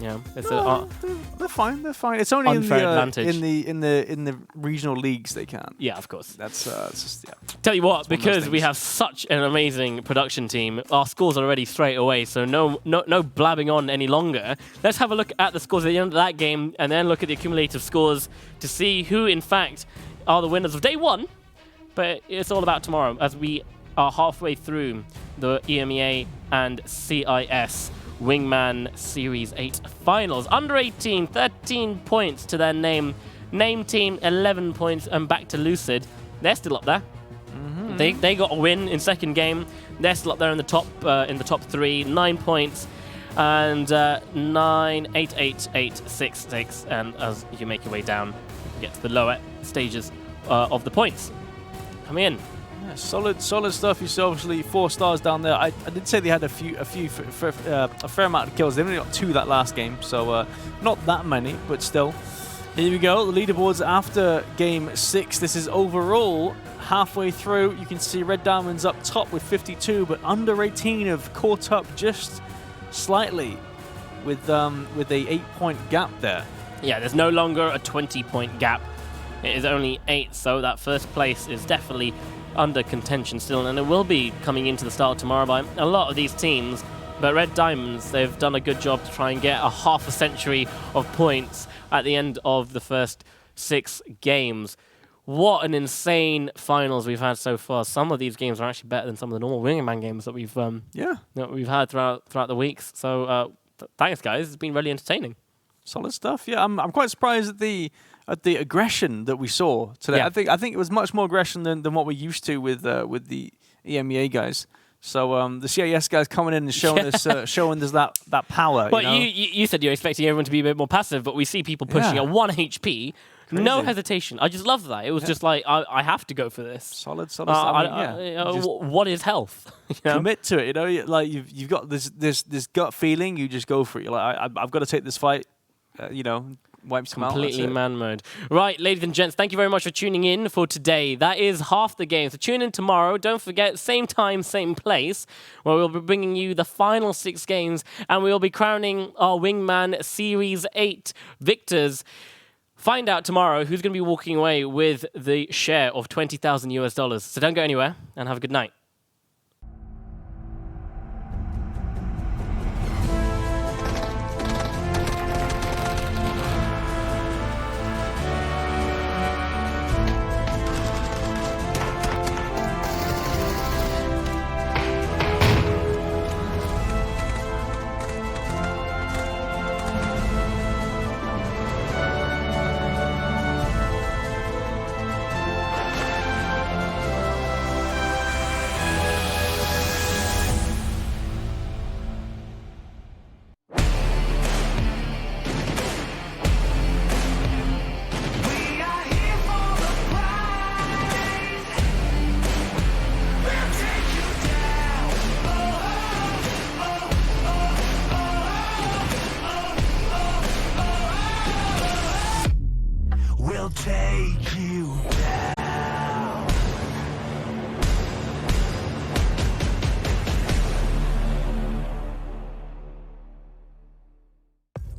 Yeah, it's they're fine. They're fine. It's only in the regional leagues they can. Yeah, of course. That's just, yeah. Tell you what, because we have such an amazing production team, our scores are already straight away. So no blabbing on any longer. Let's have a look at the scores at the end of that game, and then look at the accumulative scores to see who, in fact, are the winners of day 1. But it's all about tomorrow, as we are halfway through the EMEA and CIS Wingman Series 8 finals. Under 18, 13 points to their name. Name team, 11 points, and back to Lucid. They're still up there. Mm-hmm. They got a win in second game. They're still up there in the top 3, 9 points, and 9, 8, 8, 8, 6, 6. And as you make your way down, you get to the lower stages of the points. Come in. Yeah, solid stuff. You see, obviously 4 stars down there. I did say they had a fair amount of kills. They only got 2 that last game, so not that many, but still. Here we go. The leaderboards after game 6. This is overall halfway through. You can see Red Diamonds up top with 52, but under 18 have caught up just slightly with a 8-point gap there. Yeah, there's no longer a 20-point gap. It is only 8, so that first place is definitely under contention still, and it will be coming into the start tomorrow by a lot of these teams. But Red Diamonds, they've done a good job to try and get a half a century of points at the end of the first 6 games. What an insane finals we've had so far. Some of these games are actually better than some of the normal Wingman games that we've had throughout the weeks. So thanks, guys. It's been really entertaining. Solid stuff. Yeah, I'm quite surprised at the aggression that we saw today. Yeah. I think it was much more aggression than what we're used to with the EMEA guys. So the CIS guys coming in and showing us that power. But you know? you said you're expecting everyone to be a bit more passive, but we see people pushing at 1 HP. No hesitation. I just love that. It was just like, I have to go for this. Solid stuff. What is health? You know? Commit to it. You know, like you've got this gut feeling. You just go for it. You're like, I've got to take this fight. You know, wipes come out. Completely man mode. Right, ladies and gents, thank you very much for tuning in for today. That is half the game. So tune in tomorrow. Don't forget, same time, same place, where we'll be bringing you the final 6 games, and we'll be crowning our Wingman Series 8 victors. Find out tomorrow who's going to be walking away with the share of $20,000 US. So don't go anywhere, and have a good night. We'll take you